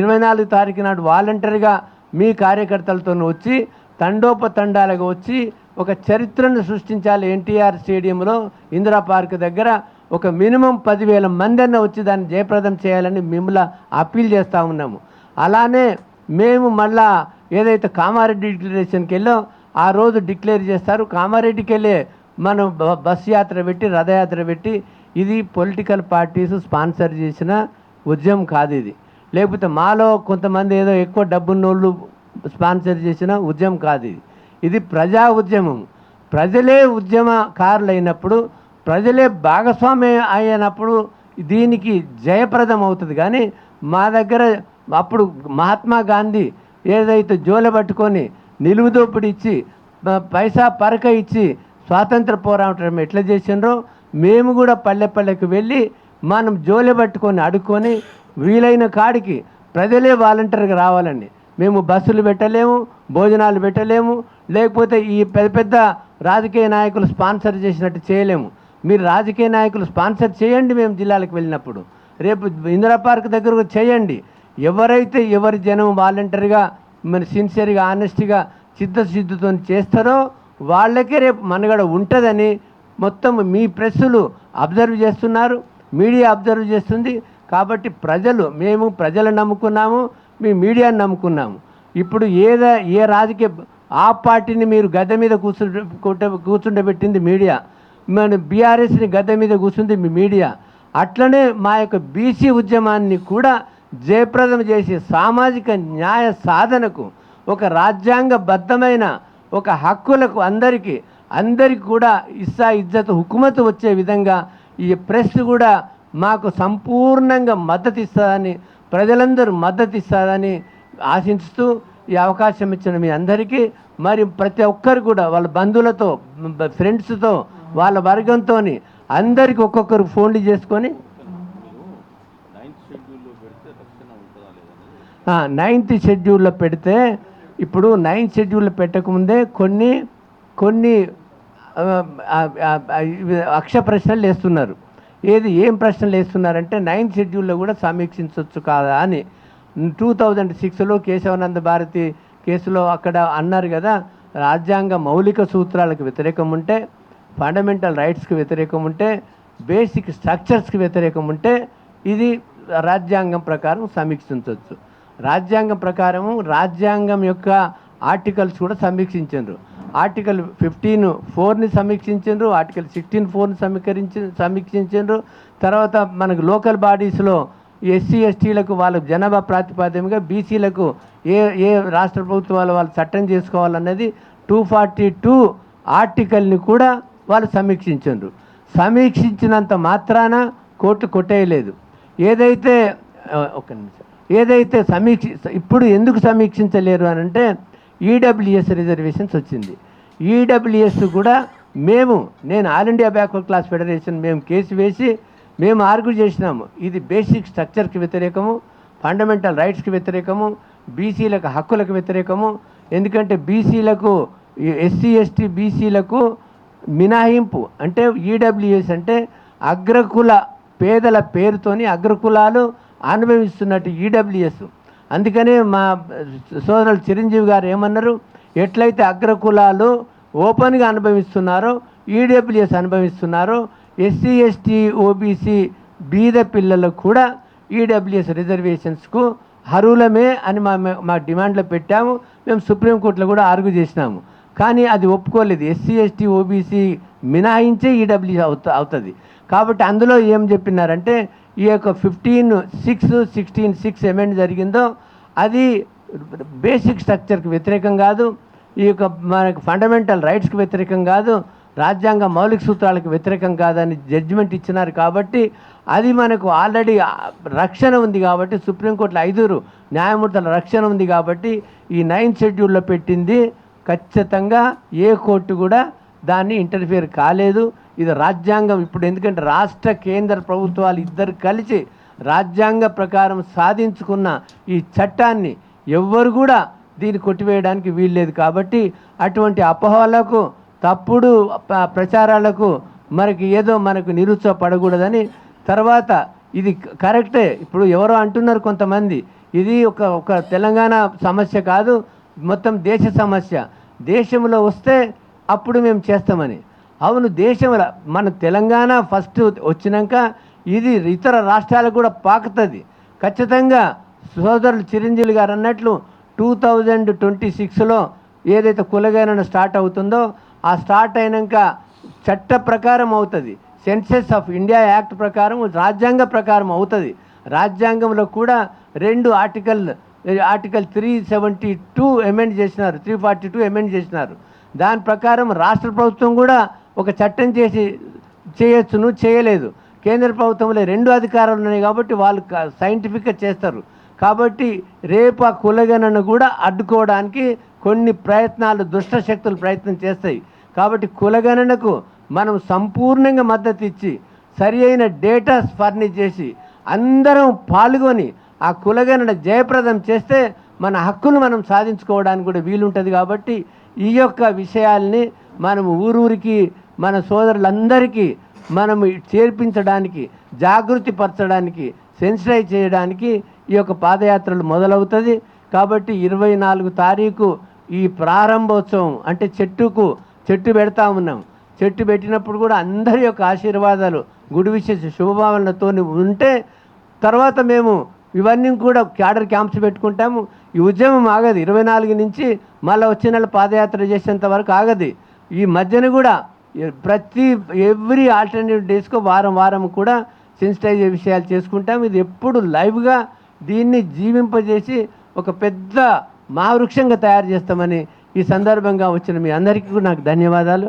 24 తారీఖు నాడు వాలంటరీగా మీ కార్యకర్తలతో వచ్చి తండోపతండాలుగా వచ్చి ఒక చరిత్రను సృష్టించాలి. ఎన్టీఆర్ స్టేడియంలో ఇందిరా పార్క్ దగ్గర ఒక మినిమం 10,000 మంది అన్న వచ్చి దాన్ని జయప్రదం చేయాలని మిమ్మల్ని అప్పీల్ చేస్తూ ఉన్నాము. అలానే మేము మళ్ళా ఏదైతే కామారెడ్డి డిక్లరేషన్కి వెళ్ళో ఆ రోజు డిక్లేర్ చేస్తారు. కామారెడ్డికి వెళ్ళే మనం బస్ యాత్ర పెట్టి రథయాత్ర పెట్టి ఇది పొలిటికల్ పార్టీస్ స్పాన్సర్ చేసిన ఉద్యమం కాదు ఇది, లేకపోతే మాలో కొంతమంది ఏదో ఎక్కువ డబ్బున్నోళ్ళు స్పాన్సర్ చేసిన ఉద్యమం కాదు ఇది. ఇది ప్రజా ఉద్యమం. ప్రజలే ఉద్యమకారులు అయినప్పుడు, ప్రజలే భాగస్వామ్యం అయినప్పుడు దీనికి జయప్రదం అవుతుంది. కానీ మా దగ్గర అప్పుడు మహాత్మా గాంధీ ఏదైతే జోలె పట్టుకొని నిలువుదోపిడి ఇచ్చి పైసా పరక ఇచ్చి స్వాతంత్ర పోరాటం ఎట్లా చేసినారో మేము కూడా పల్లెకు వెళ్ళి మనం జోలె పట్టుకొని అడుక్కొని వీలైన కాడికి ప్రజలే వాలంటీర్గా రావాలండి. మేము బస్సులు పెట్టలేము, భోజనాలు పెట్టలేము, లేకపోతే ఈ పెద్ద రాజకీయ నాయకులు స్పాన్సర్ చేసినట్టు చేయలేము. మీరు రాజకీయ నాయకులు స్పాన్సర్ చేయండి, మేము జిల్లాలకు వెళ్ళినప్పుడు రేపు ఇందిరా పార్క్ దగ్గర చేయండి. ఎవరైతే ఎవరి జనం వాలంటీర్గా మన సిన్సియర్గా ఆనెస్ట్గా చిత్తశుద్ధితో చేస్తారో వాళ్ళకే రేపు మనుగడ ఉంటుందని మొత్తం మీ ప్రెస్సులు అబ్జర్వ్ చేస్తున్నారు, మీడియా అబ్జర్వ్ చేస్తుంది. కాబట్టి మేము ప్రజలను నమ్ముకున్నాము, మీ మీడియాని నమ్ముకున్నాము. ఇప్పుడు ఏ రాజకీయ ఆ పార్టీని మీరు గద్దె మీద కూర్చుండబెట్టింది మీడియా, మన బీఆర్ఎస్ని గద్దె మీద కూర్చుంది మీ మీడియా. అట్లనే మా యొక్క బీసీ ఉద్యమాన్ని కూడా జయప్రదం చేసి సామాజిక న్యాయ సాధనకు ఒక రాజ్యాంగబద్ధమైన ఒక హక్కులకు అందరికీ కూడా ఇజ్జత్ హుకుమత్ వచ్చే విధంగా ఈ ప్రెస్ కూడా మాకు సంపూర్ణంగా మద్దతు ఇస్తుందని, ప్రజలందరూ మద్దతు ఇస్తుందని ఆశిస్తూ ఈ అవకాశం ఇచ్చిన మీ అందరికీ, మరి ప్రతి ఒక్కరు కూడా వాళ్ళ బంధువులతో, ఫ్రెండ్స్తో, వాళ్ళ వర్గంతో అందరికి ఒక్కొక్కరు ఫోన్లు చేసుకొని 9th షెడ్యూల్లో పెడితే ఇప్పుడు 9th షెడ్యూల్లో పెట్టకముందే కొన్ని అక్ష ప్రశ్నలు వేస్తున్నారు. ఏం ప్రశ్నలు వేస్తున్నారంటే 9th షెడ్యూల్లో కూడా సమీక్షించవచ్చు కాదా అని. 2006లో కేశవానంద భారతి కేసులో అక్కడ అన్నారు కదా, రాజ్యాంగ మౌలిక సూత్రాలకు వ్యతిరేకం ఉంటే, ఫండమెంటల్ రైట్స్కి వ్యతిరేకం ఉంటే, బేసిక్ స్ట్రక్చర్స్కి వ్యతిరేకం ఉంటే ఇది రాజ్యాంగం ప్రకారం సమీక్షించవచ్చు. రాజ్యాంగం ప్రకారము రాజ్యాంగం యొక్క ఆర్టికల్స్ కూడా సమీక్షించారు. ఆర్టికల్ 15(4)ని సమీక్షించారు, ఆర్టికల్ 16(4)ని సమీక్షించారు. తర్వాత మనకు లోకల్ బాడీస్లో ఎస్సీ ఎస్టీలకు వాళ్ళ జనాభా ప్రాతిపదికగా బీసీలకు ఏ రాష్ట్ర ప్రభుత్వాలు వాళ్ళు చట్టం చేసుకోవాలన్నది 242 ఆర్టికల్ని కూడా వాళ్ళు సమీక్షించారు. సమీక్షించినంత మాత్రాన కోర్టు కొట్టేయలేదు. ఏదైతే ఇప్పుడు ఎందుకు సమీక్షించలేరు అని అంటే ఈడబ్ల్యూఎస్ రిజర్వేషన్స్ వచ్చింది. ఈడబ్ల్యూఎస్ కూడా నేను all India backward class federation మేము కేసు వేసి మేము ఆర్గ్యూ చేసినాము. ఇది బేసిక్ స్ట్రక్చర్కి వ్యతిరేకము, ఫండమెంటల్ రైట్స్కి వ్యతిరేకము, బీసీలకు హక్కులకు వ్యతిరేకము. ఎందుకంటే బీసీలకు ఎస్సీ ఎస్టీ బీసీలకు మినహాయింపు అంటే ఈడబ్ల్యూఎస్ అంటే అగ్రకుల పేదల పేరుతోని అగ్రకులాలు అనుభవిస్తున్నట్టు ఈడబ్ల్యూఎస్. అందుకనే మా సోదరులు చిరంజీవి గారు ఏమన్నారు, ఎట్లయితే అగ్రకులాలు ఓపెన్గా అనుభవిస్తున్నారో ఈడబ్ల్యూఎస్ అనుభవిస్తున్నారో ఎస్సీ ఎస్టీ ఓబీసీ బీద పిల్లలకు కూడా ఈడబ్ల్యూఎస్ రిజర్వేషన్స్కు అర్హులమే అని మా డిమాండ్లో పెట్టాము. మేము సుప్రీంకోర్టులో కూడా ఆర్గ్యూ చేసినాము. కానీ అది ఒప్పుకోలేదు. ఎస్సీ ఎస్టీ ఓబీసీ మినహాయించే ఈడబ్ల్యూఎస్ అవుతుంది. కాబట్టి అందులో ఏం చెప్పినారంటే ఈ యొక్క 15(6), 16(6) అమెండ్ జరిగిందో అది బేసిక్ స్ట్రక్చర్కి వ్యతిరేకం కాదు, ఈ యొక్క మనకు ఫండమెంటల్ రైట్స్కి వ్యతిరేకం కాదు, రాజ్యాంగ మౌలిక సూత్రాలకు వ్యతిరేకం కాదని జడ్జిమెంట్ ఇచ్చినారు. కాబట్టి అది మనకు ఆల్రెడీ రక్షణ ఉంది కాబట్టి సుప్రీంకోర్టులో 5 న్యాయమూర్తుల రక్షణ ఉంది కాబట్టి ఈ 9th షెడ్యూల్లో పెట్టింది ఖచ్చితంగా ఏ కోర్టు కూడా దాన్ని ఇంటర్ఫియర్ కాలేదు. ఇది రాజ్యాంగం. ఇప్పుడు ఎందుకంటే రాష్ట్ర కేంద్ర ప్రభుత్వాలు ఇద్దరు కలిసి రాజ్యాంగ ప్రకారం సాధించుకున్న ఈ చట్టాన్ని ఎవ్వరు కూడా దీన్ని కొట్టివేయడానికి వీల్లేదు. కాబట్టి అటువంటి అపోహలకు తప్పుడు ప్రచారాలకు మనకు నిరుత్సాహపడకూడదని. తర్వాత ఇది కరెక్టే. ఇప్పుడు ఎవరో అంటున్నారు కొంతమంది ఇది ఒక తెలంగాణ సమస్య కాదు, మొత్తం దేశ సమస్య, దేశంలో వస్తే అప్పుడు మేము చేస్తామని. అవును, దేశంలో మన తెలంగాణ ఫస్ట్ వచ్చినాక ఇది ఇతర రాష్ట్రాలకు కూడా పాకుతుంది ఖచ్చితంగా. సోదరులు చిరంజీవి గారు అన్నట్లు 2026లో ఏదైతే కులగణన స్టార్ట్ అవుతుందో ఆ స్టార్ట్ అయినాక చట్ట ప్రకారం అవుతుంది. సెన్సస్ ఆఫ్ ఇండియా యాక్ట్ ప్రకారం రాజ్యాంగ ప్రకారం అవుతుంది. రాజ్యాంగంలో కూడా 2 ఆర్టికల్ 372 అమెండ్ చేసినారు, 342 అమెండ్ చేసినారు. దాని ప్రకారం రాష్ట్ర ప్రభుత్వం కూడా ఒక చట్టం చేయొచ్చును, చేయలేదు. కేంద్ర ప్రభుత్వంలో 2 అధికారాలు ఉన్నాయి కాబట్టి వాళ్ళు సైంటిఫిక్గా చేస్తారు. కాబట్టి రేపు ఆ కులగణన కూడా అడ్డుకోవడానికి కొన్ని ప్రయత్నాలు దుష్ట శక్తులు ప్రయత్నం చేస్తాయి. కాబట్టి కులగణనకు మనం సంపూర్ణంగా మద్దతు ఇచ్చి సరి అయిన డేటా ఫర్నిష్ చేసి అందరం పాల్గొని ఆ కులగణన జయప్రదం చేస్తే మన హక్కులు మనం సాధించుకోవడానికి కూడా వీలుంటుంది. కాబట్టి ఈ యొక్క విషయాల్ని మనం ఊరూరికి మన సోదరులందరికీ మనం చేర్పించడానికి, జాగృతి పరచడానికి, సెన్సిటైజ్ చేయడానికి ఈ యొక్క పాదయాత్రలు మొదలవుతుంది. కాబట్టి 24 తారీఖు ఈ ప్రారంభోత్సవం అంటే చెట్టు పెడతా ఉన్నాం. చెట్టు పెట్టినప్పుడు కూడా అందరి యొక్క ఆశీర్వాదాలు, గుడి విశేష శుభభావనలతో ఉంటే తర్వాత మేము ఇవన్నీ కూడా క్యాడర్ క్యాంప్స్ పెట్టుకుంటాము. ఈ ఉద్యమం ఆగదు. 24 నుంచి మళ్ళీ వచ్చే నెల పాదయాత్ర చేసేంత వరకు ఆగదు. ఈ మధ్యన కూడా ఎవ్రీ ఆల్టర్నేటివ్ డేస్కో వారం కూడా సెన్సిటైజ్ విషయాలు చేసుకుంటాం. ఇది ఎప్పుడు లైవ్గా దీన్ని జీవింపజేసి ఒక పెద్ద మహావృక్షంగా తయారు చేస్తామని ఈ సందర్భంగా వచ్చిన మీ అందరికీ కూడా నాకు ధన్యవాదాలు.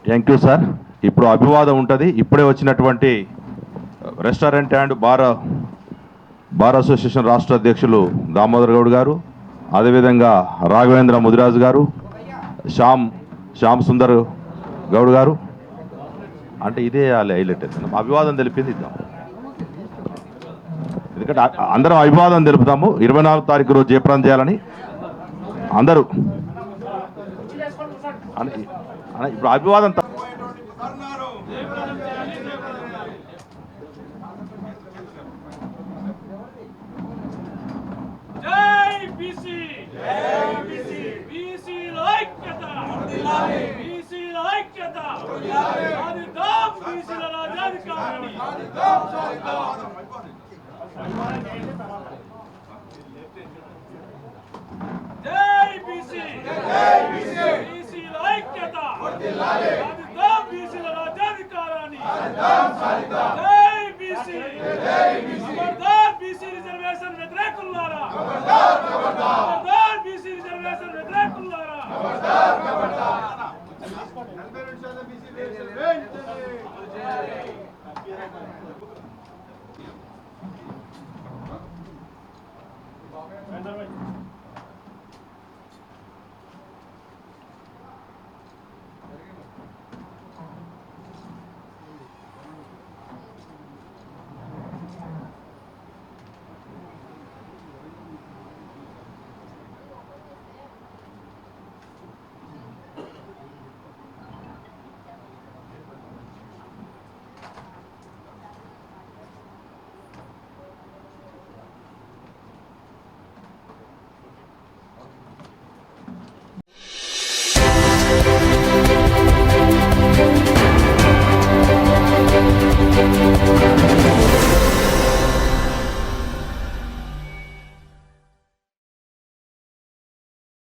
Thank you sir. ఇప్పుడు అభివాదం ఉంటుంది. ఇప్పుడే వచ్చినటువంటి రెస్టారెంట్ అండ్ బార్ అసోసియేషన్ రాష్ట్ర అధ్యక్షులు దామోదర్ గౌడ్ గారు, అదేవిధంగా రాఘవేంద్ర ముదిరాజు గారు, శ్యామ్ సుందర్ గౌడ్ గారు, అంటే ఇదే హైలైట్ అవుతుంది. అభివాదం తెలిపింది ఇద్దాం, ఎందుకంటే అందరం అభివాదం తెలుపుతాము. 24 తారీఖు రోజు జయప్రదం చేయాలని అందరూ ఇప్పుడు అభివాదం Thank you.